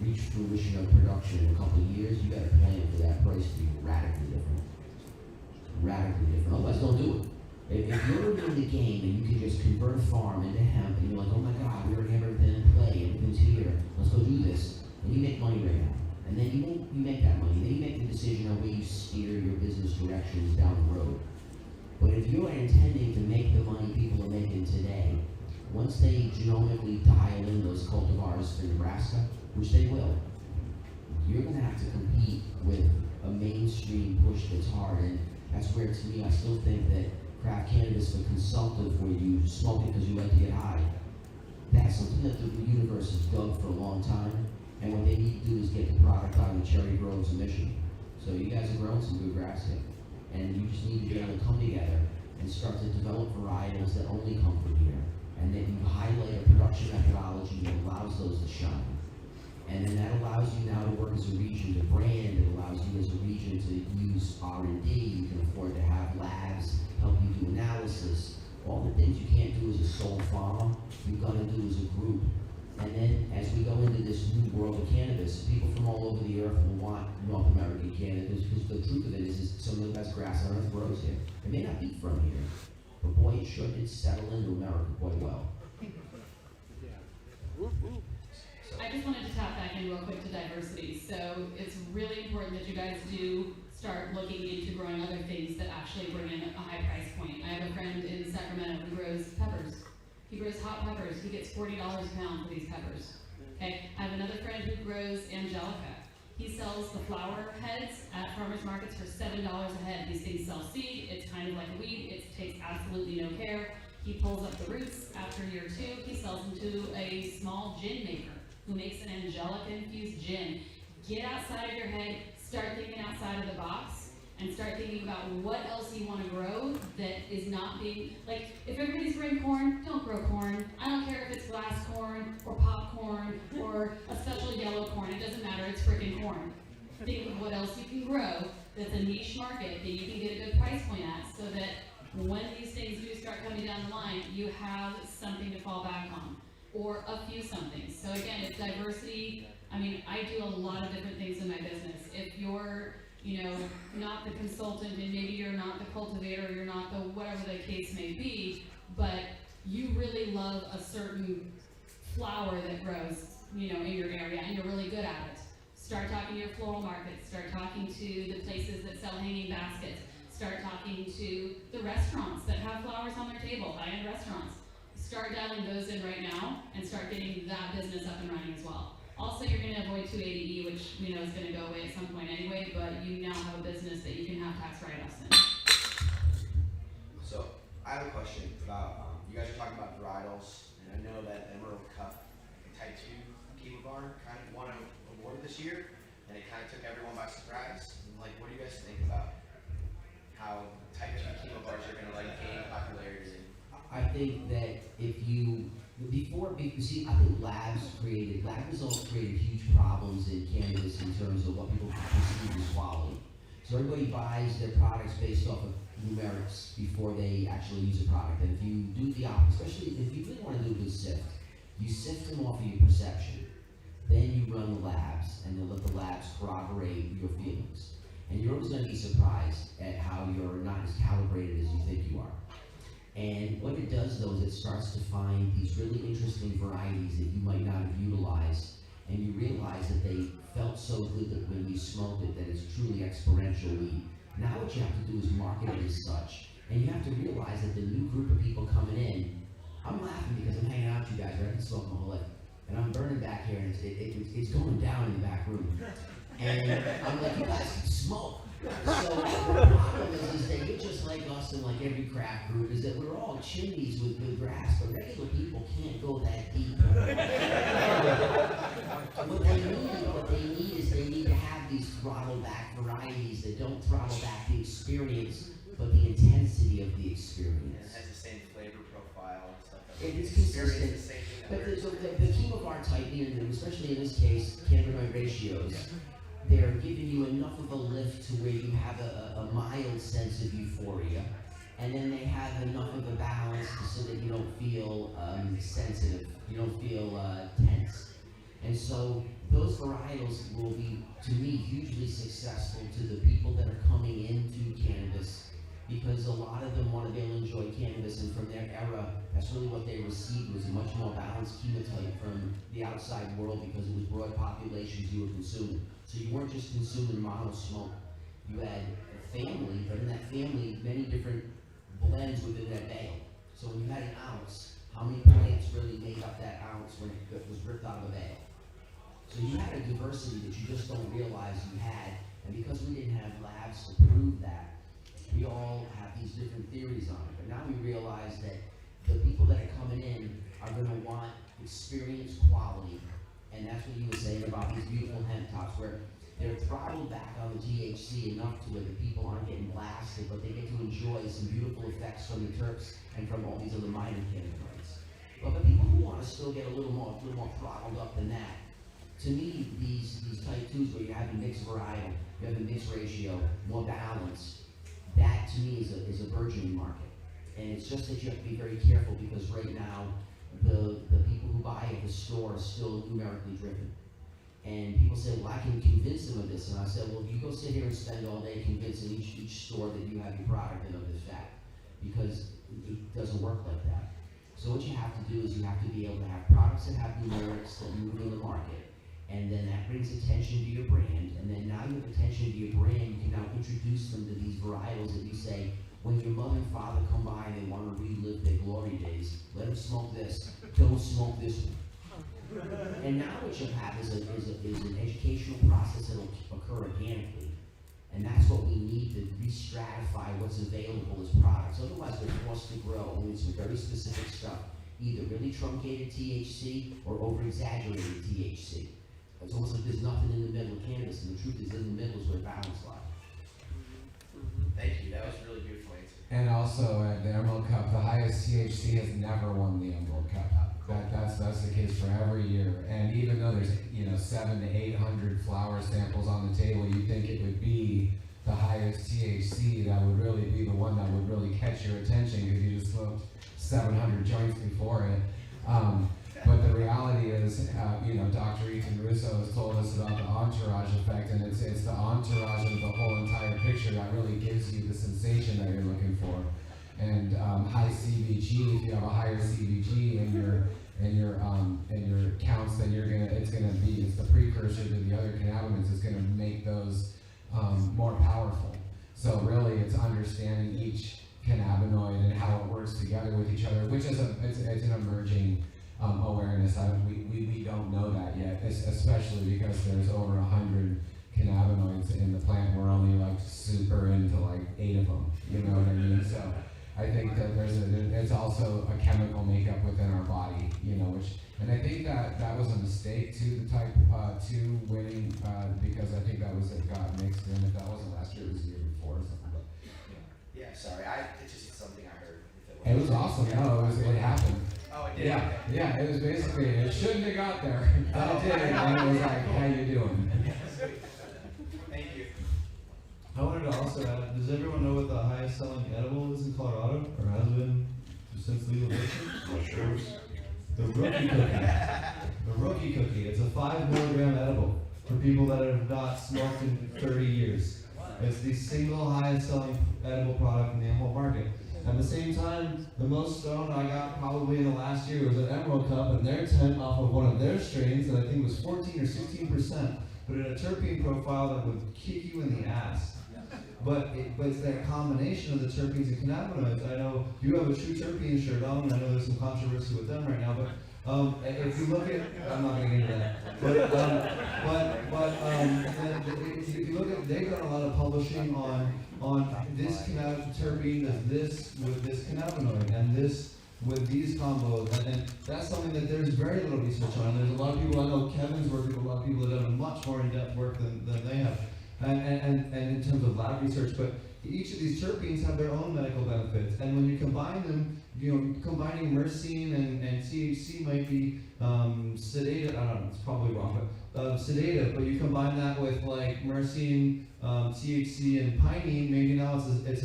reach fruition of production in a couple of years, you gotta plan for that price to be radically different. Radically different. Otherwise, don't do it. If you're in the game and you can just convert a farm into hemp and you're like, oh my God, we already have everything in play, everything's here, let's go do this, and you make money right now. And then you make that money, then you make the decision on where you steer your business directions down the road. But if you're intending to make the money people are making today, once they genomically dial in those cultivars for Nebraska, which they will, you're gonna have to compete with a mainstream push that's hard. And that's where, to me, I still think that craft cannabis for consumptive, where you smoke it because you like to get high, that's something that the universe has dug for a long time. And what they need to do is get the product out of the cherry groves of Michigan. So you guys are growing some good grass here. And you just need to be able to come together and start to develop varietals that only come from here. And then you highlight a production methodology that allows those to shine. And then that allows you now to work as a region to brand. It allows you as a region to use R&D. You can afford to have labs help you do analysis. All the things you can't do as a sole farmer, you've got to do as a group. And then as we go into this new world of cannabis, people from all over the earth will want North American cannabis because the truth of it is some of the best grass on earth grows here. It may not be from here, but boy, it sure did settle into America quite well. I just wanted to tap back in real quick to diversity. So it's really important that you guys do start looking into growing other things that actually bring in a high price point. I have a friend in Sacramento who grows peppers. He grows hot peppers. He gets $40 a pound for these peppers. Okay. I have another friend who grows angelica. He sells the flower heads at farmers markets for $7 a head. These things sell seed. It's kind of like a weed. It takes absolutely no care. He pulls up the roots after year 2. He sells them to a small gin maker who makes an angelica infused gin. Get outside of your head. Start thinking outside of the box. and start thinking about what else you want to grow that is not being, like, if everybody's growing corn, don't grow corn. I don't care if it's glass corn or popcorn or a special yellow corn, it doesn't matter, it's freaking corn. Think of what else you can grow that's a niche market that you can get a good price point at, so that when these things do start coming down the line, you have something to fall back on, or a few somethings. So again, it's diversity. I mean, I do a lot of different things in my business. If you're, you know, not the consultant, and maybe you're not the cultivator, you're not the whatever the case may be, but you really love a certain flower that grows, you know, in your area, and you're really good at it. Start talking to your floral markets, start talking to the places that sell hanging baskets, start talking to the restaurants that have flowers on their table, high-end restaurants. Start dialing those in right now and start getting that business up and running as well. Also, you're going to avoid 280E, which we know is going to go away at some point anyway, but you now have a business that you can have tax write-offs in. So, I have a question about, you guys are talking about varietals, and I know that Emerald Cup Type 2 cultivar kind of won an award this year, and it kind of took everyone by surprise. And, like, what do you guys think about how Type 2 cultivars are going to, like, gain popularity? I think that if you, see, I think lab results created huge problems in cannabis in terms of what people perceive as quality. So everybody buys their products based off of numerics before they actually use a product. And if you do the opposite, especially if you really want to do a good sift, you sift them off of your perception. Then you run the labs, and then let the labs corroborate your feelings. And you're always going to be surprised at how you're not as calibrated as you think you are. And what it does, though, is it starts to find these really interesting varieties that you might not have utilized, and you realize that they felt so good that when you smoked it, that it's truly exponential weed. Now what you have to do is market it as such, and you have to realize that the new group of people coming in, I'm laughing because I'm hanging out with you guys, right? I've been smoking my whole life, and I'm burning back here, and it's going down in the back room. And I'm like, you guys can smoke. So the problem is that you're just like us and like every craft group, is that we're all chimneys with good grass, but regular people can't go that deep. What they need is they need to have these throttle back varieties that don't throttle back the experience, but the intensity of the experience. And it has the same flavor profile and stuff. It is consistent. But the cultivar type, especially in this case, cannabinoid ratios, they're giving you enough of a lift to where you have a mild sense of euphoria, and then they have enough of a balance so that you don't feel sensitive, you don't feel tense. And so those varietals will be, to me, hugely successful to the people that are coming into cannabis, because a lot of them want to be able to enjoy cannabis, and from their era, that's really what they received, was a much more balanced chemotype from the outside world, because it was broad populations you were consuming. So you weren't just consuming mono smoke. You had a family, but in that family, many different blends within that bale. So when you had an ounce, how many plants really made up that ounce when it was ripped out of the bale? So you had a diversity that you just don't realize you had, and because we didn't have labs to prove that, we all have these different theories on it. But now we realize that the people that are coming in are going to want experience, quality, and that's what you were saying about these beautiful hemp tops, where they're throttled back on the THC enough to where the people aren't getting blasted, but they get to enjoy some beautiful effects from the terps and from all these other minor cannabinoids. But the people who want to still get a little more throttled up than that, to me, these type 2s where you have a mixed varietal, you have a mixed ratio, more balance, that to me is a burgeoning market. And it's just that you have to be very careful, because right now, the people who buy at the store are still numerically driven. And people say, well, I can convince them of this. And I said, well, you go sit here and spend all day convincing each store that you have your product in of this fact, because it doesn't work like that. So what you have to do is you have to be able to have products that have numerics that move in the market, and then that brings attention to your brand, and then now you have attention to your brand, you can now introduce them to these varietals that you say, when your mother and father come by and they want to relive their glory days, let them smoke this, don't smoke this one. And now what you'll have is an educational process that will occur organically. And that's what we need to re-stratify what's available as products. Otherwise, we're forced to grow only some very specific stuff, either really truncated THC or over-exaggerated THC. It's almost like there's nothing in the middle of cannabis, and the truth is in the middle is where balance lies. Thank you, that was a really beautiful answer. And also at the Emerald Cup, the highest THC has never won the Emerald Cup. That's the case for every year. And even though there's 700 to 800 flower samples on the table, you'd think it would be the highest THC that would really be the one that would really catch your attention because you just smoked 700 joints before it. But the reality is, Dr. Ethan Russo has told us about the entourage effect, and it's the entourage of the whole entire picture that really gives you the sensation that you're looking for. And high CBG, if you have a higher CBG in your counts, then it's the precursor to the other cannabinoids. It's gonna make those more powerful. So really, it's understanding each cannabinoid and how it works together with each other, which is it's an emerging awareness. We don't know that yet, especially because there's over 100 cannabinoids in the plant. We're only like super into like 8 of them. You know what I mean? So I think that it's also a chemical makeup within our body. And I think that was a mistake too, the type 2 winning, because I think it got mixed in. If that wasn't last year, it was the year before or something. But Yeah, sorry, it's just something I heard. it was awesome. No, it happened. Oh, it did? Yeah, Okay. yeah. It was basically it shouldn't have got there, but it did, and it was like, how you doing? Thank you. I wanted to also add, does everyone know what the highest selling edible is in Colorado, or has been since legalization? Sure. The rookie cookie. The rookie cookie. It's a 5 milligram edible for people that have not smoked in 30 years. It's the single highest selling edible product in the whole market. At the same time, the most stoned I got probably in the last year was at Emerald Cup, and their 10 off of one of their strains that I think was 14 or 16%, but in a terpene profile that would kick you in the ass. But it's that combination of the terpenes and cannabinoids. I know you have a true terpene shirt on, and I know there's some controversy with them right now, but if you look at, I'm not going to get into that, but if you look at, they've done a lot of publishing on this terpene does this with this cannabinoid, and this with these combos, and that's something that there's very little research on. There's a lot of people, I know Kevin's worked with a lot of people that have done much more in-depth work than they have, and in terms of lab research, but each of these terpenes have their own medical benefits, and when you combine them, combining myrcene and THC might be sedative. I don't know, it's probably wrong, but sedative. But you combine that with like myrcene, THC, and pinene. Maybe now it's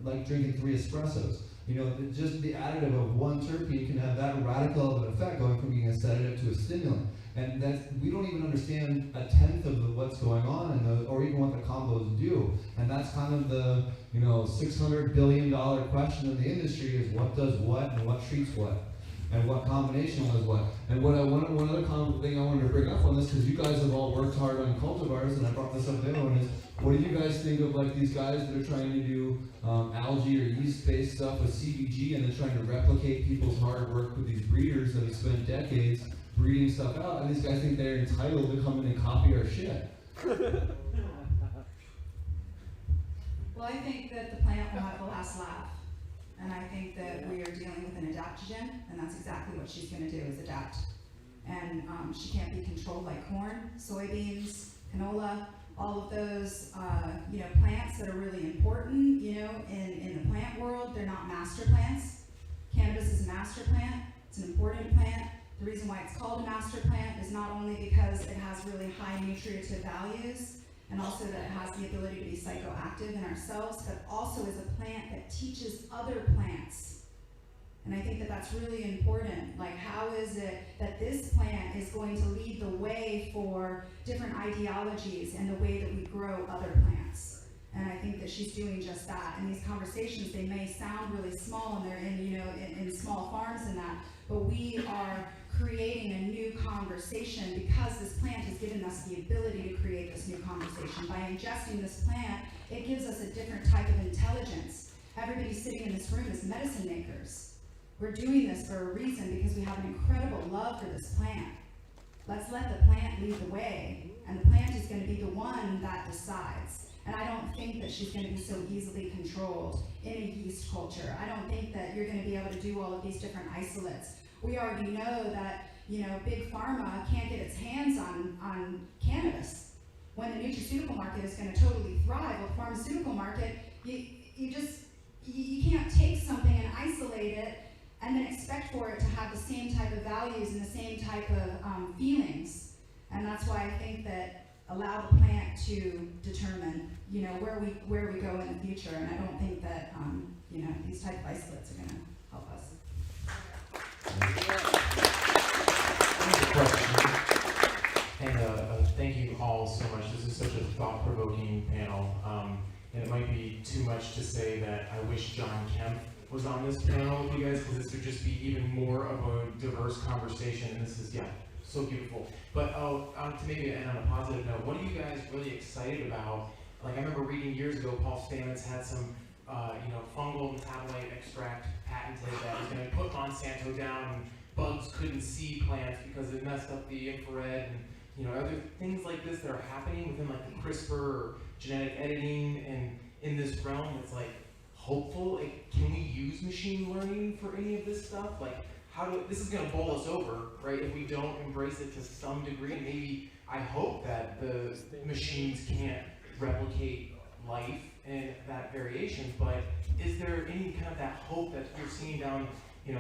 like drinking 3 espressos. Just the additive of one terpene can have that radical of an effect, going from being a sedative to a stimulant. And we don't even understand 1/10 of what's going on, or even what the combos do. And that's kind of the $600 billion question in the industry: is what does what and what treats what, and what combination does what. And one other thing I wanted to bring up on this, because you guys have all worked hard on cultivars, and I brought this up to everyone, is what do you guys think of like these guys that are trying to do algae or yeast-based stuff with CBG, and then trying to replicate people's hard work with these breeders that have spent decades breeding stuff out, and these guys think they're entitled to come in and copy our shit. Well, I think that the plant will have the last laugh. And I think that we are dealing with an adaptogen, and that's exactly what she's going to do, is adapt. And she can't be controlled like corn, soybeans, canola, all of those plants that are really important, in the plant world. They're not master plants. Cannabis is a master plant. It's an important plant. The reason why it's called a master plant is not only because it has really high nutritive values, and also that it has the ability to be psychoactive in ourselves, but also is a plant that teaches other plants. And I think that that's really important. Like, how is it that this plant is going to lead the way for different ideologies and the way that we grow other plants? And I think that she's doing just that. And these conversations, they may sound really small, and they're in small farms and that, but we are creating a new conversation because this plant has given us the ability to create this new conversation. By ingesting this plant, it gives us a different type of intelligence. Everybody sitting in this room is medicine makers. We're doing this for a reason, because we have an incredible love for this plant. Let's let the plant lead the way, and the plant is going to be the one that decides. And I don't think that she's going to be so easily controlled in a yeast culture. I don't think that you're going to be able to do all of these different isolates. We already know that, Big Pharma can't get its hands on cannabis. When the nutraceutical market is going to totally thrive, well, the pharmaceutical market you can't take something and isolate it and then expect for it to have the same type of values and the same type of feelings. And that's why I think that allow the plant to determine, where we go in the future. And I don't think that, these type of isolates are going to help us. And thank you all so much. This is such a thought-provoking panel. And it might be too much to say that I wish John Kemp was on this panel with you guys, because this would just be even more of a diverse conversation. And this is, so beautiful. But to maybe end on a positive note, what are you guys really excited about? Like, I remember reading years ago, Paul Stamets had some, fungal metabolite extract patented that was going to put Monsanto down, and bugs couldn't see plants because it messed up the infrared. And are there things like this that are happening within like the CRISPR or genetic editing and in this realm that's like hopeful? Like, can we use machine learning for any of this stuff? Like, this is going to bowl us over, right, if we don't embrace it to some degree. Maybe I hope that the machines can't replicate life and that variation, but is there any kind of that hope that you're seeing down, in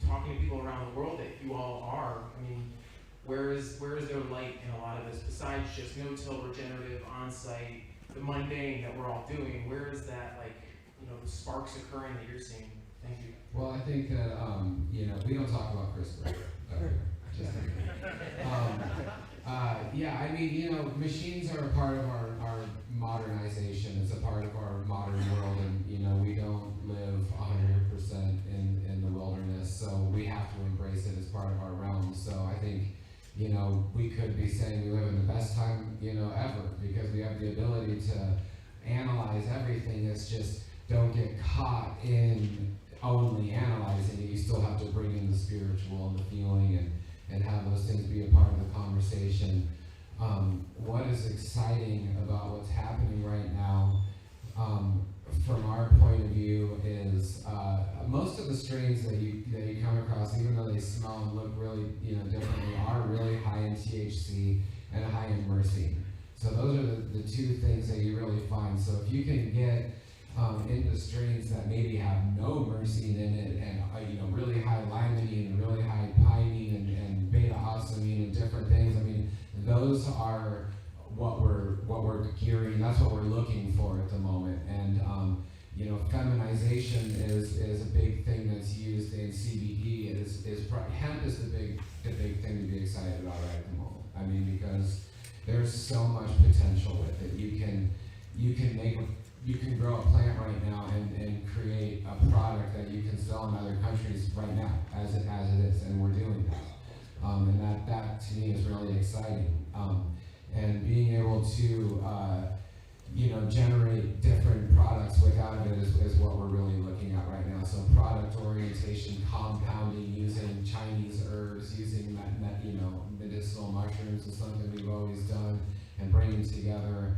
talking to people around the world that you all are? I mean, where is there light in a lot of this besides just no-till, regenerative, on-site, the mundane that we're all doing? Where is that, the sparks occurring that you're seeing? Thank you. Well, I think that, we don't talk about CRISPR. Machines are a part of our modernization. It's a part of our modern world, and, we don't live 100% in the wilderness, so we have to embrace it as part of our realm. So I think, we could be saying we live in the best time, ever, because we have the ability to analyze everything. It's just, don't get caught in only analyzing it. You still have to bring in the spiritual and the feeling and have those things be a part of the conversation. What is exciting about what's happening right now, from our point of view, is most of the strains that you come across, even though they smell and look really differently, are really high in THC and high in myrcene. So those are the two things that you really find. So if you can get into strains that maybe have no myrcene in it, and really high limonene and really high pinene and beta-ocimene and different things, those are what we're gearing. That's what we're looking for at the moment. And feminization is a big thing that's used in CBD. Hemp is the big thing to be excited about right at the moment. Because there's so much potential with it. You can grow a plant right now and create a product that you can sell in other countries right now, as it is, and we're doing that. And that to me is really exciting. And being able to generate different products without it is what we're really looking at right now. So product orientation, compounding, using Chinese herbs, using medicinal mushrooms is something we've always done, and bringing together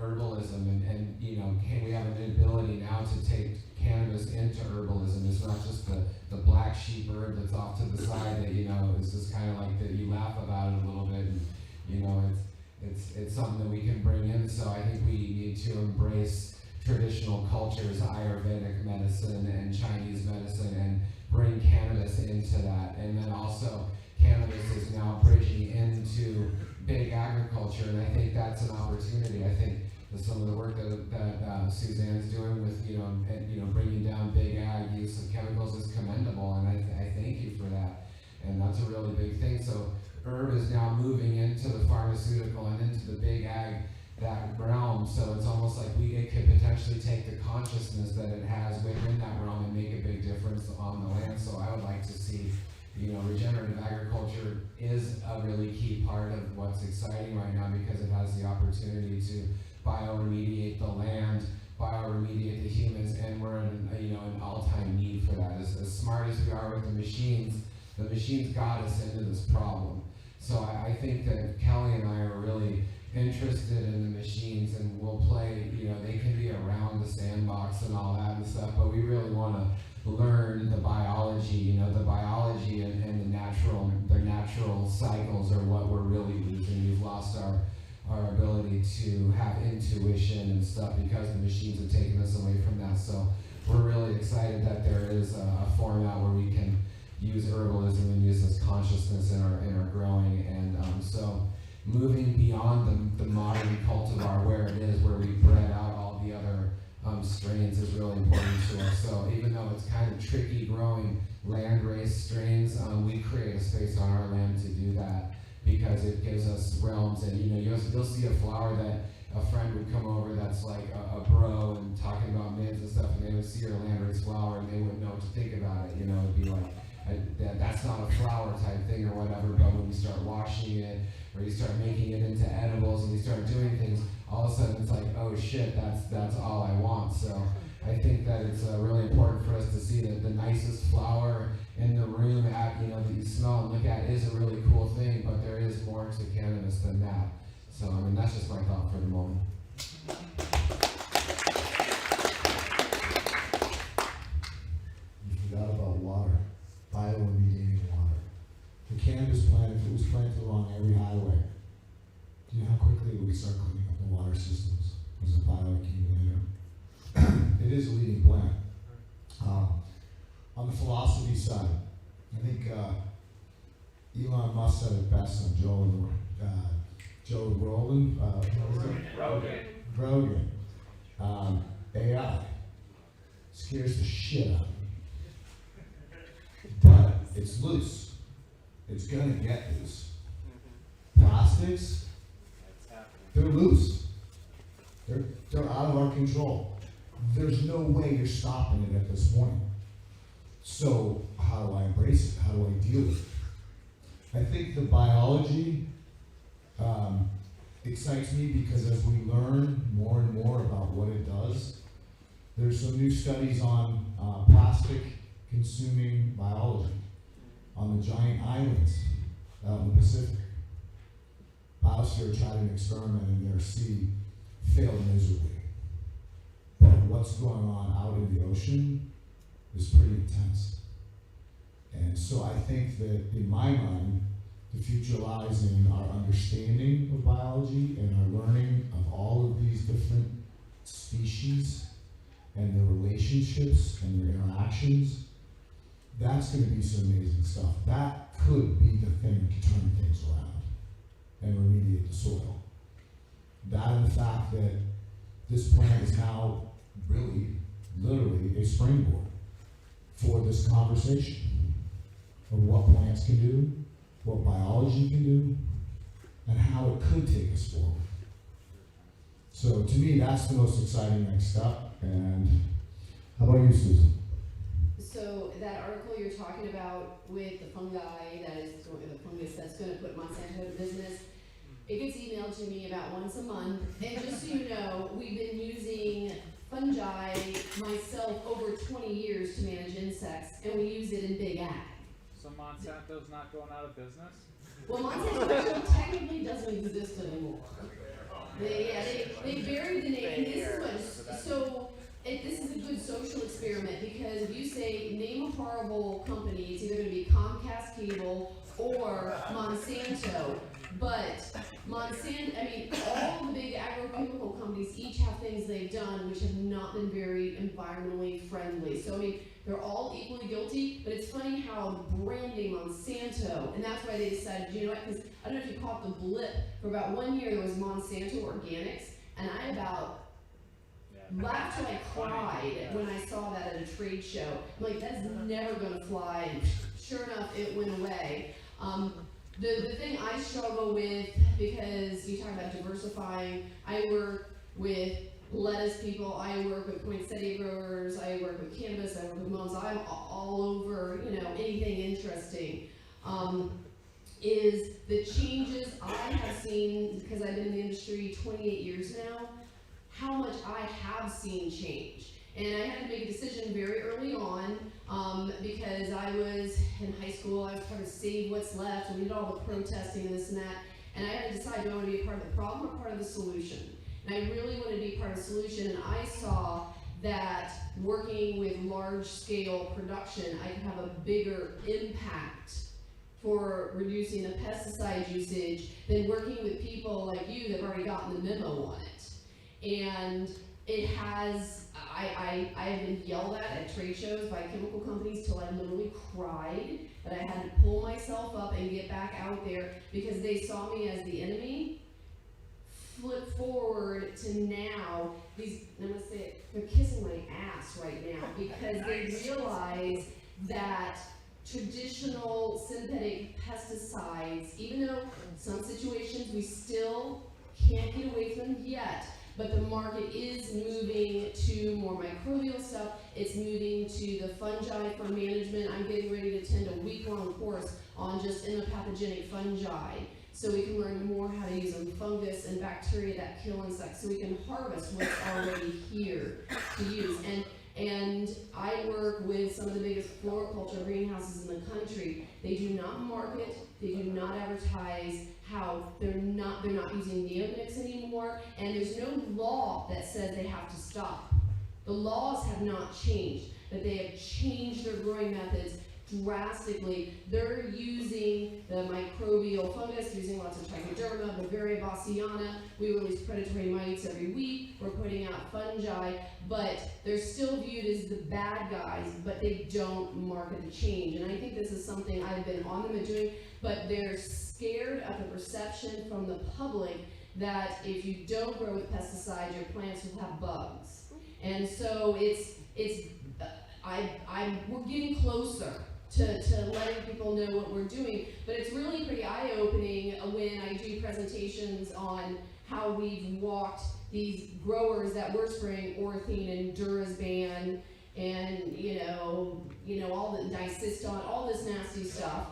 herbalism and we have an ability now to take cannabis into herbalism. It's not just the black sheep herb that's off to the side that is just kind of like that you laugh about it a little bit, and it's something that we can bring in. So I think we need to embrace traditional cultures, Ayurvedic medicine and Chinese medicine, and bring cannabis into that. And then also cannabis is now bridging into big agriculture, and I think that's an opportunity. I think that some of the work that Suzanne's doing with bringing down big ag use of chemicals is commendable, and I thank you for that. And that's a really big thing. So herb is now moving into the pharmaceutical and into the big ag, that realm. So it's almost like it could potentially take the consciousness that it has within that realm and make a big difference on the land. So I would like to see regenerative agriculture is a really key part of what's exciting right now, because it has the opportunity to bioremediate the land, bioremediate the humans, and we're in an all-time need for that. As smart as we are with the machines got us into this problem. So I think that Kelly and I are really interested in the machines, and we'll play, they can be around the sandbox and all that and stuff, but we really want to learn the biology, the biology and the natural cycles are what we're really losing. We've lost our ability to have intuition and stuff because the machines have taken us away from that. So we're really excited that there is a format where we can use herbalism and use this consciousness in our growing. And so moving beyond the modern cultivar where it is, where we bred out all the other strains is really important to us. So even though it's kind of tricky growing land-raised strains, we create a space on our land to do that because it gives us realms. And you'll see a flower that a friend would come over that's like a bro and talking about mids and stuff, and they would see your land-raised flower and they wouldn't know what to think about it. It'd be like, that's not a flower type thing or whatever, but when you start washing it or you start making it into edibles and you start doing things, all of a sudden it's like, oh shit, that's all I want. So I think that it's really important for us to see that the nicest flower in the room that you smell and look at is a really cool thing, but there is more to cannabis than that. So that's just my thought for the moment. You forgot about water, bioremediating water. The cannabis plant, if it was planted along every highway, do you know how quickly it would start cleaning up the water systems as a bioaccumulator? It is a leading plant. On the philosophy side, I think Elon Musk said it best on Joe Rogan. Rogan. AI scares the shit out of me. But it's loose. It's gonna get loose. Plastics, they're loose. They're out of our control. There's no way you're stopping it at this point. So how do I embrace it? How do I deal with it? I think the biology excites me because as we learn more and more about what it does, there's some new studies on plastic consuming biology on the giant islands out in the Pacific. Biosphere tried an experiment in their sea, failed miserably. But what's going on out in the ocean is pretty intense. And so I think that in my mind, the future lies in our understanding of biology and our learning of all of these different species and their relationships and their interactions. That's going to be some amazing stuff. That could be the thing to turn things around and remediate the soil. That and the fact that this plant is now really, literally a springboard for this conversation of what plants can do, what biology can do, and how it could take us forward. So to me, that's the most exciting next step. And how about you, Susan? So that article you're talking about with the fungi, the fungus that's going to put Monsanto out of business, it gets emailed to me about once a month. And just so you know, we've been using fungi myself over 20 years to manage insects, and we use it in big ag. So Monsanto's not going out of business? Well, Monsanto technically doesn't exist anymore. They buried the name. And this is a good social experiment because if you say name a horrible company, it's either going to be Comcast Cable or Monsanto. But all the big agrochemical companies each have things they've done which have not been very environmentally friendly. So they're all equally guilty, but it's funny how branding Monsanto, and that's why they decided, you know what, because I don't know if you caught the blip, for about 1 year there was Monsanto Organics, and I about laughed till I cried when I saw that at a trade show. I'm like, that's never gonna fly, and sure enough, it went away. The thing I struggle with, because you talk about diversifying, I work with lettuce people, I work with poinsettia growers, I work with cannabis, I work with mums, I'm all over, anything interesting. Is the changes I have seen, because I've been in the industry 28 years now, how much I have seen change. And I had to make a decision very early on, because I was in high school, I was trying to save what's left, and we did all the protesting and this and that, and I had to decide, do I want to be a part of the problem or part of the solution? And I really wanted to be part of the solution, and I saw that working with large-scale production, I could have a bigger impact for reducing the pesticide usage than working with people like you that have already gotten the memo on it. And it has, I have been yelled at trade shows by chemical companies till I literally cried, but I had to pull myself up and get back out there because they saw me as the enemy. Flip forward to now, these, I'm gonna say it, they're kissing my ass right now because they realize that traditional synthetic pesticides, even though in some situations we still can't get away from them yet, but the market is moving to more microbial stuff. It's moving to the fungi for management. I'm getting ready to attend a week-long course on just endopathogenic fungi, so we can learn more how to use them, fungus and bacteria that kill insects, so we can harvest what's already here to use. And I work with some of the biggest floriculture greenhouses in the country. They do not market, they do not advertise how they're not using neonics anymore, and there's no law that says they have to stop. The laws have not changed, but they have changed their growing methods drastically. They're using the microbial fungus, using lots of trichoderma, Bavaria bassiana. We release predatory mites every week. We're putting out fungi, but they're still viewed as the bad guys, but they don't market the change. And I think this is something I've been on them at doing, but they're scared of the perception from the public that if you don't grow with pesticides, your plants will have bugs. And so we're getting closer to letting people know what we're doing, but it's really pretty eye-opening when I do presentations on how we've walked these growers that were spraying orthene and Durazban and all the dicyston, all this nasty stuff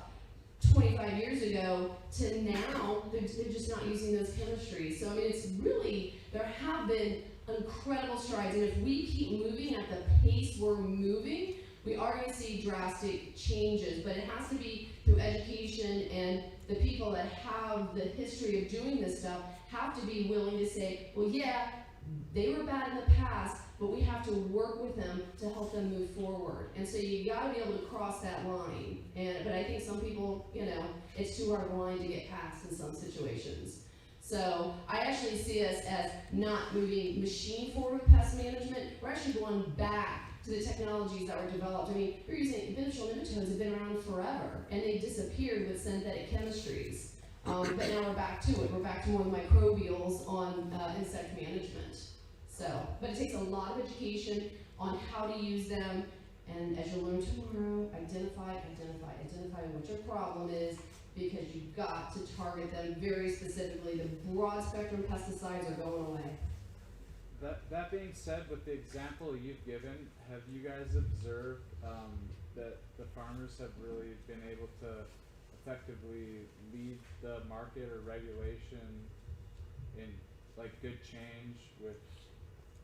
25 years ago to now, they're just not using those chemistries. So I mean, it's really, there have been incredible strides, and if we keep moving at the pace we're moving, we are going to see drastic changes, but it has to be through education, and the people that have the history of doing this stuff have to be willing to say, well, yeah, they were bad in the past, but we have to work with them to help them move forward. And so you got to be able to cross that line. But I think some people, it's too hard of a line to get past in some situations. So I actually see us as not moving machine forward with pest management. We're actually going back to the technologies that were developed. I mean, we're using beneficial nematodes have been around forever, and they disappeared with synthetic chemistries. But now we're back to it. We're back to more microbials on insect management. So, but it takes a lot of education on how to use them, and as you'll learn tomorrow, identify what your problem is, because you've got to target them very specifically. The broad spectrum pesticides are going away. That being said, with the example you've given, have you guys observed that the farmers have really been able to effectively lead the market or regulation in like good change with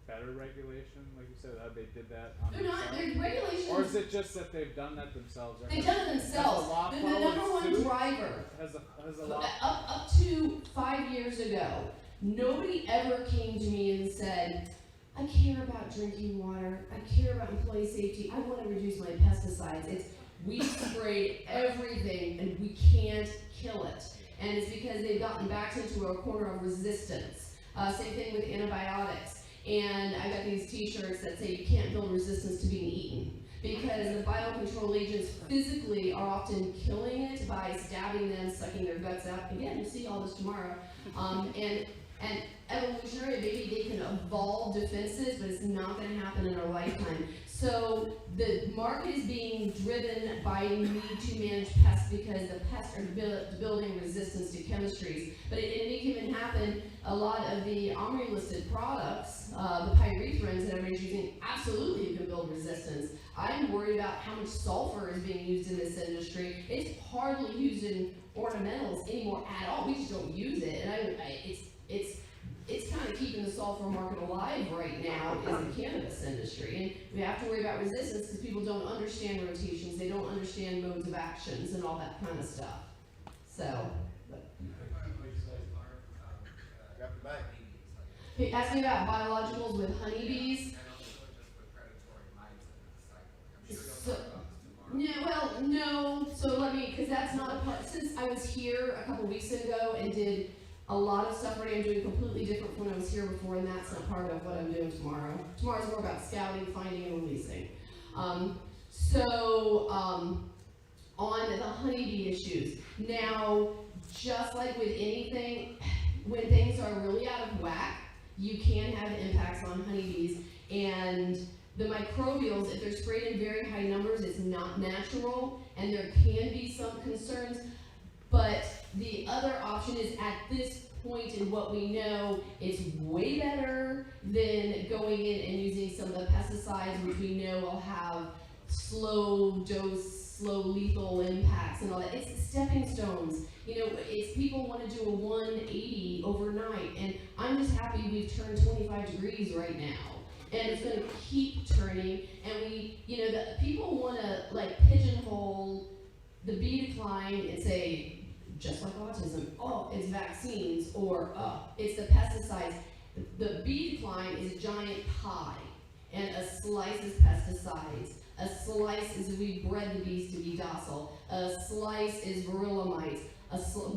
better regulation, like you said, how they did that on They're regulations. Or is it just that they've done that themselves? They've done it themselves. The number one driver has a law up to 5 years ago, nobody ever came to me and said, I care about drinking water, I care about employee safety, I want to reduce my pesticides. It's we sprayed everything and we can't kill it. And it's because they've gotten back into a corner of resistance. Same thing with antibiotics. And I got these t-shirts that say you can't build resistance to being eaten, because the biocontrol agents physically are often killing it by stabbing them, sucking their guts out. Again, you'll see all this tomorrow. And evolutionary, maybe they can evolve defenses, but it's not going to happen in our lifetime. So the market is being driven by need to manage pests because the pests are building resistance to chemistries. But at any given happen, a lot of the OMRI listed products, the pyrethrins that everybody's using, absolutely you can build resistance. I'm worried about how much sulfur is being used in this industry. It's hardly used in ornamentals anymore at all. We just don't use it, and it's kind of keeping the sulfur market alive right now is the cannabis industry. And we have to worry about resistance because people don't understand rotations, they don't understand modes of actions and all that kind of stuff. So, he asked me about biologicals with honeybees. So, no, I mean, because that's not a part, since I was here a couple weeks ago and did a lot of stuff already, I'm doing completely different from when I was here before, and that's not part of what I'm doing tomorrow. Tomorrow's more about scouting, finding, and releasing. On the honeybee issues. Now, just like with anything, when things are really out of whack, you can have impacts on honeybees, and the microbials, if they're sprayed in very high numbers, it's not natural, and there can be some concerns, but the other option is, at this point in what we know, it's way better than going in and using some of the pesticides, which we know will have slow dose, slow lethal impacts and all that. It's stepping stones. You know, it's people want to do a 180 overnight, and I'm just happy we've turned 25 degrees right now. And it's going to keep turning, and we, you know, the people want to like pigeonhole the bee decline and say, just like autism, oh, it's vaccines, or it's the pesticides. The bee decline is a giant pie, and a slice is pesticides. A slice is we bred the bees to be docile. A slice is varroa mites.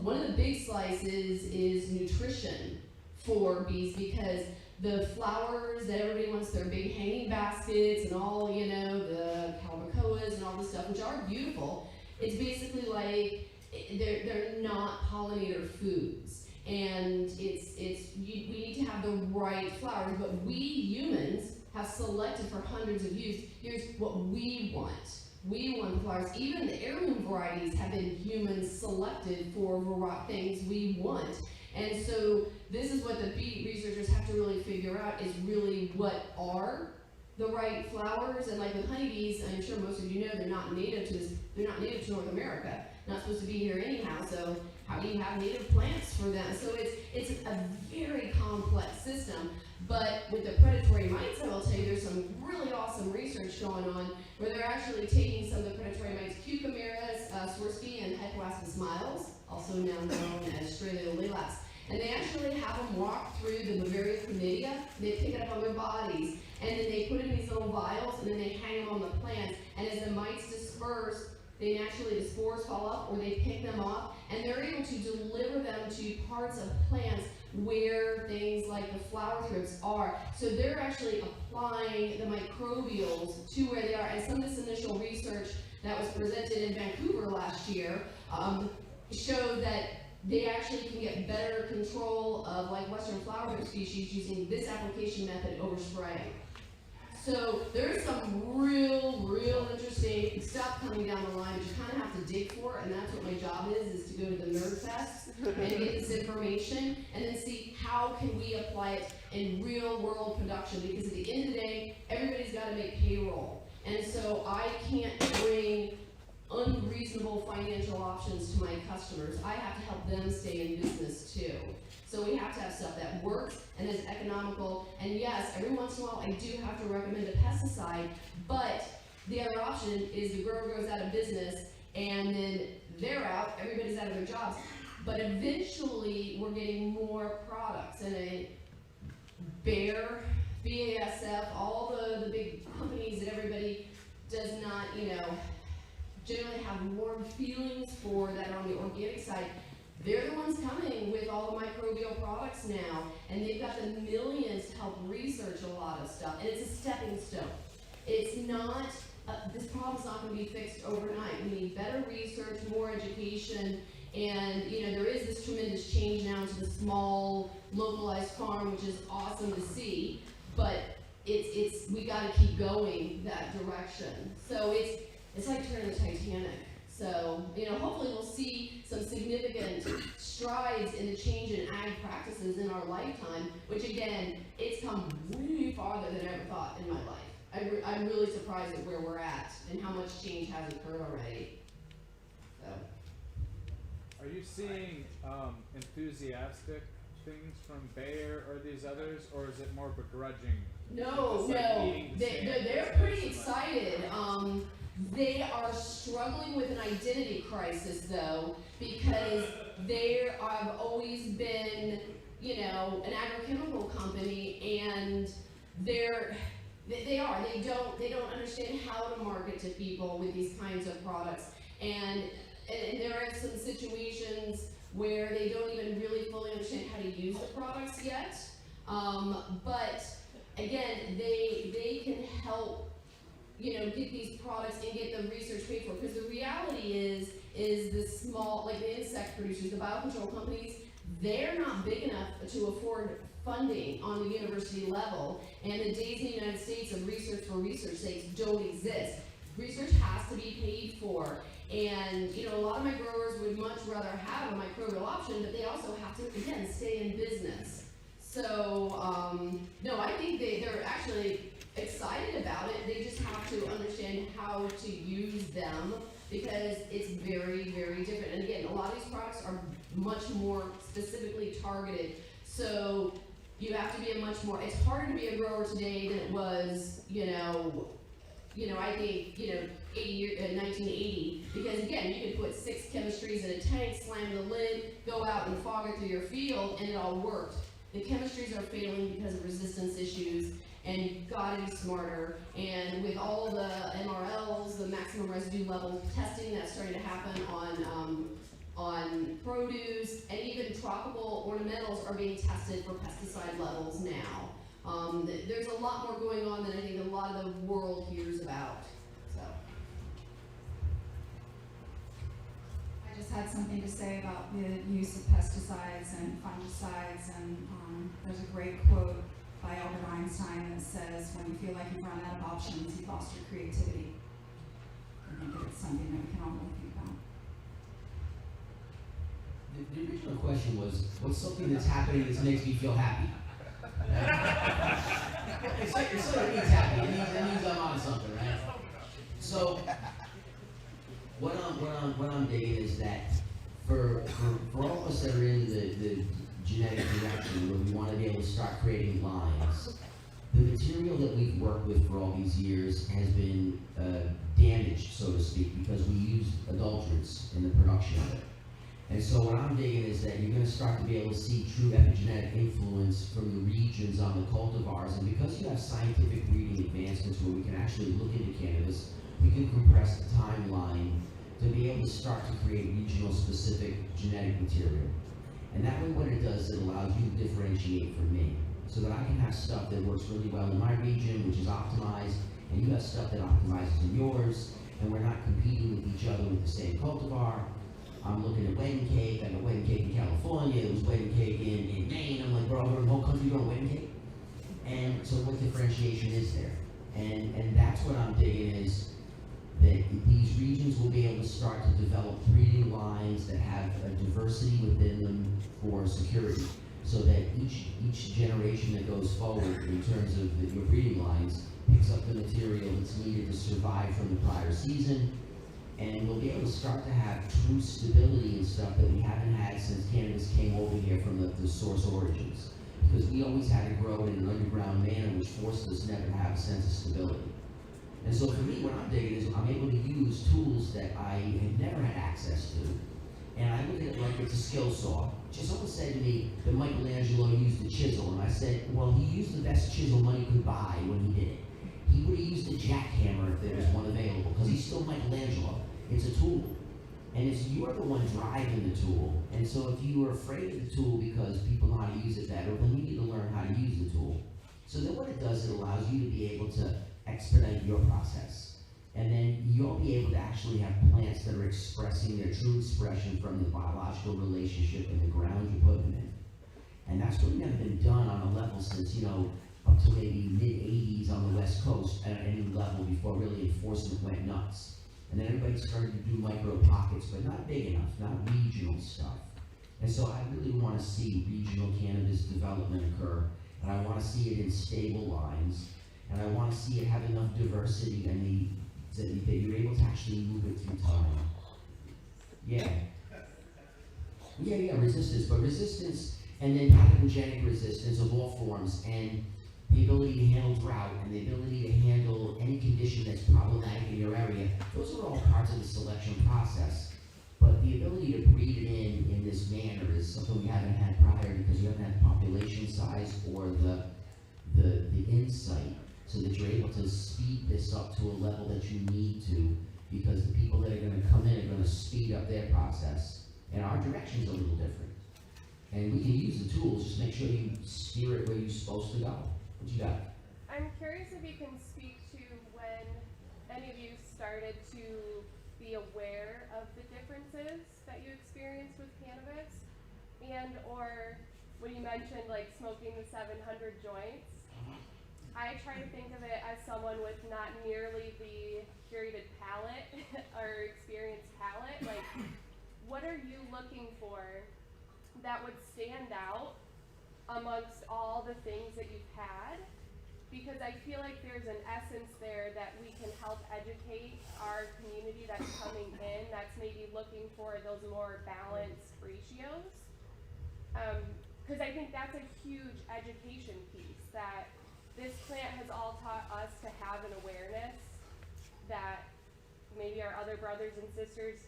One of the big slices is nutrition for bees, because the flowers that everybody wants, their big hanging baskets and all, you know, the calibrachoas and all this stuff, which are beautiful, it's basically like they're not pollinator foods, and we need to have the right flowers. But we humans have selected for hundreds of years. Here's what we want. We want the flowers. Even the heirloom varieties have been human selected for things we want. And so this is what the bee researchers have to really figure out, is really what are the right flowers. And like with honeybees, I'm sure most of you know they're not native to North America. Not supposed to be here anyhow, so how do you have native plants for them? So it's a very complex system. But with the predatory mites, I will tell you, there's some really awesome research going on where they're actually taking some of the predatory mites, Cucumeris swirsky and Hecawaspis miles, also now known as Strelolelaps, and they actually have them walk through the Bavaria chlamydia. They pick it up on their bodies, and then they put it in these little vials, and then they hang them on the plants. And as the mites disperse, they naturally, the spores fall off, or they pick them off, and they're able to deliver them to parts of plants where things like the flower thrips are. So they're actually applying the microbials to where they are. And some of this initial research that was presented in Vancouver last year showed that they actually can get better control of like western flower thrip species using this application method over spraying. So there's some real interesting stuff coming down the line, but you kind of have to dig for it, and that's what my job is to go to the nerd fest and get this information, and then see how can we apply it in real world production, because at the end of the day, everybody's got to make payroll. And so I can't bring unreasonable financial options to my customers. I have to help them stay in business too. So we have to have stuff that works and is economical. And yes, every once in a while I do have to recommend a pesticide, but the other option is the grower goes out of business and then they're out, everybody's out of their jobs. But eventually we're getting more products, and Bayer, BASF, all the big companies that everybody does not, generally have warm feelings for that are on the organic side. They're the ones coming with all the microbial products now, and they've got the millions to help research a lot of stuff, and it's a stepping stone. It's not, this problem's not going to be fixed overnight. We need better research, more education, and there is this tremendous change now into the small, localized farm, which is awesome to see, but we got to keep going that direction. So it's like turning the Titanic. So, hopefully we'll see some significant strides in the change in ag practices in our lifetime, which again, it's come way farther than I ever thought in my life. I'm really surprised at where we're at and how much change has occurred already. So. Are you seeing enthusiastic things from Bayer or these others, or is it more begrudging? No, they're pretty excited. They are struggling with an identity crisis, though, because they have always been, an agrochemical company, and they don't understand how to market to people with these kinds of products. And and there are some situations where they don't even really fully understand how to use the products yet. But again, they can help, get these products and get the research paid for. Because the reality is the small, like the insect producers, the biocontrol companies, they're not big enough to afford funding on the university level, and the days in the United States of research for research sakes don't exist. Research has to be paid for, and a lot of my growers would much rather have a microbial option, but they also have to, again, stay in business. So, no, I think they're actually excited about it. They just have to understand how to use them, because it's very, very different. And again, a lot of these products are much more specifically targeted. So you have to be it's harder to be a grower today than it was, I think, 1980, because again, you could put 6 chemistries in a tank, slam the lid, go out and fog it through your field, and it all worked. The chemistries are failing because of resistance issues, and you've got to be smarter. And with all the MRLs, the maximum residue level testing that's starting to happen on produce, and even tropical ornamentals are being tested for pesticide levels now. There's a lot more going on than I think a lot of the world hears about. So. I just had something to say about the use of pesticides and fungicides, and there's a great quote by Albert Einstein that says, when you feel like you've run out of options, you've lost your creativity. I think that it's something that we can all really think about. The original question was, what's something that's happening that makes me feel happy? It's like it means happy. It means I'm on something, right? So what I'm digging is that for all of us that are in the genetic direction where we want to be able to start creating lines, the material that we've worked with for all these years has been damaged, so to speak, because we use adulterants in the production of it. And so what I'm digging is that you're going to start to be able to see true epigenetic influence from the regions on the cultivars, and because you have scientific breeding advancements where we can actually look into cannabis, we can compress the timeline to be able to start to create regional specific genetic material. And that way what it does, it allows you to differentiate from me, so that I can have stuff that works really well in my region, which is optimized, and you have stuff that optimizes in yours, and we're not competing with each other with the same cultivar. I'm looking at wedding cake. I got wedding cake in California. There was wedding cake in Maine. I'm like, bro, we're in the whole country growing wedding cake. And so what differentiation is there? And that's what I'm digging is that these regions will be able to start to develop breeding lines that have a diversity within them for security, so that each generation that goes forward in terms of your breeding lines picks up the material that's needed to survive from the prior season. And we'll be able to start to have true stability and stuff that we haven't had since cannabis came over here from the source origins. Because we always had to grow it in an underground manner, which forced us never to have a sense of stability. And so for me, what I'm digging is I'm able to use tools that I had never had access to. And I look at it like it's a skill saw. Just someone said to me that Michelangelo used a chisel, and I said, well, he used the best chisel money could buy when he did it. He would have used a jackhammer if there was one available, because he's still Michelangelo. It's a tool. And it's you're the one driving the tool. And so if you are afraid of the tool because people know how to use it better, then you need to learn how to use the tool. So then what it does, it allows you to be able to expedite your process. And then you'll be able to actually have plants that are expressing their true expression from the biological relationship in the ground you put them in. And that's really never been done on a level since, up to maybe mid-80s on the West Coast at any level before really enforcement went nuts. And then everybody started to do micro pockets, but not big enough, not regional stuff. And so I really want to see regional cannabis development occur, and I want to see it in stable lines, and I want to see it have enough diversity and that you're able to actually move it through time. Yeah, resistance, but resistance, and then pathogenic resistance of all forms, and the ability to handle drought, and the ability to handle any condition that's problematic in your area. Those are all parts of the selection process. But the ability to breed it in this manner is something we haven't had prior, because you haven't had the population size or the insight, so that you're able to speed this up to a level that you need to because the people that are gonna come in are gonna speed up their process, and our direction's a little different. And we can use the tools, just make sure you steer it where you're supposed to go. What you got? I'm curious if you can speak to when any of you started to be aware of the differences that you experienced with cannabis, and or when you mentioned like smoking the 700 joints. I try to think of it as someone with not nearly the curated palate or experienced palate. Like, what are you looking for that would stand out amongst all the things that you've had? Because I feel like there's an essence there that we can help educate our community that's coming in, that's maybe looking for those more balanced ratios. Because I think that's a huge education piece, that this plant has all taught us to have an awareness that maybe our other brothers and sisters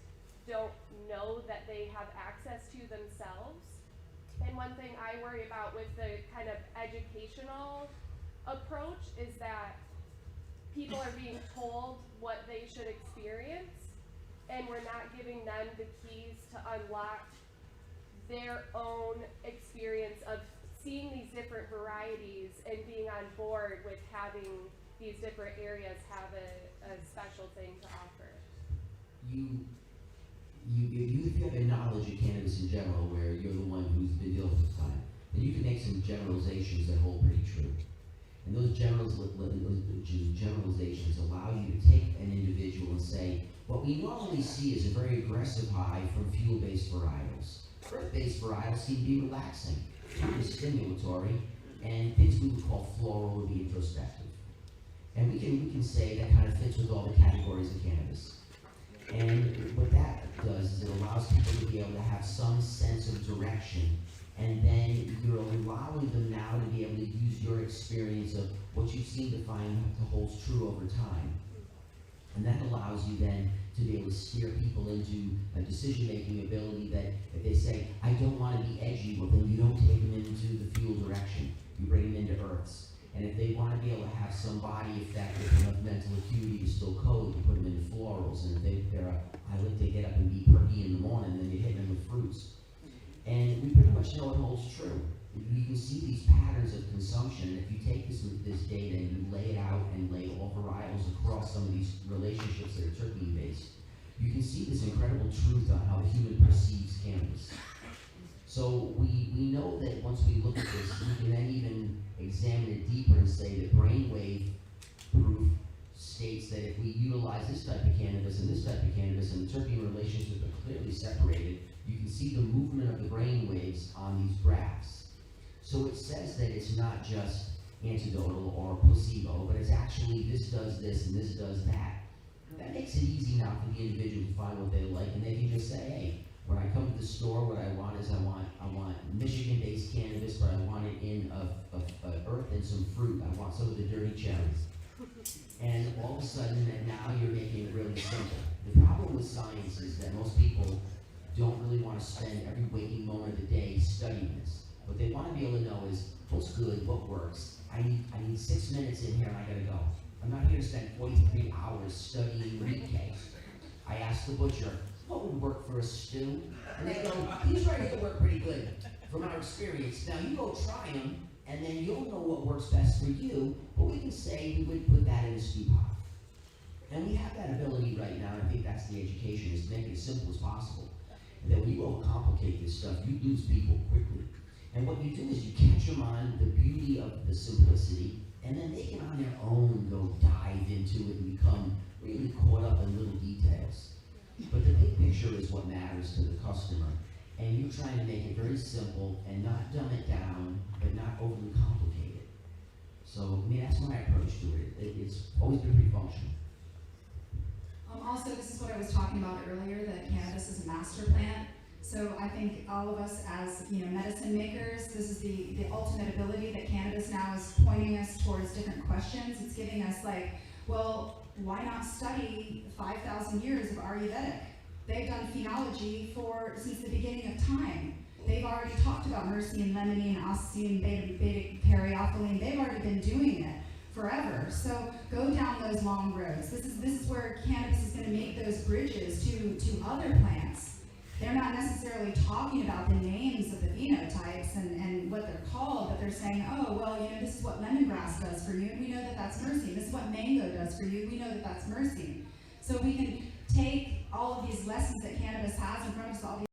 don't know that they have access to themselves. And one thing I worry about with the kind of educational approach is that people are being told what they should experience, and we're not giving them the keys to unlock their own experience of seeing these different varieties and being on board with having these different areas have a special thing to offer. If you have a knowledge of cannabis in general, where you're the one who's been dealing with the time, then you can make some generalizations that hold pretty true. And those generalizations allow you to take an individual and say, what we normally see is a very aggressive high from fuel-based varietals. Earth-based varietals seem to be relaxing, kind of stimulatory, and things we would call floral would be introspective. And we can say that kind of fits with all the categories of cannabis. And what that does is it allows people to be able to have some sense of direction, and then you're allowing them now to be able to use your experience of what you seem to find holds true over time. And that allows you then to be able to steer people into a decision-making ability that if they say, I don't want to be edgy, well then you don't take them into the fuel direction. You bring them into earths. And if they want to be able to have some body effect with enough mental acuity to still code, you put them into florals. And if I like to get up and be perky in the morning, then you hit them with fruits. And we pretty much know it holds true. You can see these patterns of consumption. If you take this data and you lay it out and lay all varietals across some of these relationships that are terpene-based, you can see this incredible truth on how the human perceives cannabis. So we know that once we look at this, we can then even examine it deeper and say that brainwave proof states that if we utilize this type of cannabis and this type of cannabis and the terpene relationships are clearly separated, you can see the movement of the brain waves on these graphs. So it says that it's not just antidotal or placebo, but it's actually this does this and this does that. That makes it easy now for the individual to find what they like, and they can just say, hey, when I come to the store, what I want is I want Michigan-based cannabis, but I want it in earth and some fruit. I want some of the dirty cherries. And all of a sudden, now you're making it really simple. The problem with science is that most people don't really want to spend every waking moment of the day studying this. What they want to be able to know is what's good, what works. I need 6 minutes in here and I gotta go. I'm not here to spend 43 hours studying meat cakes. I asked the butcher, what would work for a stew? And they go, these right here work pretty good from our experience. Now you go try them, and then you'll know what works best for you, but we can say we would put that in a stew pot. And we have that ability right now, and I think that's the education, is to make it as simple as possible. And then when you overcomplicate this stuff, you lose people quickly. And what you do is you catch them on the beauty of the simplicity, and then they can on their own go dive into it and become really caught up in little details. But the big picture is what matters to the customer. And you're trying to make it very simple and not dumb it down, but not overly complicate it. So, I mean, that's my approach to it. It's always been pretty functional. Also, this is what I was talking about earlier, that cannabis is a master plant. So I think all of us as medicine makers, this is the ultimate ability that cannabis now is pointing us towards different questions. It's giving us like, well, why not study 5,000 years of Ayurvedic? They've done phenology since the beginning of time. They've already talked about myrcene, limonene, oxime, beta periophylline. They've already been doing it forever. So go down those long roads. This is where cannabis is going to make those bridges to other plants. They're not necessarily talking about the names of the phenotypes and what they're called, but they're saying, oh, well, you know, this is what lemongrass does for you, and we know that that's myrcene. This is what mango does for you, we know that that's myrcene. So we can take all of these lessons that cannabis has in front of us, all